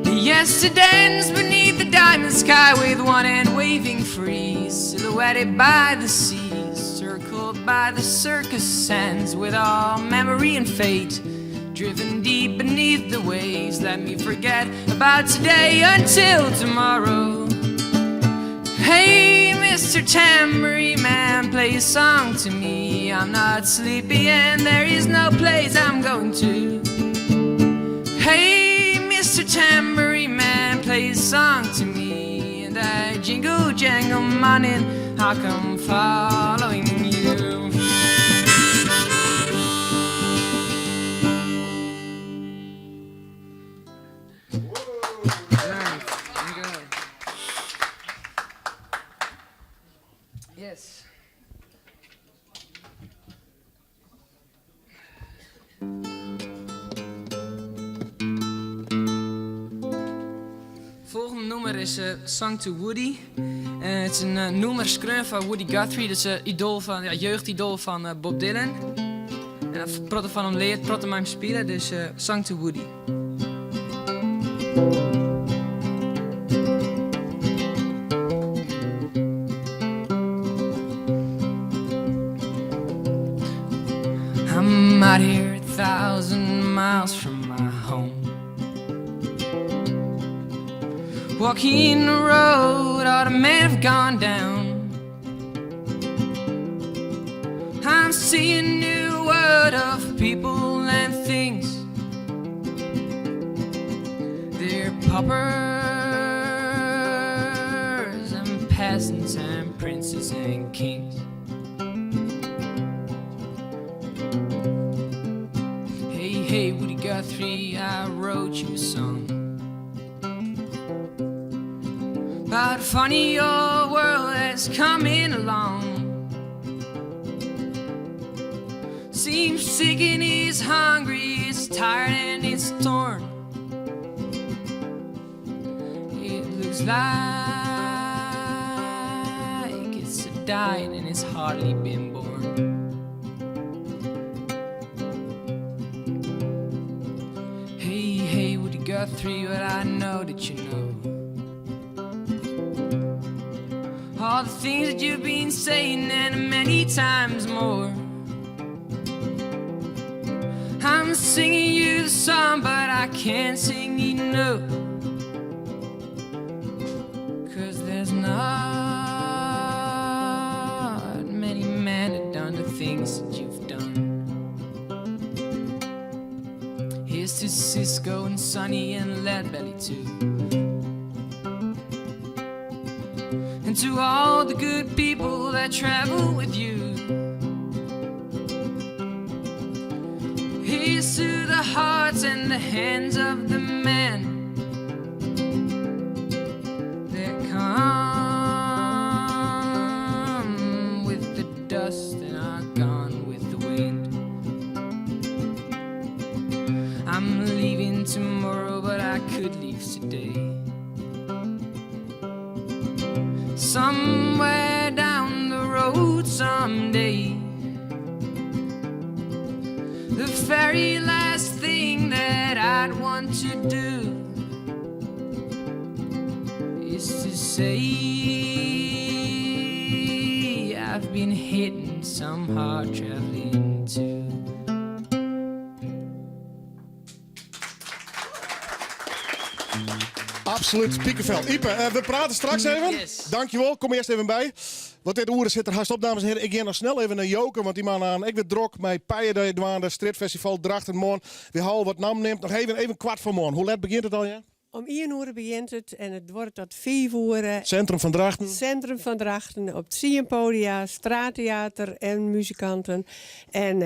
Yesterdays beneath the diamond sky, with one hand waving free, silhouetted by the seas, circled by the circus sands, with all memory and fate driven deep beneath the waves. Let me forget about today until tomorrow. Hey, Mr. Tambourine Man, play a song to me. I'm not sleepy and there is no place I'm going to. Hey, Mr. Tambourine Man, play a song to me. And I jingle jangle morning, I come following you. Yes. Volgende nummer is Song to Woody. Het is een nummer geschreven van Woody Guthrie. Dat is idool van, jeugdidool van Bob Dylan. En dat protte van hem leert, protte hem spelen. Dus Song to Woody. I'm out here 1,000 miles from my home, walking the road all the men have gone down. I'm seeing a new world of people and things. They're paupers and peasants and princes and kings. Hey, Woody Guthrie, I wrote you a song about a funny old world that's coming along. Seems sick and it's hungry, it's tired and it's torn. It looks like it's dying and it's hardly been born. Hey, Woody Guthrie, but I know that you know all the things that you've been saying and many times more. I'm singing you the song, but I can't sing you no, 'cause there's not many men that done the things that you've done. Here's to Cisco and Sonny and Leadbelly too, and to all the good people that travel with you. Here's to the hearts and the hands of the men that come with the dust and are gone with the wind. I'm leaving tomorrow, but I could leave today. Somewhere down the road someday, the very last thing that I'd want to do is to say I've been hitting some hard traveling too. Absoluut, Piekenveld. Ipe, we praten straks even. Dankjewel, kom eerst even bij. Want dit oren zit er haast op, dames en heren. Ik ga nog snel even naar Joker, want die man aan. Ik ben druk met Pijen, de Streetfestival, Drachtenmorgen. We halen wat nam neemt. Nog even kwart voor morgen. Hoe laat begint het al, ja? Om 1 uur begint het en het wordt tot 5 uur. Centrum van Drachten. Centrum van Drachten, op het Sienpodia, straattheater en muzikanten. En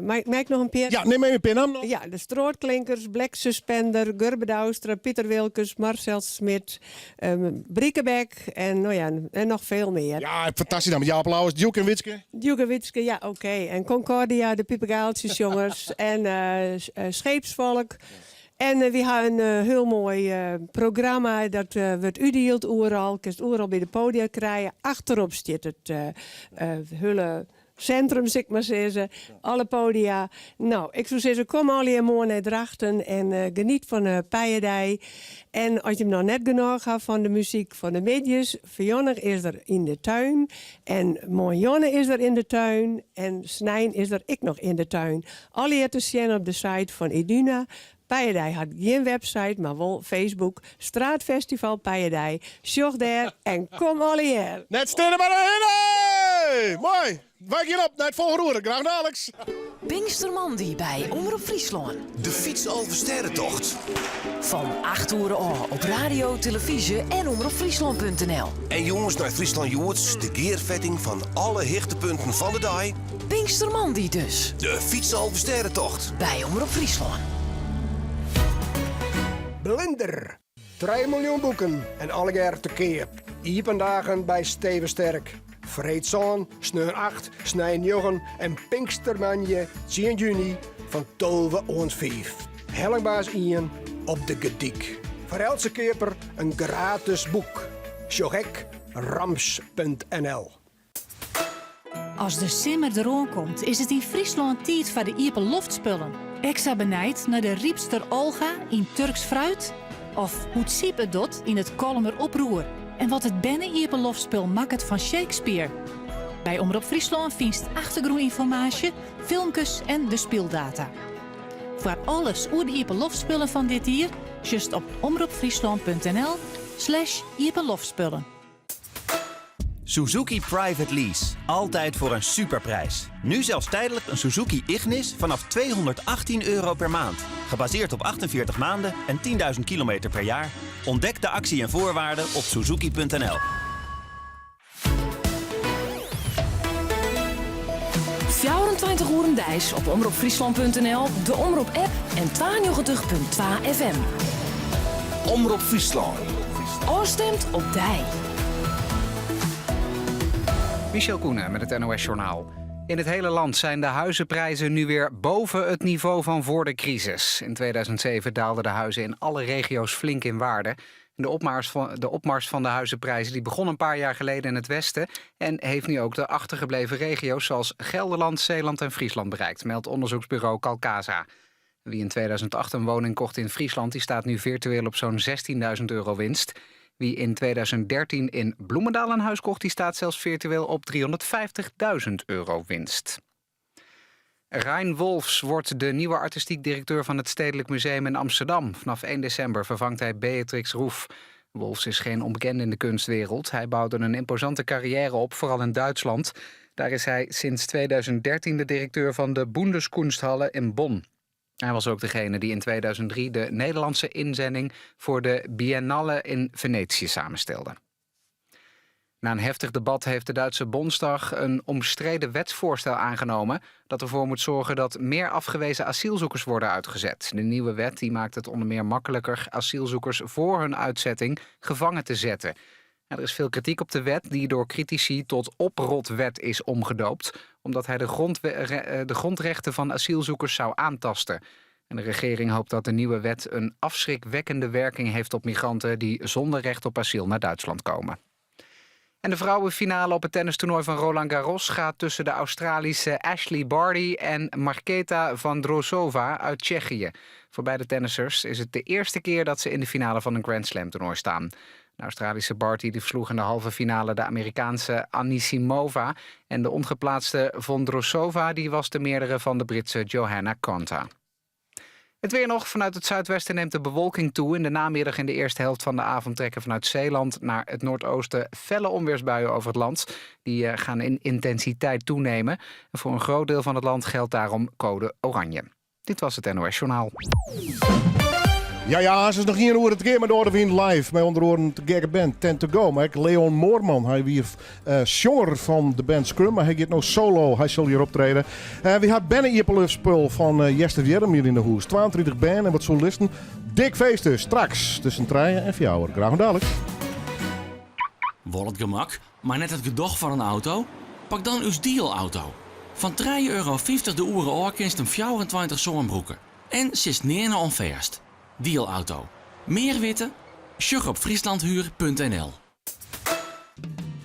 maak ik nog een peer? Ja, neem even een pin nog. Ja, de Strootklinkers, Black Suspender, Gurbe Douwstra, Pieter Wilkes, Marcel Smit, Briekenbeck en nog veel meer. Ja, fantastisch naam. Ja, applaus. Duke en Witske. Duke en Witske, ja, oké. En Concordia, de Piepergaaltjes jongens en Scheepsvolk. En we hebben een heel mooi programma dat wordt uitgedeeld overal. Je kan het overal bij de podia krijgen. Achterop zit het hele centrum, zeg maar zeggen. Alle podia. Nou, ik zou zeggen, kom al hier mooi naar Drachten en geniet van Pijedij. En als je hem nog net genoeg hebt van de muziek van de medius, Fionner is er in de tuin. En Monjonne is er in de tuin. En Snijn is er ik nog in de tuin. Alle te zien op de site van Eduna. Pijedij had geen website, maar wel Facebook. Straatfestival Pijedij. Zocht daar en kom alle hier. Net steden maar erin! Mooi! Wijk hierop naar het volgende roer. Graag Alex. Pinkstermandi bij Omroep Friesland. De Fietsalversterrentocht. Van 8 uur aan op radio, televisie en omroepfriesland.nl. En jongens naar Friesland Joerts, de geervetting van alle hichtepunten van de dag. Pinkstermandi dus. De Fietsalversterrentocht. Bij Omroep Friesland. Blinder. 3 miljoen boeken en alle jaar te keer. Iependagen bij Steven Sterk. Vreedzaan, Sneur 8, Snij 9 en Pinkstermanje 10 juni van 12 ons 5. Hellingbaas Ian op de Gediek. Voor elke keper een gratis boek. Sjogek, rams.nl. Als de simmer eraan komt, is het in Friesland tijd voor de iepen loftspullen. Extra benijd naar de riepster Olga in Turks fruit? Of hoe het siepe dot in het Kolmer oproer? En wat het iepen loftspul maakt van Shakespeare? Bij Omroep Friesland vindt achtergrondinformatie, filmpjes en de speeldata. Voor alles over de iepen loftspullen van dit jaar, just op omroepfriesland.nl/iepen loftspullen. Suzuki Private Lease. Altijd voor een superprijs. Nu zelfs tijdelijk een Suzuki Ignis vanaf €218 per maand. Gebaseerd op 48 maanden en 10.000 kilometer per jaar. Ontdek de actie en voorwaarden op suzuki.nl. 24 uur een dijs op omroepfriesland.nl, de Omroep-app en 92.2 FM. Omroep Friesland. Oorstemt op dij. Michel Koenen met het NOS-journaal. In het hele land zijn de huizenprijzen nu weer boven het niveau van voor de crisis. In 2007 daalden de huizen in alle regio's flink in waarde. De opmars van de huizenprijzen die begon een paar jaar geleden in het westen en heeft nu ook de achtergebleven regio's zoals Gelderland, Zeeland en Friesland bereikt, meldt onderzoeksbureau Calcasa. Wie in 2008 een woning kocht in Friesland, die staat nu virtueel op zo'n €16.000 winst. Wie in 2013 in Bloemendaal een huis kocht, die staat zelfs virtueel op €350.000 winst. Rijn Wolfs wordt de nieuwe artistiek directeur van het Stedelijk Museum in Amsterdam. Vanaf 1 december vervangt hij Beatrix Roef. Wolfs is geen onbekende in de kunstwereld. Hij bouwde een imposante carrière op, vooral in Duitsland. Daar is hij sinds 2013 de directeur van de Bundeskunsthalle in Bonn. Hij was ook degene die in 2003 de Nederlandse inzending voor de Biennale in Venetië samenstelde. Na een heftig debat heeft de Duitse Bondsdag een omstreden wetsvoorstel aangenomen dat ervoor moet zorgen dat meer afgewezen asielzoekers worden uitgezet. De nieuwe wet die maakt het onder meer makkelijker asielzoekers voor hun uitzetting gevangen te zetten. Er is veel kritiek op de wet die door critici tot oprotwet is omgedoopt, omdat hij de grondrechten van asielzoekers zou aantasten. En de regering hoopt dat de nieuwe wet een afschrikwekkende werking heeft op migranten die zonder recht op asiel naar Duitsland komen. En de vrouwenfinale op het tennistoernooi van Roland Garros gaat tussen de Australische Ashley Barty en Marketa Vondrousova uit Tsjechië. Voor beide tennissers is het de eerste keer dat ze in de finale van een Grand Slam toernooi staan. De Australische Barty die versloeg in de halve finale de Amerikaanse Anisimova. En de ongeplaatste Vondrousova die was de meerdere van de Britse Johanna Konta. Het weer nog. Vanuit het zuidwesten neemt de bewolking toe. In de namiddag en de eerste helft van de avond trekken vanuit Zeeland naar het noordoosten felle onweersbuien over het land. Die gaan in intensiteit toenemen. En voor een groot deel van het land geldt daarom code oranje. Dit was het NOS Journaal. Ja, ze is nog geen uur het keer met Noorderwind live. Met onder oren de gekke band Tend to Go. Maar Leon Moorman, hij weer zanger van de band Scrum. Maar hij gaat nou solo, hij zal hier optreden. We had Benne Ieperlufspul van Jester Jerm hier in de hoes. 22 band en wat solisten. Dik feest dus, straks tussen 3 en 4 uur. Graag dadelijk. Wol het gemak, maar net het gedocht van een auto? Pak dan uw dealauto. Van €3,50 de uren oorkinst een 24 zonbroeken. En zit neer naar onverst. Dealauto. Meer weten? Sjugg op frieslandhuur.nl.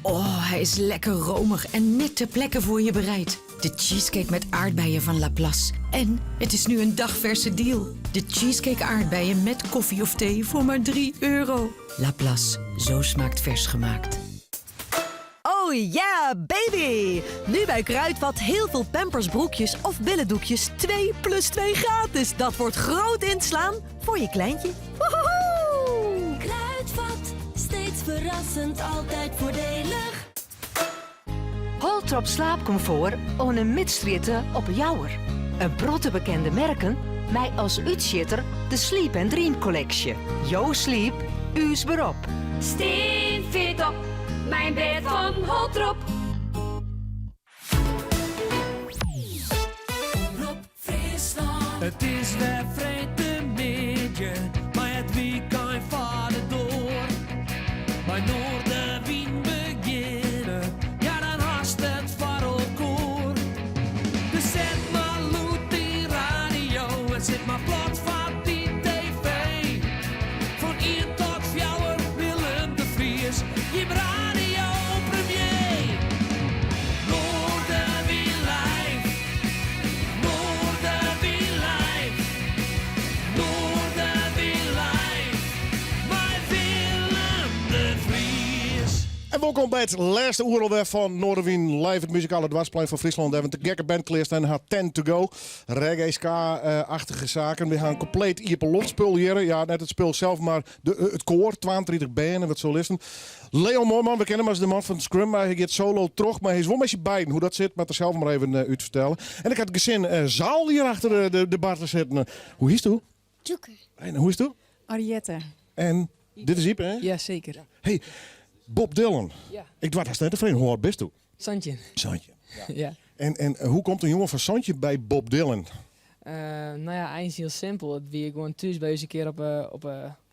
Oh, hij is lekker romig en net ter plekke voor je bereid. De cheesecake met aardbeien van Laplace. En het is nu een dagverse deal. De cheesecake aardbeien met koffie of thee voor maar €3. Laplace, zo smaakt vers gemaakt. Oh ja, baby! Nu bij Kruidvat heel veel Pampers broekjes of billendoekjes 2 + 2 gratis. Dat wordt groot inslaan voor je kleintje. Woehoe! Kruidvat, steeds verrassend, altijd voordelig. Holtrop slaapcomfort on een midstrieten op Jouwer. Een brotte bekende merken, mij als uitschitter de Sleep & Dream Collection. Yo Sleep, u's berop. Steen fit op, mijn bed van Holtrop. Het is weer vreemde maar het weekend vaart door. Bij Noorderwind beginnen, ja dan haast het voor elkaar. Dus zet maar loet die radio en zet maar plat van die tv. Van 1 tot 4 Willem de Vries, je radio premier. Noorderwind live, Noorderwind live, Noorderwind live, bij Willem de Vries. En welkom bij het laatste uur alweer van Noorderwind live. Het muzikale dwarsplein van Friesland. We hebben de gekke band kleerst en had Tend to Go. Reggae, ska-achtige zaken. We gaan compleet Ieperlofspul hier. Ja, net het spul zelf, maar het koor. 22 banden, wat solisten. Leon Moorman, we kennen hem als de man van Scrum. Maar hij gaat solo terug. Maar hij is wel met je beiden. Hoe dat zit, maar er zelf maar even uit te vertellen. En ik had gezien Zaal hier achter de bar te zitten. Hoe is het? Joeke. En hoe is het? Ariette. En dit is Ipe, hè? Ja, zeker. Hey, Bob Dylan. Ja. Ik dacht, dat is net een vreemd. Hoe oud bist u? Santje. Santje. Ja. En hoe komt een jongen van Santje bij Bob Dylan? Nou ja, eigenlijk heel simpel. Het wie gewoon thuis bij eens een keer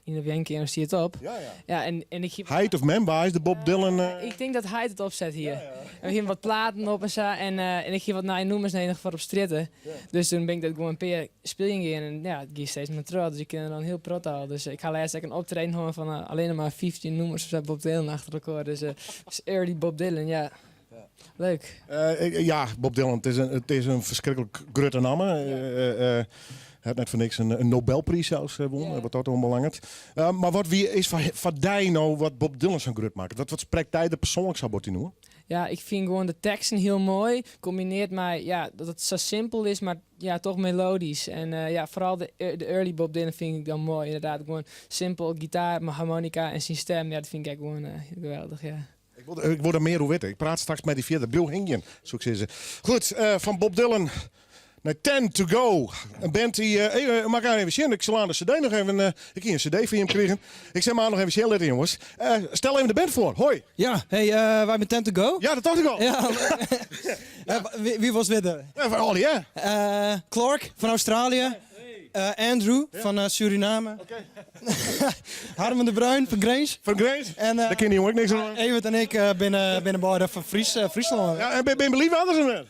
in de winkel en dan zie je het op. Ja, en ik geef... Height of Memba is de Bob Dylan... Ik denk dat hij het opzet hier. En we geven wat platen op en zo. En ik geef wat naar noemers nog voor op stritten. Dus toen ben ik dat gewoon een paar spelen gaan. En ja, het gaat steeds meer terug. Dus ik ken er dan heel prot al. Dus ik ga laatst een optreden houden van alleen maar 15 noemers of zo Bob Dylan achter elkaar. Dus early Bob Dylan, ja. Leuk. Ja, Bob Dylan, het is een verschrikkelijk grote naam. Hij had net voor niks een Nobelprijs zelfs won, wat dat onbelangrijk. Maar wat wie is van die nou wat Bob Dylan zo'n groot maakt? Wat spreekt hij de persoonlijk zou worden nu? Ja, ik vind gewoon de teksten heel mooi. Combineert maar ja, dat het zo simpel is, maar ja, toch melodisch. En ja, vooral de early Bob Dylan vind ik dan mooi. Inderdaad, gewoon simpel gitaar, maar harmonica en zijn stem. Ja, dat vind ik gewoon geweldig, ja. Ik word er meer hoe weten. Ik praat straks met die vierde Bill Hingen, zo ik zeggen. Goed, van Bob Dylan naar Tend to Go. Een band die... mag ik even zien? Ik zal aan de cd nog even... ik hier een cd voor je krijgen. Ik zeg maar nog even heel letten, jongens. Stel even de band voor. Hoi. Ja, hey, wij zijn Tend to Go. Ja, dat dacht ik al. Ja. Wie was witte? Van Ollie, hè? Clark van Australië. Andrew van Suriname. Harmen de Bruin van Grains. Van Grains? Daar ken je jongen ook niks aan. Evert en ik binnen beide van Friesland. Ja, en ben je belief anders dan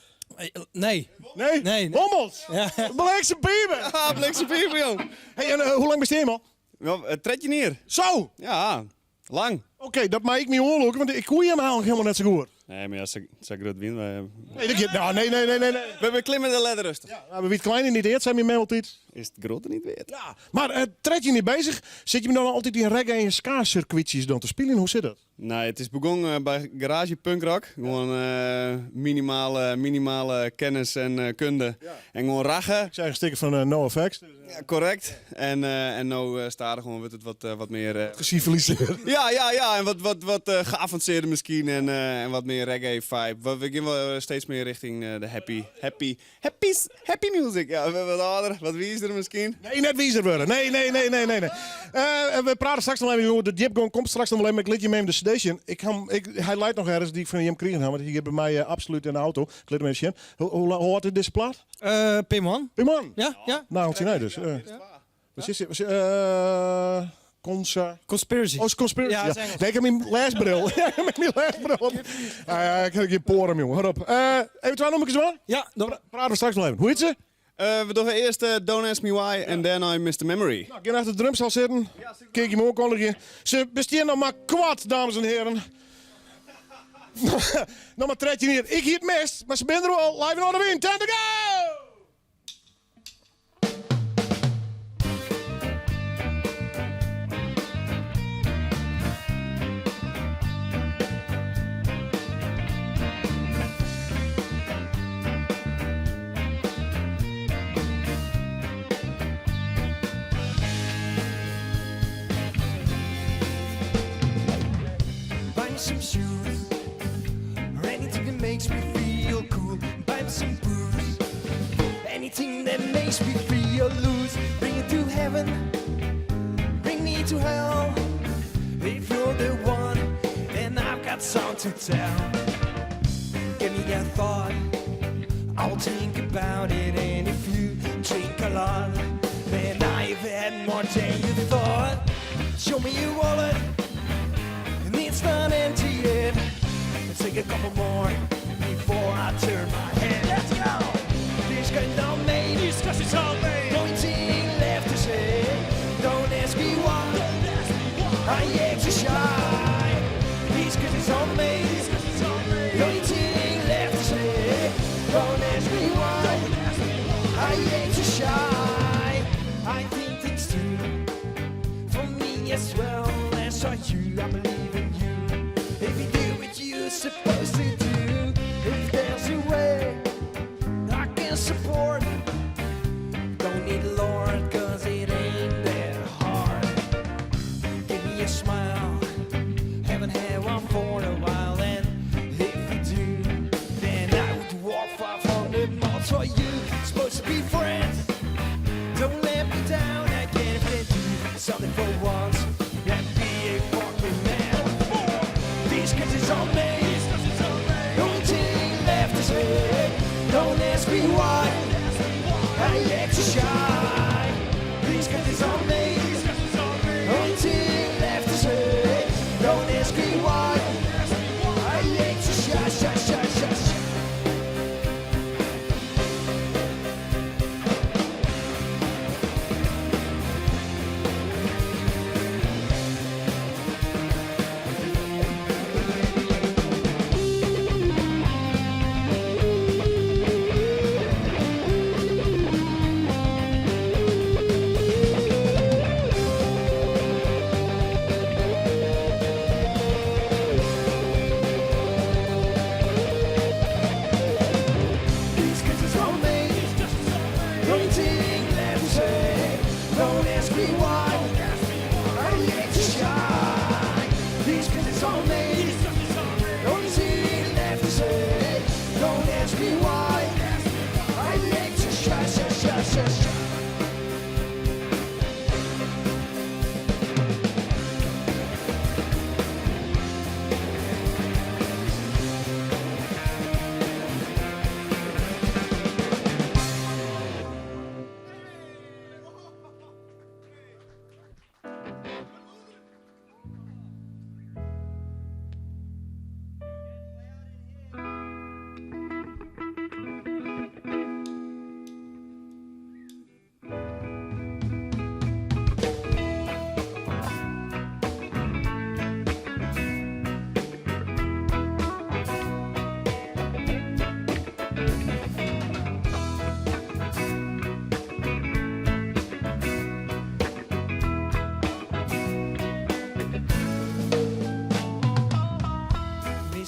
Nee. Nee? Nee. Hommels? Ja. Blackse pieper? Ah, Blackse pieper, joh. Hey, en hoe lang besteed je al? Ja, het tred je neer. Zo? Ja, lang. Oké, dat maak ik niet oorlogen, want ik hoor je hem helemaal net zo goed. Nee, maar als ik groot win, Nee. We hebben klimmen de ladder rustig. Ja, maar wie het kleine niet eet, zijn we met iets. is het grote niet weer. Ja, maar tred je niet bezig? Zit je me dan altijd in reggae en ska-circuitjes dan te spelen? Hoe zit dat? Nee, het is begonnen bij Garage Punk Rock. Gewoon minimale kennis en kunde. Ja. En gewoon raggen. Ik zei een stukje van NoFX. Ja, correct. En nou staat er gewoon het wat meer... Geciviliseerd. Ja. En wat geavanceerder misschien. En wat meer reggae vibe. We gaan wel steeds meer richting de happy music. Ja, wat ouder, wat wiezer misschien. Nee, net wiezer worden. Nee. We praten straks nog even over de Jip komt straks nog wel even met liedje mee in de station. Hij leidt nog ergens die ik van hem kregen had, want die hebben bij mij absoluut in de auto. Ik let hem even zien. Hoe hoort het deze plaat? Pimon. Pimon? Ja. Nou, nee dus. Wat is het? Conspiracy. Oh, conspiracy. Ja, Ja. Nee, ik heb mijn lesbril. Ik heb geen poren, jongen. Hou op. Even twee nummers wel? Ja. Praten we straks nog even. Hoe heet ze? We doen eerst Don't Ask Me Why en then I Missed the Memory. Nou, ik ga achter de drumstel zitten. Kijk je me ook al. Ze bestaan nog maar kwart, dames en heren. Nog maar tredje niet. Ik hier het mest, maar ze zijn er al. Live in order win. Time to go! Buy me some shoes, or anything that makes me feel cool. Buy me some booze, anything that makes me feel loose. Bring it to heaven, bring me to hell. If you're the one, then I've got something to tell. Give me a thought, I'll think about it. And if you drink a lot, then I've had more than you thought. Show me your wallet, and it's not empty yet. Let's take a couple more before I turn my head. Let's go! This guy don't made, discussion's all made. No thing left to say. Don't ask me why. I ain't too shy. This guy is all made. No thing left to say. Don't ask me why. I ain't too shy. I think things through for me as well as for you. I believe in you. If you do what you're supposed to do, if there's a way I can support, don't need a Lord, cause it ain't that hard. Give me a smile, haven't had one for a while, and if you do, then I would walk 500 miles for you. Supposed to be friends, don't let me down again. If they do something for once, then be a fucking man. These kids is on me. Only thing left to say. Don't ask me why. I ain't too shy. These kids is on me. Only thing left to say. Don't ask me why. I ain't too shy.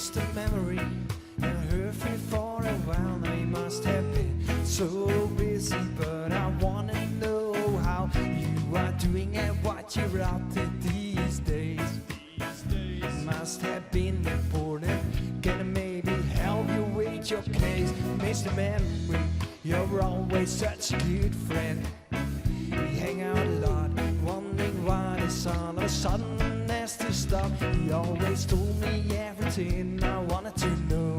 Mr. Memory. I heard you for a while now. You must have been so busy, but I wanna know how you are doing and what you're up to these days. Must have been important. Can I maybe help you with your case, Mr. Memory? You're always such a good friend. We hang out a lot, wondering why this all of a sudden has to stop. He always told me everything I wanted to know.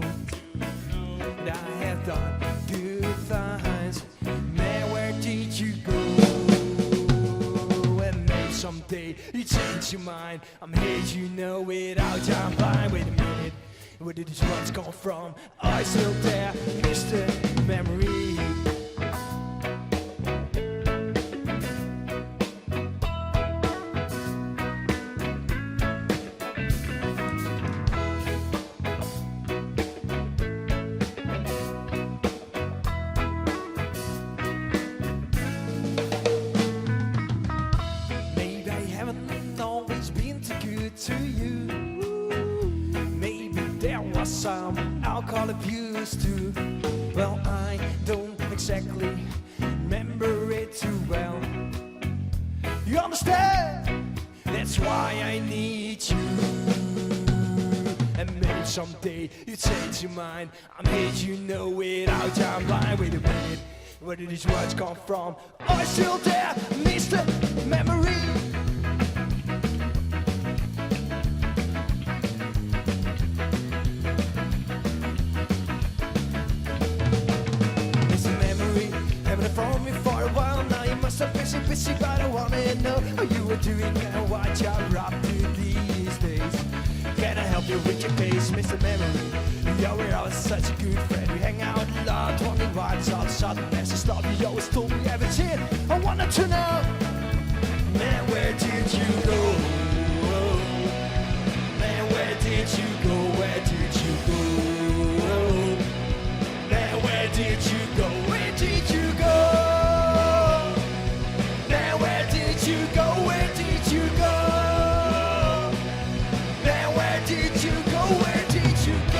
That I have done good things. Man, where did you go? And maybe someday you change your mind. I'm here, you know it, out your blind. Wait a minute, where did these words come from? Are you still there, Mr. Memory? To you, maybe there was some alcohol abuse too. Well, I don't exactly remember it too well. You understand? That's why I need you. And maybe someday you change your mind. I'm here, you know it, out your blind. Wait a minute, where did these words come from? Are you still there, Mr. Memory? From me for a while now, you must have been busy, but I wanna know how you were doing and what you're up to these days. Can I help you with your case, Mr. Memory? Yeah, we're always such a good friend. We hang out a lot, wondering why it's all of a sudden has to stop. You always told me everything I wanted to know. Man, where did you go? Man, where did you go? Where did you go? Man, where did you go? Where did you go? Now where did you go? Where did you go? Now where did you go? Where did you go?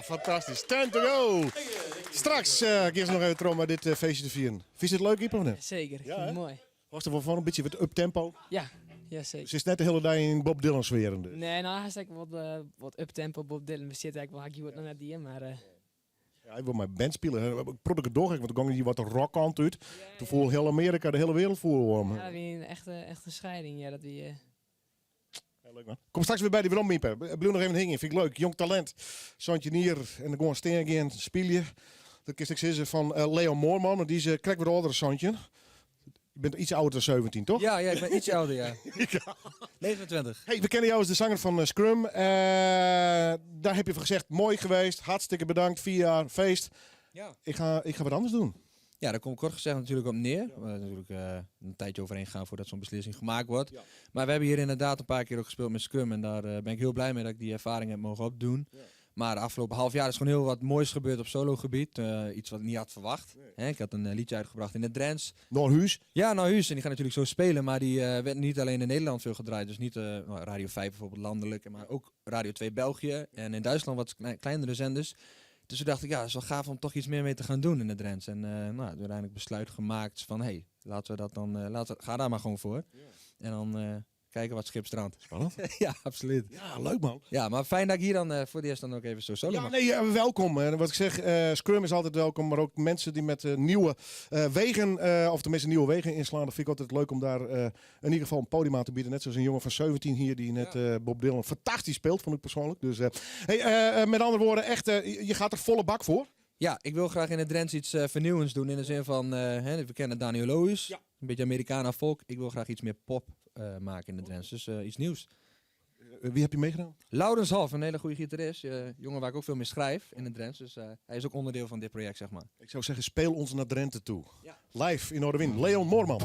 Fantastisch. Time to go. Straks gaan ze nog even trom met dit feestje te vieren. Vind je het leuk, Iep, of niet? Zeker, ik vind het mooi. Was er wel van een beetje wat up-tempo? Ja, zeker. Ze is net de hele dag in Bob Dylan sferen. Dus. Nee, nou, hij is wat up-tempo Bob Dylan. We zitten eigenlijk wel nog net die in, maar... Ja, ik wil mijn band spelen. Ik probeer het door, want dan gang je wat de rockkant uit. Toen voel heel Amerika, de hele wereld voelen. Ja, dat is een echte scheiding. Ja, dat wie... Leuk, man. Kom straks weer bij die Bromieper. Blijf nog even hingen. Vind ik leuk. Jong talent. Zandje Nier. En dan gewoon steen gaan spelen. Dat is ik zeggen van Leo Moorman. Die is krijg weer de oudere Zandje. Je bent iets ouder dan 17, toch? Ja, ik ben iets ouder, ja. 29. Hey, we kennen jou als de zanger van Scrum. Daar heb je van gezegd, mooi geweest. Hartstikke bedankt. 4 jaar feest. Ja. Ik ga wat anders doen. Ja, daar komt kort gezegd natuurlijk op neer. We hebben natuurlijk een tijdje overheen gegaan voordat zo'n beslissing gemaakt wordt. Ja. Maar we hebben hier inderdaad een paar keer ook gespeeld met Scrum. En daar ben ik heel blij mee dat ik die ervaring heb mogen opdoen. Ja. Maar de afgelopen half jaar is gewoon heel wat moois gebeurd op sologebied. Iets wat ik niet had verwacht. Hè, ik had een liedje uitgebracht in het Drents. Noorhuis? Ja, Noorhuis. En die gaat natuurlijk zo spelen. Maar die werd niet alleen in Nederland veel gedraaid. Dus niet Radio 5 bijvoorbeeld landelijk. Maar ook Radio 2 België. En in Duitsland wat kleinere zenders. Dus toen dacht ik, ja, het is wel gaaf om toch iets meer mee te gaan doen in het Drents. En uiteindelijk besluit gemaakt van, hey, laten we dat dan, ga daar maar gewoon voor. Ja. En dan kijken wat schip strandt. Spannend. Ja, absoluut. Ja, leuk man. Ja, maar fijn dat ik hier dan voor het eerst dan ook even zo solo mag. Nee, welkom. Wat ik zeg, Scrum is altijd welkom. Maar ook mensen die met nieuwe wegen, of tenminste nieuwe wegen inslaan. Dat vind ik altijd leuk om daar in ieder geval een podium aan te bieden. Net zoals een jongen van 17 hier die net Bob Dylan fantastisch speelt, vond ik persoonlijk. Dus met andere woorden, echt, je gaat er volle bak voor. Ja, ik wil graag in het Drents iets vernieuwends doen. In de zin van, we kennen Daniel Lohuis. Ja. Een beetje Americana folk. Ik wil graag iets meer pop maken in de Drents. Dus iets nieuws. Wie heb je meegedaan? Laurens Half, een hele goede gitarist. Jongen waar ik ook veel mee schrijf in het Drents. Dus hij is ook onderdeel van dit project, zeg maar. Ik zou zeggen, speel ons naar Drenthe toe. Ja. Live in Noorderwind. Leon Moorman.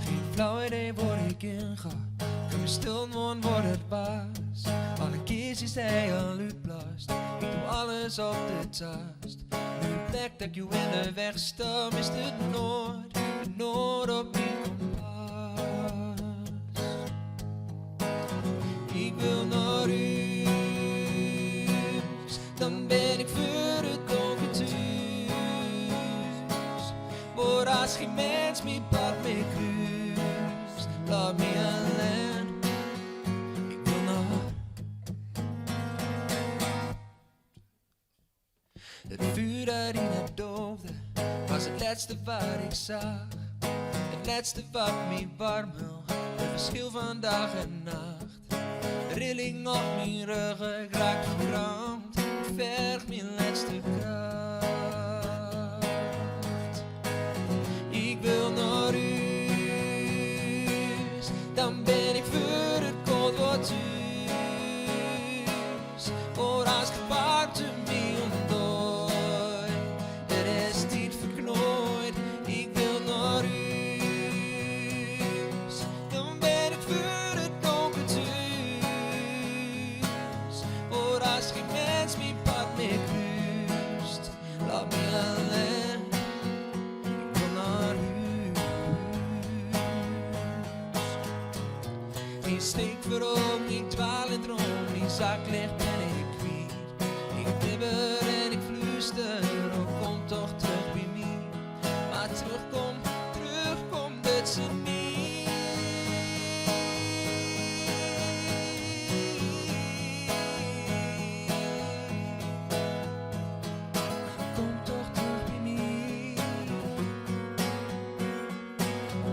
Geen flauw idee waar ik in ga. Kan me stil worden, wordt het baas. Alle kistjes hij al uitblast. Ik doe alles op de tast. Nu de plek dat ik je in de weg stam is de Noord op mijn kompas. Ik wil naar huis, dan ben ik voor het donker thuis. Maar als geen mens mijn pad meer kruist, laat me alleen. Ik wil naar. Het vuur dat in het doofde was het laatste wat ik zag. Het laatste wat me warm wil. Het verschil van dag en nacht. De rilling op mijn rug, ik raak verbrand. Ik verg mijn laatste kracht. Ik wil naar huis, dan ben ik voor het koud wat thuis. Voor als gepaard me ontdooit, het is niet verknooid. Ik wil naar huis, dan ben ik voor het donker thuis. Voor als geen mens mijn pad meer kruist, laat me alleen. Ik wil naar huis. Geen steek voorop, niet dwaal en droom, die zak ligt ben ik kwijt. Ik bibber en ik fluister, oh kom toch terug bij mij. Maar terugkom, dat ze niet. Kom toch terug bij mij.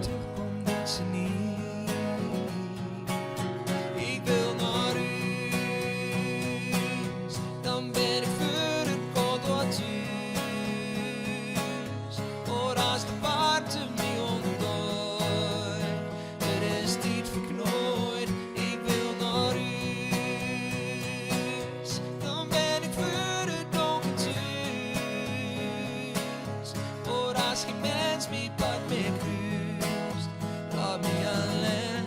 Terugkom dat ze niet. Ik wil naar huis, dan ben ik voor het koud wat thuis. Maar als de water me ontdooit, het is niet verknooid. Ik wil naar huis, dan ben ik voor het donker thuis. Maar als geen mens mijn pad meer kruist, laat me alleen.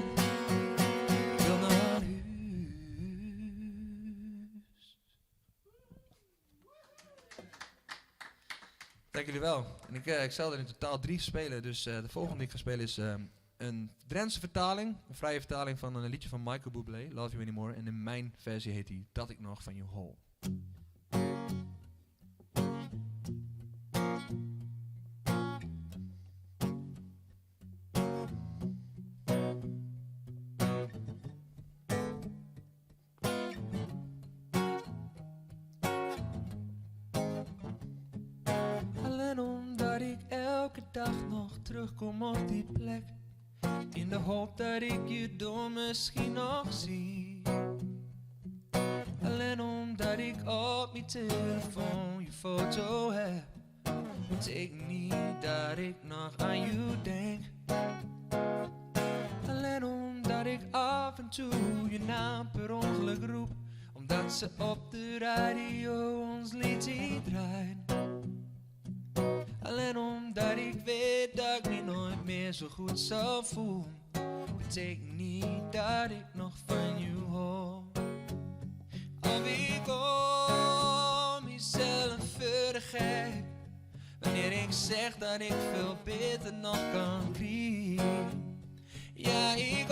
Ik wil naar huis. Dank jullie wel. En ik zal er in totaal 3 spelen. Dus de volgende die ik ga spelen is een Drentse vertaling. Een vrije vertaling van een liedje van Michael Bublé, Love You Anymore. En in mijn versie heet die Dat Ik Nog Van Je Hol. Alleen omdat ik elke dag nog terugkom op die plek. In de hoop dat ik je door misschien nog zie. Alleen omdat ik op mijn telefoon je foto heb. Betekent niet dat ik nog aan je denk. Alleen omdat ik af en toe je naam per ongeluk roep. Omdat ze op de radio ons liedje draait. Alleen omdat ik weet dat ik me nooit meer zo goed zal voelen. betekent niet dat ik nog van je hoor. Of ik om mezelf voor de gek, wanneer ik zeg dat ik veel beter nog kan krijgen. Ja, ik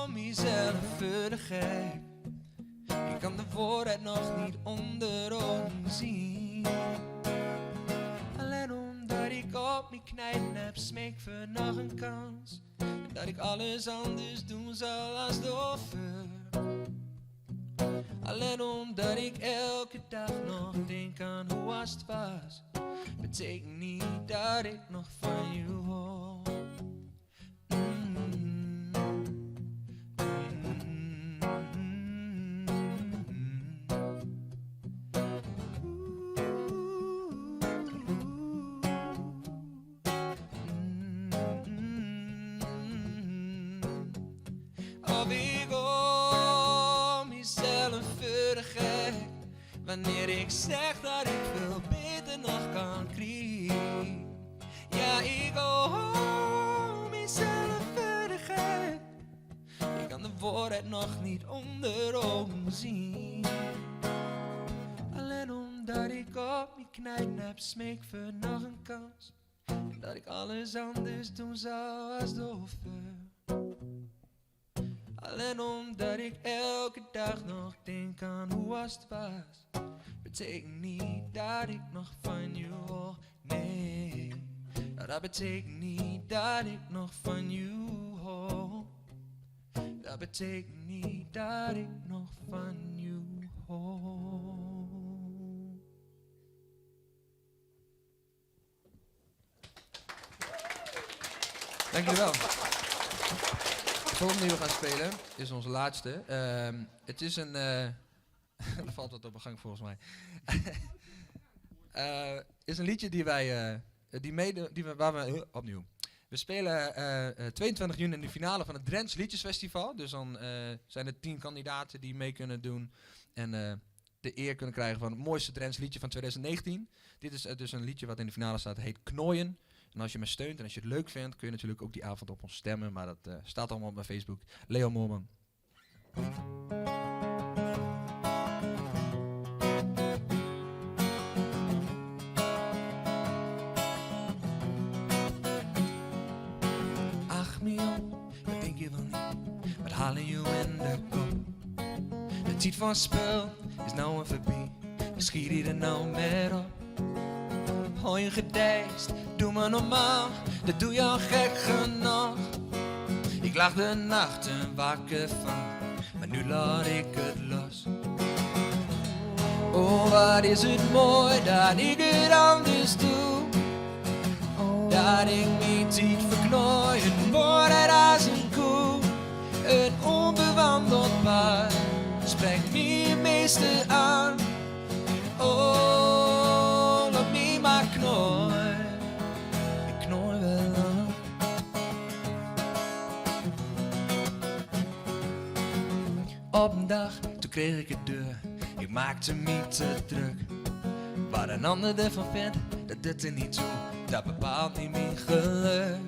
om mezelf voor de gek. Ik kan de vooruit nog niet onder ogen zien. Alleen omdat ik op mijn knijpen heb, smeek voor nog een kans. En dat ik alles anders doen zal als doffer. Alleen omdat ik elke dag nog denk aan hoe was het was, betekent niet dat ik nog van je hoor. Of ik om mezelf voor de gek, wanneer ik zeg dat ik veel beter nog kan krijgen. Ja, ik om mezelf voor de gek. Ik kan de vooruit nog niet onder ogen zien. Alleen omdat ik op mijn knijpen heb, smeek voor nog een kans. En dat ik alles anders doen zou als doffer. Alleen omdat ik elke dag nog denk aan hoe was het was, betekent niet dat ik nog van je hoor. Nee, dat betekent niet dat ik nog van je hoor. Dat betekent niet dat ik nog van je hoor. Dank jullie wel. De volgende die we gaan spelen is onze laatste. Het is een... er valt wat op een gang volgens mij. Is een liedje die wij... opnieuw. We spelen 22 juni in de finale van het Drents Liedjesfestival. Dus dan zijn er 10 kandidaten die mee kunnen doen. En de eer kunnen krijgen van het mooiste Drents liedje van 2019. Dit is dus een liedje wat in de finale staat. Het heet Knooien. En als je me steunt en als je het leuk vindt, kun je natuurlijk ook die avond op ons stemmen. Maar dat staat allemaal op mijn Facebook. Leo Moorman. Ach Mion, wat denk je wel niet? Wat halen je in de kop? De tijd van spel is nou een voorbij. Schiet je er nou meer op? Hoi je gedijst, doe me normaal, dat doe je al gek genoeg. Ik lag de nachten wakker van, maar nu laat ik het los. Oh, wat is het mooi dat ik het anders doe. Dat ik niet iets verknooien word als een koe. Een onbewandeld pad spreekt me het meeste aan. Oh, laat me maar knooien. Ik knooi wel aan. Op een dag, toen kreeg ik het deur. Ik maakte me te druk. Wat een ander ervan vindt, dat doet er niet toe. Dat bepaalt niet mijn geluk.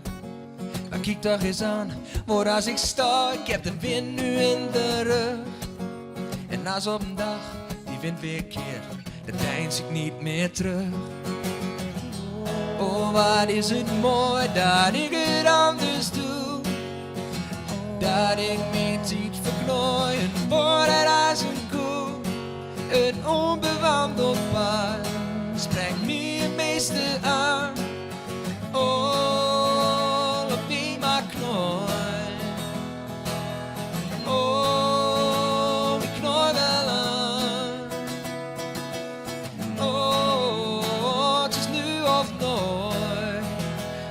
Maar kijk toch eens aan, waar als ik sta, ik heb de wind nu in de rug. En als op een dag die wind weer keert, dan deins ik niet meer terug. Oh, wat is het mooi dat ik het anders doe. Dat ik niet iets verknooien word als een koe. Een onbewandeld pad spreekt me het meeste aan. Oh, laat me maar knooien. Oh, ik knooi wel aan. Oh, het is nu of nooit.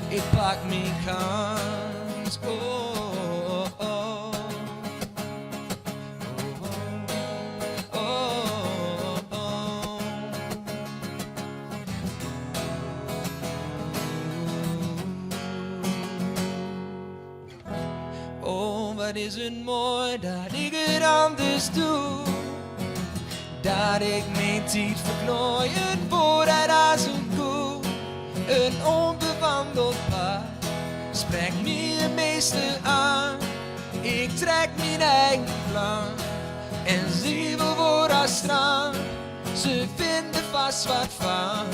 Ik pak mijn kans. Oh, oh, oh. Oh, oh, oh. Oh, wat is het mooi dat ik het anders doe. Dat ik niet iets verknooien word als een koe. Een onbewandeld pad trek me het meeste aan. Ik trek mijn eigen plan. En zie we voor haar staan. Ze vinden vast wat van.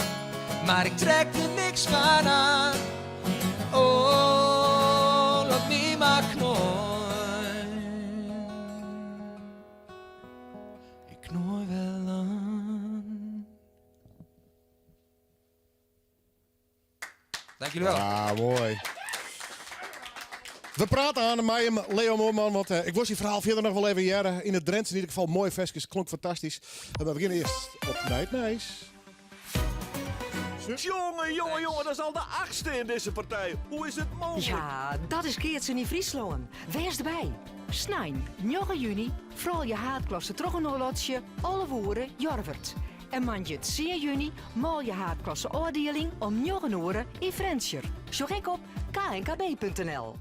Maar ik trek er niks van aan. Oh, laat me maar knooien. Ik knooi wel aan. Dank jullie wel. Ah, mooi. We praten aan met Leo Moorman, want ik was die verhaal verder nog wel even jaren. In het Drents in ieder geval mooi versjes, klonk fantastisch. En we beginnen eerst op Night. Jongen, dat is al de 8e in deze partij. Hoe is het mogelijk? Ja, dat is keertje in Friesland. Wees erbij. Snijn, 9 juni, vooral je haatklasse terug een horlotje, alle woorden, Jorvert. En mandje het 10 juni, mal je haatklasse oordeling om 9 uur in Frenscher. Zorg ik op knkb.nl.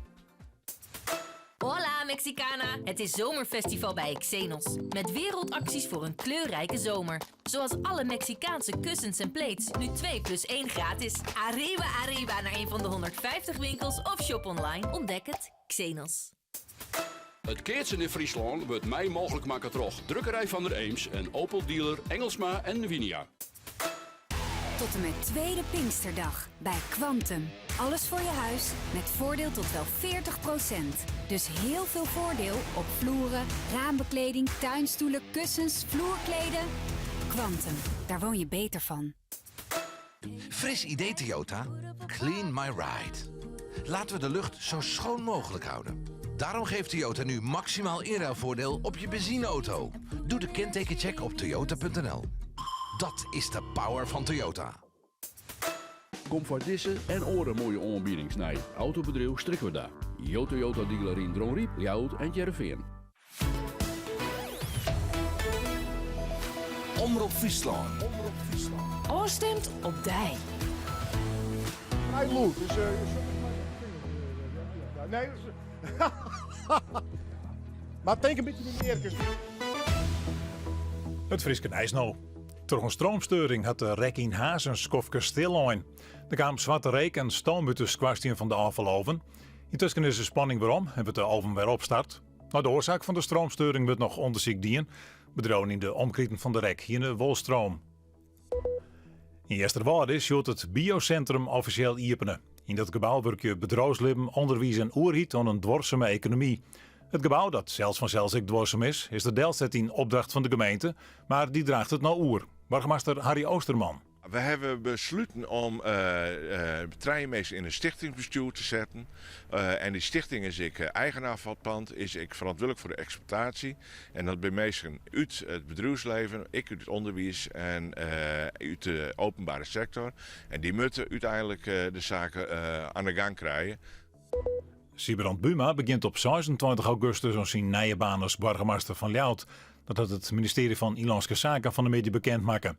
Hola Mexicana! Het is zomerfestival bij Xenos. Met wereldacties voor een kleurrijke zomer. Zoals alle Mexicaanse kussens en plates. Nu 2+1 gratis. Arriba naar een van de 150 winkels of shop online. Ontdek het. Xenos. Het keertsen in Friesland wordt mij mogelijk maken toch. Drukkerij van der Eems en Opel dealer Engelsma en Winia. Tot en met tweede Pinksterdag bij Quantum. Alles voor je huis met voordeel tot wel 40%. Dus heel veel voordeel op vloeren, raambekleding, tuinstoelen, kussens, vloerkleden. Quantum, daar woon je beter van. Fris idee Toyota. Clean my ride. Laten we de lucht zo schoon mogelijk houden. Daarom geeft Toyota nu maximaal inruilvoordeel op je benzineauto. Doe de kentekencheck op toyota.nl. Dat is de power van Toyota. Kom voor deze en oren mooie aanbiedings naar Autobedrijf Strikweda. Jo Toyota dealer in Dronriep, Ljouwert en Jereveen. Omroep Friesland. Oorstemt op dij. Hij moet, dus... nee, maar denk een beetje meer. Het Frieske IJsno. Door een stroomstoring had de rek in Hazen skofke stil aan. Er kwam zwarte reek en stoom uit de kwastien van de afgelopen. Intussen is de spanning weer om en wordt de oven weer opstart. Nou, de oorzaak van de stroomstoring wordt nog onderzoek dien. Bedrogen in de omkrieten van de rek hier in de Wolstroom. In Jesterwaarde is het biocentrum officieel openen. In dat gebouw werk je bedrijfsleven, onderwijs en oerhiet aan een dwarsame economie. Het gebouw, dat zelfs vanzelfs ik dwarsem is de deelzet in opdracht van de gemeente, maar die draagt het nou oer. Burgemeester Harry Oosterman. We hebben besloten om treinmeester in een stichtingsbestuur te zetten. En die stichting is ik eigenaar van het pand, is ik verantwoordelijk voor de exploitatie. En dat bij mensen uit het bedrijfsleven, ik uit het onderwijs en uit de openbare sector. En die moeten uiteindelijk de zaken aan de gang krijgen. Siebrand Buma begint op 26 augustus als zijn nieuwe baan als burgemeester van Ljouwert. Dat had het ministerie van Inlandse Zaken van de media bekendmaken.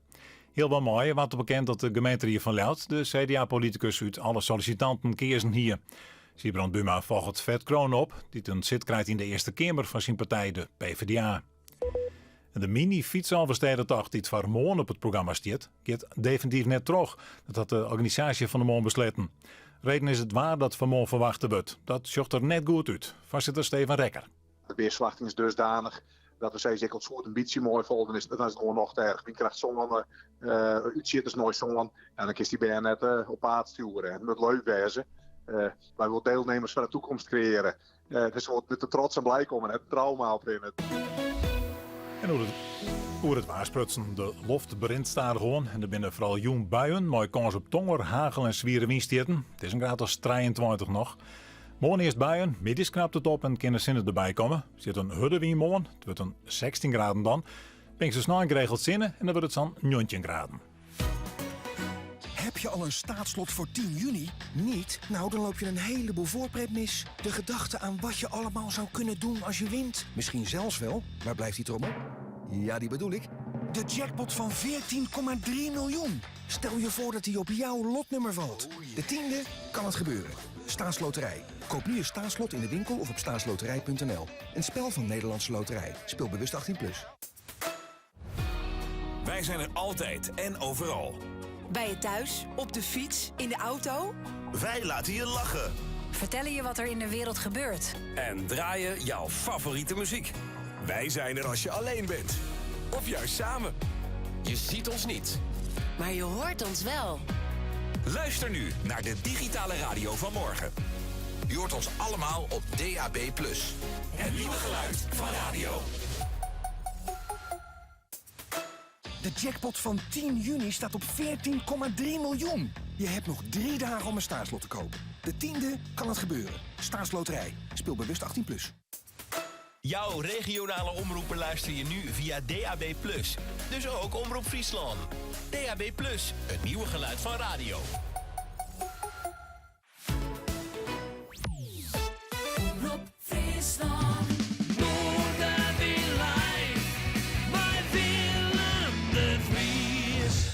Heel wel mooi, wat bekend dat de gemeente van Ljouwert de CDA-politicus uit alle sollicitanten kiezen hier. Siebrand Buma volgt Vet Kroon op, die een zit krijgt in de Eerste Kamer van zijn partij, de PvdA. De mini-fietsalverstedentocht die het voor morgen op het programma staat, gaat definitief net terug. Dat had de organisatie van de morgen besloten. Reden is het waar dat vanmorgen verwachten wordt. Dat zocht er net goed uit. Voorzitter Steven Rekker. De weersverwachting is dusdanig dat we zeggen ik het soort ambitie mooi volgen is. Dan is het gewoon nog te erg. Wie krijgt zo'n uitziet is nooit zo'n en dan is die bij net op paard sturen. Het moet leuk wezen. Wij willen deelnemers van de toekomst creëren. Dus we moeten trots en blij komen. Het trauma op in het. En hoe het waarsprutsen. De loft begint stadig gewoon. En er binnen vooral jong buien. Mooi kans op tonger, hagel en zwieren windstieten. Het is een graad als 23 nog. Morgen eerst buien, middags knapt het op en kunnen zinnen erbij komen. Er zit een hudde wie morgen. Het wordt een 16 graden dan. Pinksters snel geregeld zinnen en dan wordt het zo'n 19 graden. Heb je al een staatslot voor 10 juni? Niet? Nou, dan loop je een heleboel voorpret mis. De gedachte aan wat je allemaal zou kunnen doen als je wint. Misschien zelfs wel. Waar blijft die trommel? Ja, die bedoel ik. De jackpot van 14,3 miljoen. Stel je voor dat die op jouw lotnummer valt. De 10e kan het gebeuren. Staatsloterij. Koop nu je staatslot in de winkel of op staatsloterij.nl. Een spel van Nederlandse Loterij. Speel bewust 18+. Wij zijn er altijd en overal. Bij je thuis, op de fiets, in de auto. Wij laten je lachen. vertellen je wat er in de wereld gebeurt. En draaien jouw favoriete muziek. Wij zijn er als je alleen bent. Of juist samen. Je ziet ons niet. Maar je hoort ons wel. Luister nu naar de digitale radio van morgen. Je hoort ons allemaal op DAB+. Het nieuwe geluid van radio. De jackpot van 10 juni staat op 14,3 miljoen. Je hebt nog 3 dagen om een staatslot te kopen. De 10e kan het gebeuren. Staatsloterij. Speel bewust 18+. Jouw regionale omroepen luister je nu via DAB+. Dus ook Omroep Friesland. DAB+, het nieuwe geluid van radio. Omroep Friesland.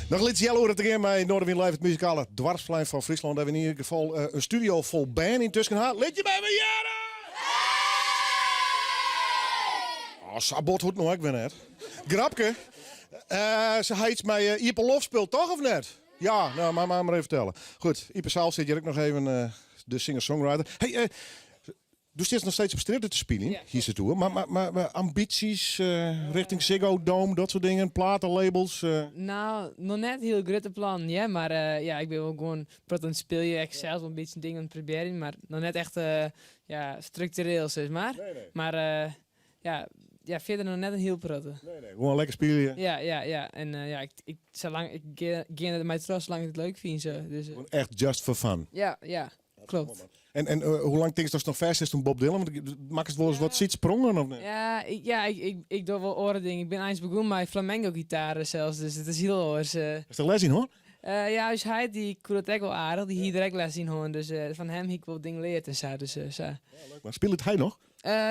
Nog iets jaloeren te gaan bij Noorderwind Live, het muzikale dwarsplein van Friesland. Daar hebben we in ieder geval een studio vol band in tussen. Liedje bij me, jaren! Oh, sabot goed nog, ik ben net. Grapke, ze heet mij Ipe Lof speelt toch of net? Ja, nou, maar even vertellen. Goed, Ipe Saal zit hier ook nog even, de singer-songwriter. Hey, doe je nog steeds op stripten te spelen, ja, hier zit toe. Maar ambities richting Ziggo Dome, dat soort dingen, platenlabels? Nou, nog net heel grote plan, ja, maar ja, ik ben wel gewoon aan het spelen. Ik zelf wel een beetje dingen aan het proberen, maar nog net echt ja, structureel, zeg maar. Nee. Maar ja, verder nog net een heel praten. Nee, gewoon lekker spelen. Ja. En ja, ik ga naar mij terug zolang ik het leuk vind. Zo. Dus, echt just for fun. Ja, klopt. En hoe lang denk je dat het nog vers is toen Bob Dylan? Want maakt het wel eens wat ziet sprongen of niet? Ik doe wel oren dingen. Ik ben eens begonnen met flamenco-gitaren zelfs, dus het is heel oors. Is er les in hoor? Ja, dus hij die kon het echt wel aardig. Die hier direct les in hoor. Dus van hem heb ik wel dingen leerd en zo. Dus, zo. Ja, leuk. Maar speelt hij nog?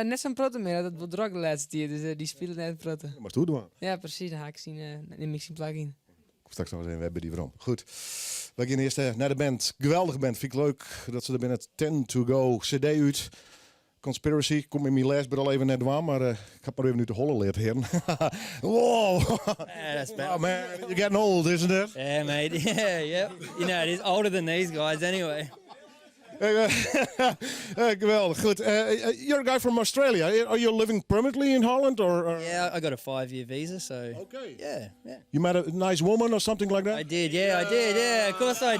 Net zo'n protten meer. Dat wordt druk de laatste tijd. Dus die spelen net protten. Ja, maar toe doen. Ja, precies. Dan ga ik zien in mixing plugin. Straks nog eens een, we hebben die waarom. Goed. We gaan eerst naar de band. Geweldige band. Vind ik leuk dat ze er binnen 10 to go CD uit. Conspiracy. Kom in mijn les, ben al even net waar, maar ik heb maar even nu te hollen leerd heren. Wow. That's bad. Oh man, you're getting old, isn't it? Yeah, mate. Yeah, yep. You know, he's older than these guys anyway. Geweldig. Goed. You're a guy from Australia. Are you living permanently in Holland or? Yeah, I got a 5-year visa, so. Okay. Yeah. You met a nice woman or something like that? I did. Yeah. Of course I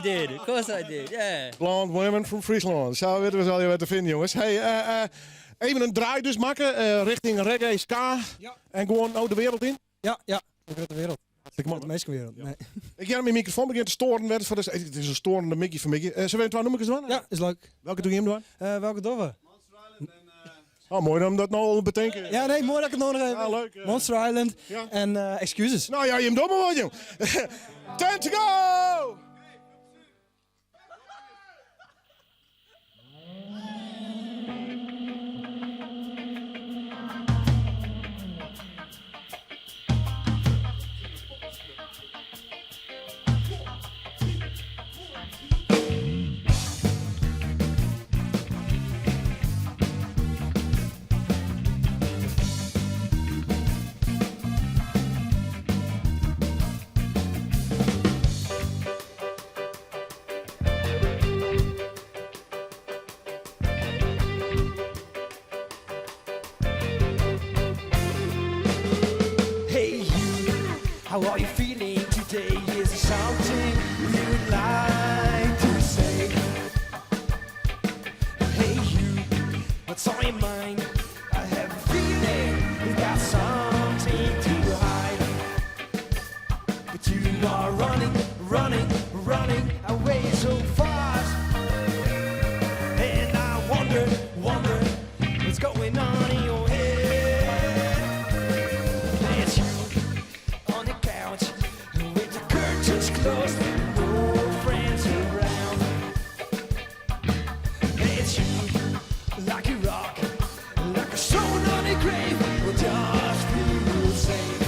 did. Yeah. Blonde women from Friesland. Zo weten we al je wat te vinden, jongens. Hey, even een draai dus maken richting reggae, ska. Ja. En gewoon de wereld in? Ja. De wereld. De meeste wereld. Nee. Ik ga mijn microfoon beginnen te storen. Het is een storende Mickey van Mickey. Zullen we het wel noemen eens doen? Ja, is leuk. Welke doe je hem doen? Welke doen we? Oh, mooi om dat nou al te bedenken. Ja, nee, mooi dat ik het nog even. Ja, leuk. Monster Island en Excuses. Nou ja, je hem domme wat, jong. 10 to go! How are you feeling today? Is there something you'd like to say? Hey you, what's on your mind? I have a feeling you got something to hide. But you are running away so fast. And I wonder what's going on in your head. It's you on the couch with the curtains closed, no friends around. It's you, like a rock, like a stone on a grave, will just feel safe.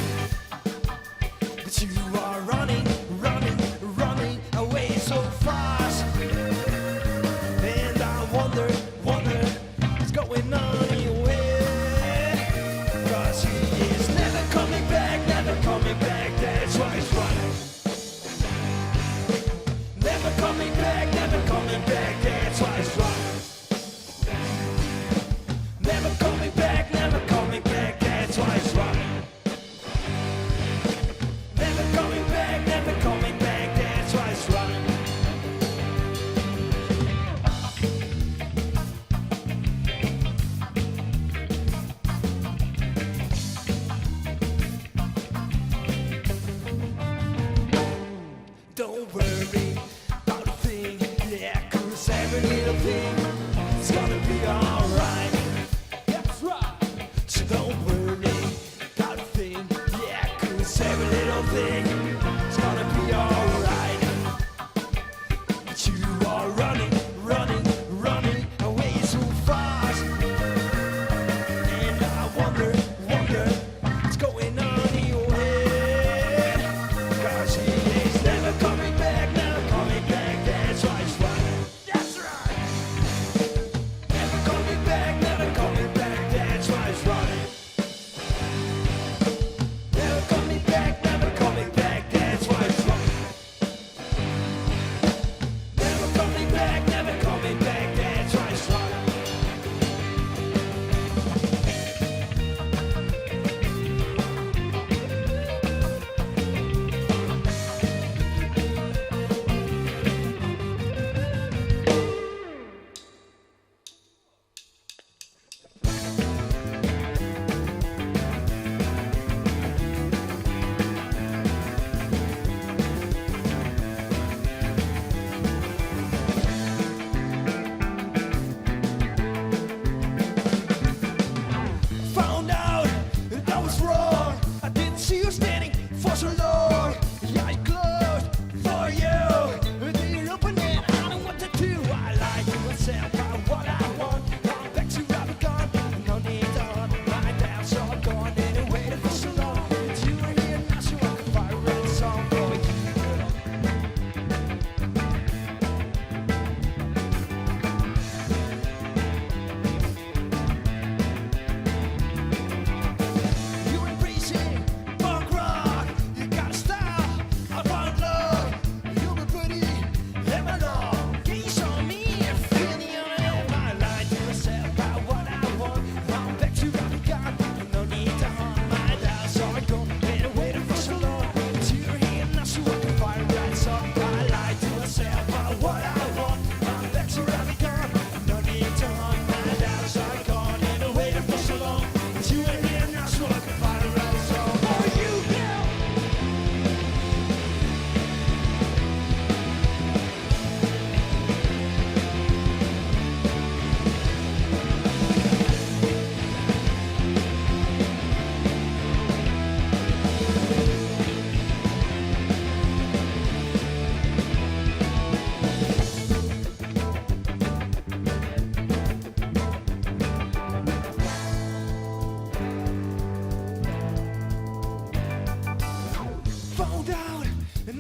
But you are running away so fast. And I wonder what's going on in your head. 'Cause he is never coming back, that's why he's running. Never coming back, that's why he's running.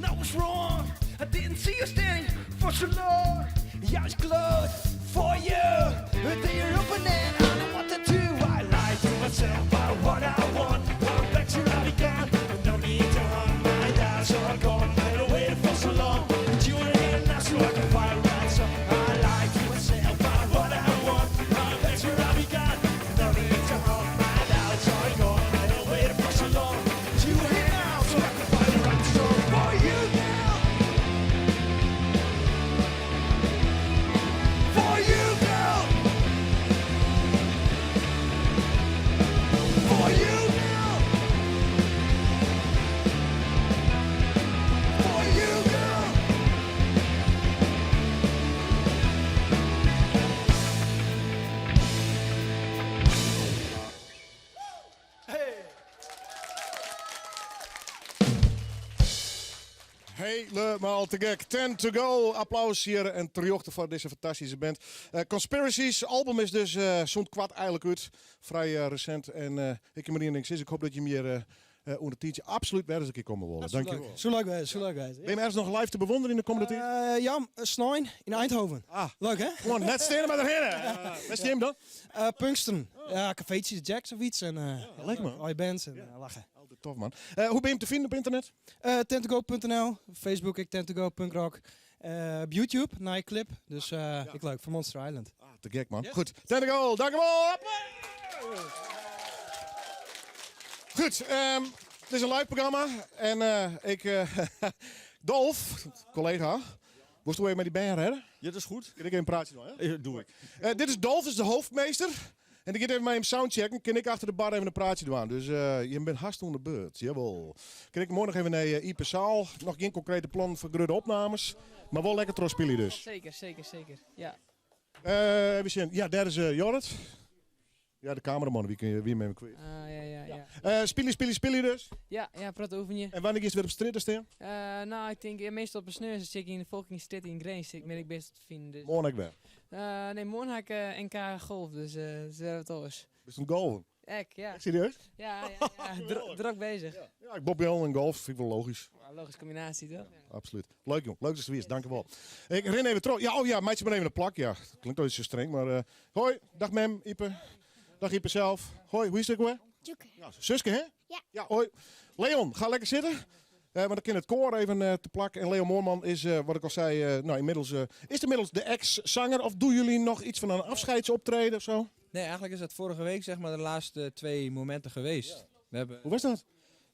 know what's wrong. I didn't see you standing for so long. I was close for you. But then you're open and I don't know what to do. I lie to myself about what I want. Well, back to I began. No need to hunt my dad, so I'm gone. Been waiting for so long. But you were here now, so I can fire right. So I lie to myself about what I want. Well, back to I began. No need to hunt my dad, so I'm gone. Been waiting for so long. But you were here now, so I can fire right. So for you now. For you, girl. For you, girl. For you, girl. Helemaal te gek. 10 to go. Applaus hier en triochten voor deze fantastische band. Conspiracies, album is dus zo'n kwart eigenlijk uit. Vrij recent. En ik heb me niet niks is. Ik hoop dat je meer onder tientje absoluut weer eens een keer komen willen. Dank je wel. Zo leuk wees, zo leuk wees. Ben je ergens nog live te bewonderen in de komende tijd? Ja, Snijn in Eindhoven. Leuk hè? Gewoon net stenen met erheen. Waar is je hem dan? Punksteren. Ja, cafeetjes, Jacks of iets. En lekker man. Al je bands en lachen. Altijd tof man. Hoe ben je hem te vinden op internet? Tentogo.nl, Facebook, ik Tentogo, punkrock. Op YouTube, Nightclip. Dus ik leuk, van Monster Island. Te gek man. Goed. 10 to go. Dank je wel. Goed. Dit is een live programma. En Dolf, collega. Moest je met die band redden? Ja, dat is goed. Kan ik even een praatje doen? Hè? Ja, doe ik. Dit is Dolf, is de hoofdmeester. En ik ga even met hem soundchecken. Kan ik achter de bar even een praatje doen? Dus je bent hartstikke de beurt. Jawel. Kan ik morgen nog even naar Ipe Zaal. Nog geen concrete plan voor grote opnames. Maar wel lekker trots spelen dus. Zeker, zeker, zeker. Ja. Even zien. Ja, daar is Jorrit. Ja, de cameraman. Wie met me kwijt. Ja. Spelen dus. Ja, praat over je. En wanneer is het weer op strijd staan? Nou, ik denk meestal op een sneur. Dus ik in de volking strit in Grains. Ik ben ik best te vinden. Dus. Morgen ik weer. Nee, morgen heb ik NK golf. Dus dat is wat anders. Is het een golf? Ja. Serieus? Ja. Druk bezig. Ja, ik Bob Jan en golf. Vind ik wel logisch. Logische combinatie toch? Absoluut. Leuk jong. Leuk dat je er weer is. Dank je wel. Ik ren even terug. Ja, maatje maar even een plak. Ja, klinkt wel zo streng. Maar hoi. Dag Mem, Ipe. Dag Ipe zelf. Hoi, hoe is het weer? Joeke. Ja, Suske, hè? Ja. Ja, hoi. Leon, ga lekker zitten. Want dan kan het koor even te plakken. En Leon Moorman is, wat ik al zei, inmiddels de ex-zanger. Of doen jullie nog iets van een afscheidsoptreden of zo? Nee, eigenlijk is het vorige week zeg maar de laatste 2 momenten geweest. We hebben... Hoe was dat?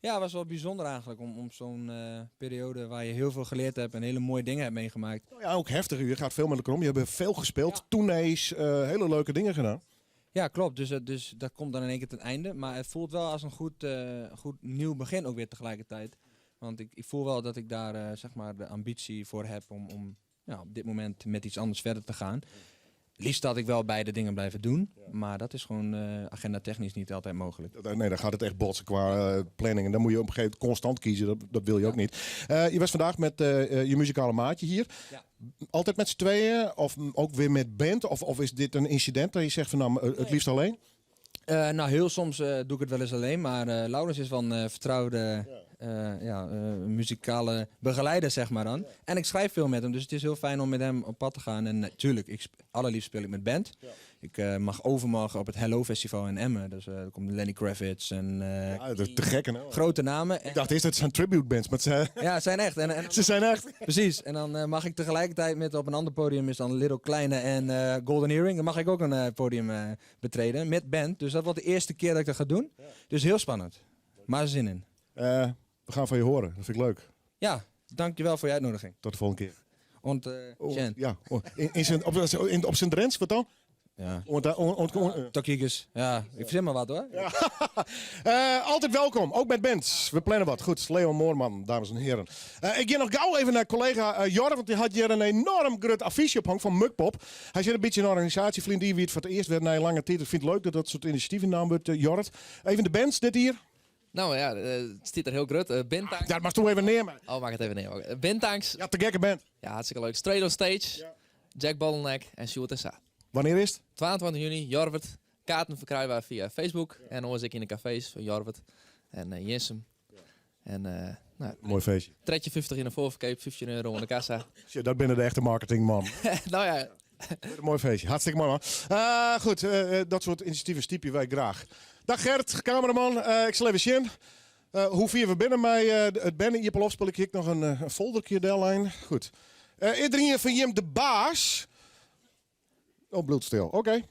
Ja, het was wel bijzonder eigenlijk om zo'n periode waar je heel veel geleerd hebt en hele mooie dingen hebt meegemaakt. Ja, ook heftig. Je gaat veel met elkaar om. Je hebt veel gespeeld, tournees, hele leuke dingen gedaan. Ja, klopt. Dus dat komt dan in één keer ten einde. Maar het voelt wel als een goed nieuw begin ook weer tegelijkertijd. Want ik voel wel dat ik daar zeg maar de ambitie voor heb om op dit moment met iets anders verder te gaan. Liefst had ik wel beide dingen blijven doen. Maar dat is gewoon agenda technisch niet altijd mogelijk. Nee, dan gaat het echt botsen qua planning. En dan moet je op een gegeven moment constant kiezen. Dat wil je ook niet. Je was vandaag met je muzikale maatje hier. Ja. Altijd met z'n tweeën? Of ook weer met band? Of is dit een incident dat je zegt van nou, het liefst alleen? Nou, heel soms doe ik het wel eens alleen. Maar Laurens is van vertrouwde muzikale begeleider, zeg maar dan. En ik schrijf veel met hem, dus het is heel fijn om met hem op pad te gaan. En natuurlijk, allerliefst speel ik met band. Ja. Ik mag overmorgen op het Hello Festival in Emmen. Dus er komt Lenny Kravitz en dat is te gek, hè? Grote namen. Ik dacht eerst dat het zijn tribute bands, maar ja, het zijn echt. Ze zijn echt. Precies. En dan mag ik tegelijkertijd met op een ander podium is dan Little Kleine en Golden Earring. Dan mag ik ook een podium betreden met band. Dus dat wordt de eerste keer dat ik dat ga doen. Dus heel spannend. Maar er zin in. We gaan van je horen. Dat vind ik leuk. Ja, dankjewel voor je uitnodiging. Tot de volgende keer. Op zijn Drents, wat dan? Ja. Tokiekes. Ja, ik verzin maar wat hoor. Ja. Altijd welkom, ook met bands. We plannen wat. Goed, Leon Moorman, dames en heren. Ik ga nog gauw even naar collega Jor, want die had hier een enorm groot affiche ophangen van Mukpop. Hij zit een beetje een organisatievriend die het voor het eerst werd na een lange tijd. Ik vind het leuk dat dat soort initiatieven naam wordt, Jor. Even de bands, dit hier. Nou ja, het staat er heel groot. Bintanks. Dat mag toch even nemen. Oh, mag het even nemen. Bintanks. Ja, te gekke band. Ja, hartstikke leuk. Straight on Stage. Ja. Jack Bottleneck en Sjoerd en Sa. Wanneer is het? 22 juni, Jorwert. Kaarten verkrijgbaar via Facebook. Ja. En dan was ik in de cafés van Jorwert en Jensum. Ja. En Mooi feestje. tredje 50 in de voorverkoop, €15 in de kassa. Dat binnen de echte marketingman. Nou ja. Een mooi feestje. Hartstikke mooi, man. Goed, dat soort initiatieven stiep je wij graag. Dag Gert, cameraman. Ik zal even zien. Hoe vier we binnen mij het Benne Iepel speel ik nog een foldertje deadline. Goed. Iedereen van Jim de baas. Oh, bloedstil. Oké.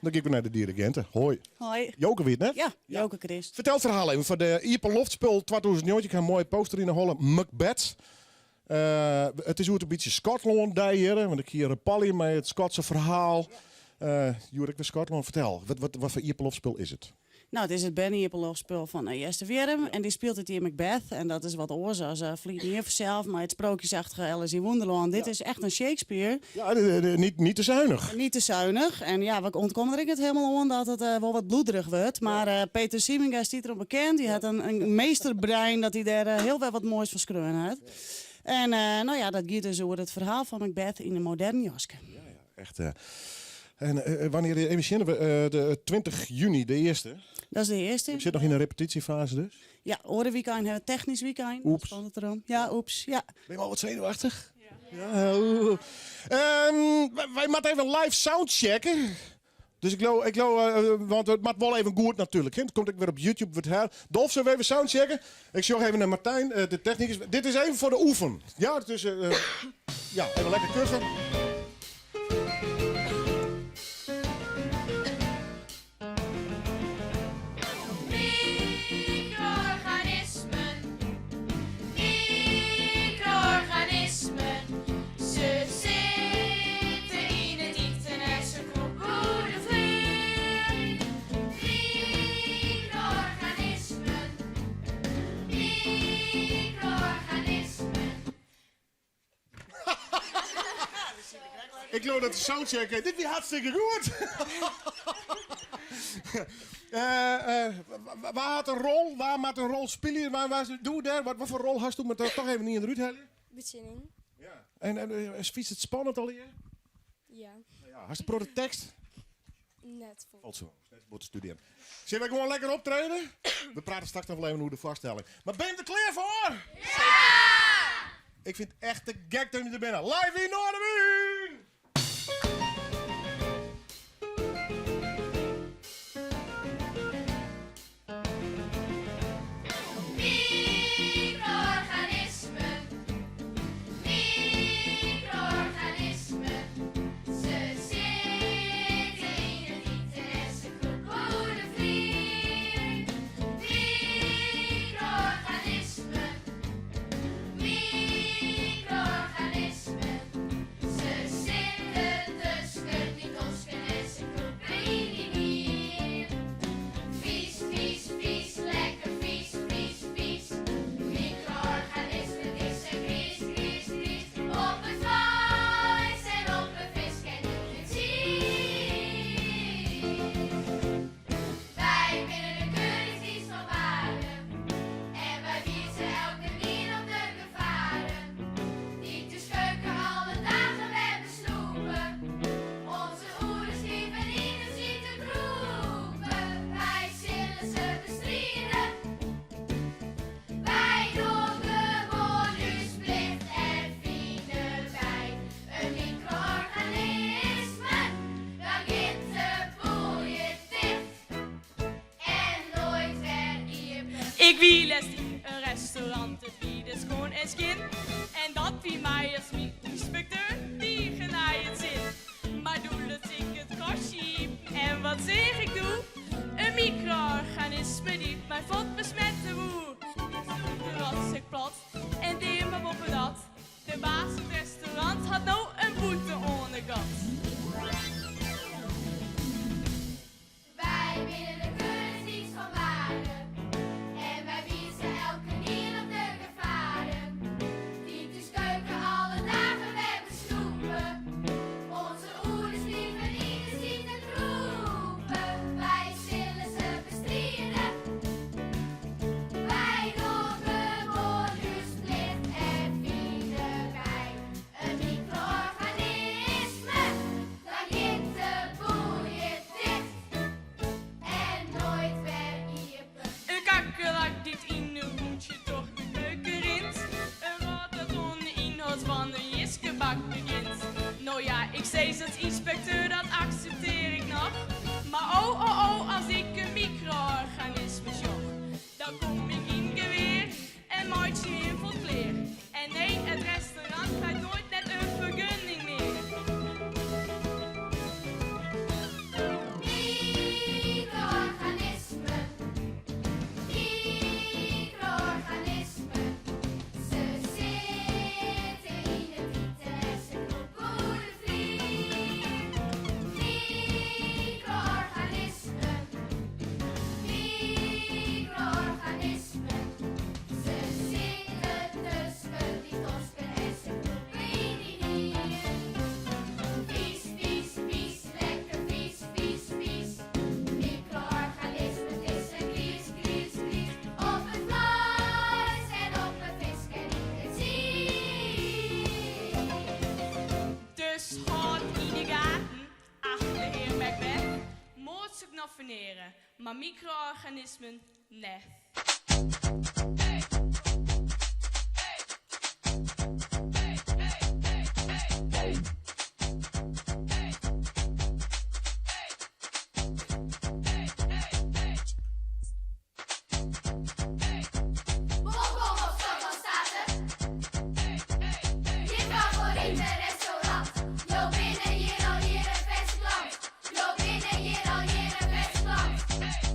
Dan kijken we naar de dirigenten. Hoi. Hoi. Joke weet net? Ja, Joke Christ. Vertel het verhaal even van de Iepel Loftspul 2009. Ik heb een mooie poster in de holle Macbeth. Het is hoe het een beetje Scotland daar hier, want ik hier een Polly met het Schotse verhaal. Jurik de Scotland, vertel, wat voor Iepelofspul is het? Nou, het is het Benny Iepelofspul van Jester Wierm en die speelt het hier in Macbeth. En dat is wat oors als Vliet niet vanzelf, maar het sprookjesachtige Alice in Wonderland. Dit is echt een Shakespeare. Ja, niet te zuinig. Niet te zuinig. En ja, we ontkomen er het helemaal om dat het wel wat bloederig wordt. Maar Peter Sieminga is erom bekend. Die had een meesterbrein dat hij daar heel wel wat moois van schreeuwen had. En nou ja, dat gaat dus over het verhaal van Macbeth in een moderne jaske. Ja, echt. En wanneer even beginnen we? De 20 juni, de eerste. Dat is de eerste. Ik zit nog in een repetitiefase dus. Ja, orenweekend hebben we technisch weekend. Oeps. Spannend erom. Ja, oeps. Ja. Ben je al wat zenuwachtig? Ja. Wij moeten even live sound checken. Dus ik geloof, want het moet wel even goed natuurlijk. Dan komt ik weer op YouTube weer her. Dolf, zullen we even sound checken? Ik zorg even naar Martijn, de technicus. Dit is even voor de oefen. Ja, dus ja, even lekker kussen. Ik geloof dat de soundcheck. Dit weer hartstikke goed. Waar had een rol? Waar maakt een rol spelen? Doe daar. Wat voor rol had je met toch even niet in de ruut halen? Bezinning. Ja. En is het spannend al hier? Ja. Ja. Had je pro de tekst? Net vol. Valt zo. Net moeten studeren. Zullen we gewoon lekker optreden? We praten straks nog wel even over de vaststelling. Maar ben je er klaar voor? Ja! Ik vind het echt te gek dat je er bent. Live in Noorderbuur! Ik wie les in een restaurant, het wie de schoon en skin. En dat wie mij als mijn inspecteur die genaaid zit. Maar doe dat ik het kostje en wat zeg ik doe? Een micro-organisme die mij vod besmette woe. Toen was ik plat en deed me boven dat. De baas van het restaurant had nou een boete ondergat. Wij willen de kunstdienst van waarde. En wij wijzen elke nier op de gevaren. Die de keuken alle dagen werden snoepen. Onze ouders lieven ieder zien het roepen. Wij zullen ze bestrijden. Wij doen gewoon dus steeds als inspecteur, dat accepteer ik nog. Maar oh, als ik een micro-organisme zocht, dan kom ik in geweer en maak je in vol kleer. En nee, het restaurant krijgt nooit net een vergunning meer. Micro-organismen, micro-organismen, ze zitten in het wieten en ze knoppen vlieg. Micro-organismen, micro-organismen, ze zitten tussen die tosken en ze knoppen in die nier. Vies, vies, vies, lekker vies, vies, vies. Micro-organismen, het is een klies, klies, klies. Op het vlees en op het vis en in het ziet. Dus hoort in de gaten, achter de heer Macbeth. Moord zoekt nog verneren, maar micro-organismen, nee. Bonbon op Stockholm staat er. Je favoriete restaurant. Loop binnen, hier al hier een beste klant. Loop binnen, hier al hier een beste klant.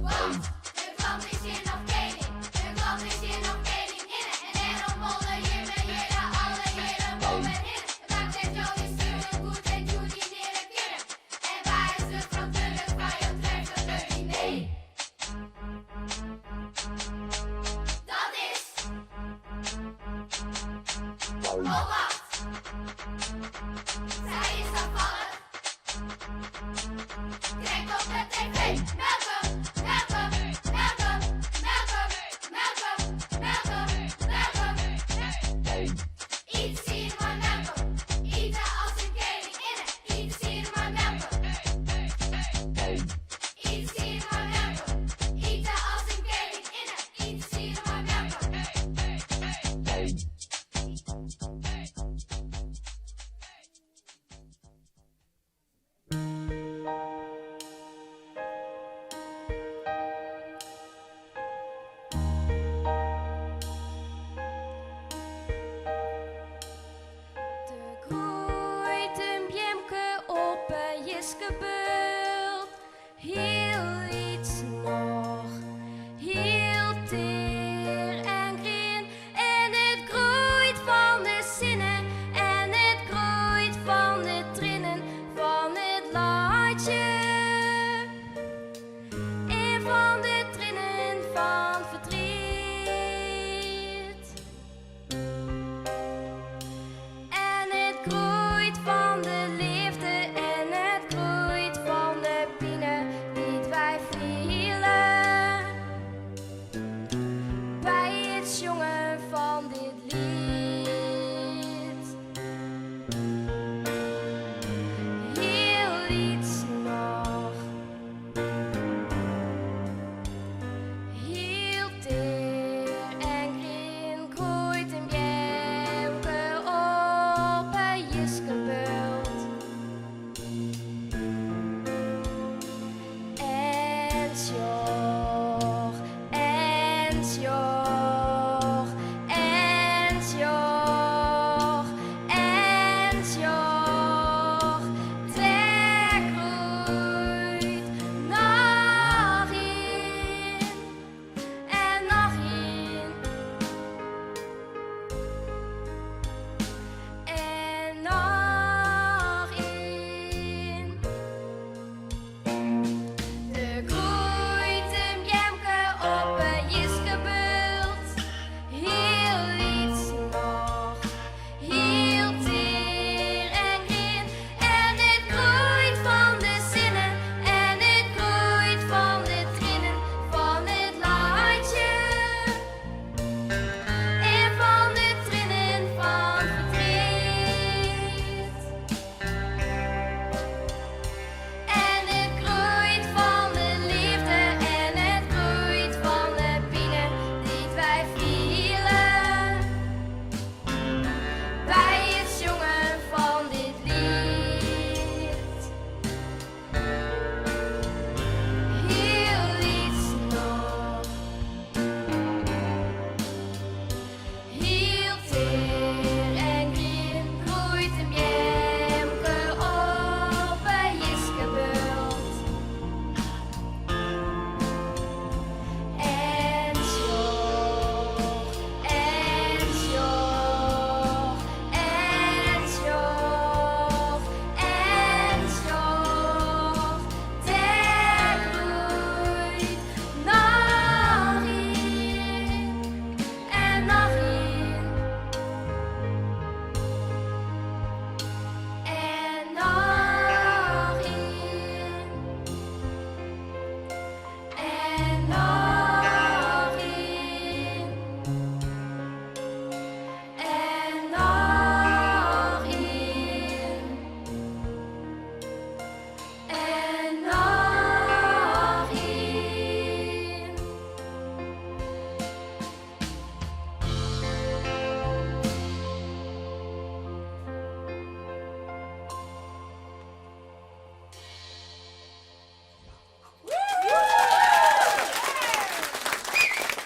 Want de klant is hier nog koning. De klant is hier nog koningin. En daarom mollen je me hier naar alle heren bommen in. Het maakt het jou is sturen goed en doe die neren kinderen. En waar is de verantwoordelijk van je treffende diner? Dat is. Oh wacht. Zij is afvallig. Kijk op de tv. Melkem, melkem, melkem, melkem, melkem, melkem, melkem. Iets zien maar melkem. Eten als een koningin. Iets zien maar melkem. Iets zien maar melkem. Eten als een koningin. Iets zien maar melkem.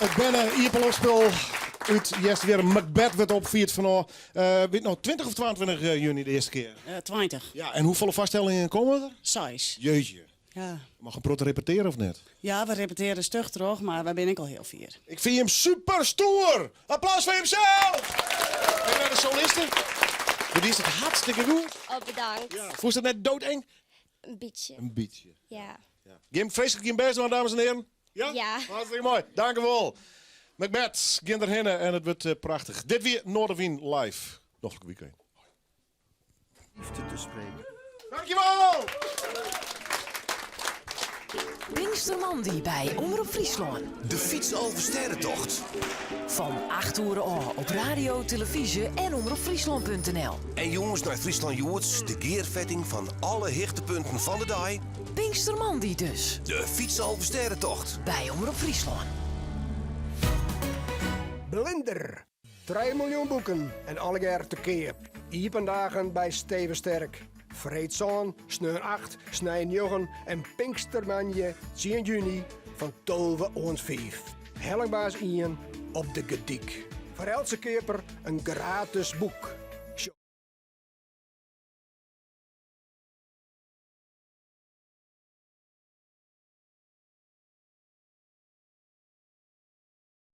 Het binnen Ierpelopspel uit Jest weer een Macbeth werd opgevierd van weet nou 20 of 22 juni de eerste keer. 20. Ja, en hoeveel vaststellingen komen er? 6. Jeetje. Ja. Mag een prot repeteren of net? Ja, we repeteren stug terug, maar daar ben ik al heel fier. Ik vind hem super stoer. Applaus voor hemzelf. En naar de solisten. Die is het hartstikke goed. Oh, bedankt. Ja. Voelt het net doodeng? Een beetje. Een beetje. Ja. Geef vreselijk je best doen, dames en heren. Ja? Ja. Hartstikke mooi. Dank u wel. Macbeth, Ginder Henne en het wordt prachtig. Dit weer Noorderwien live. Nog een weekend. Liefde te spreken. Dankjewel! Pinkstermandi bij Omroep Friesland. De fietsalversterrentocht. Van 8 uur aan op radio, televisie en omroepfriesland.nl. En jongens naar Friesland Joerts, de geervetting van alle hichtepunten van de dag. Pinkstermandi dus. De fietsalversterrentocht. Bij Omroep Friesland. Blinder. 3 miljoen boeken en alle jaar te keer. Iependagen bij Steven Sterk. Vreedzaan, sneur 8, snij 9 en Pinkstermanje 10 juni van 12 ons 5. Hellingbaas 1 op de Gediek. Voor elke keper een gratis boek.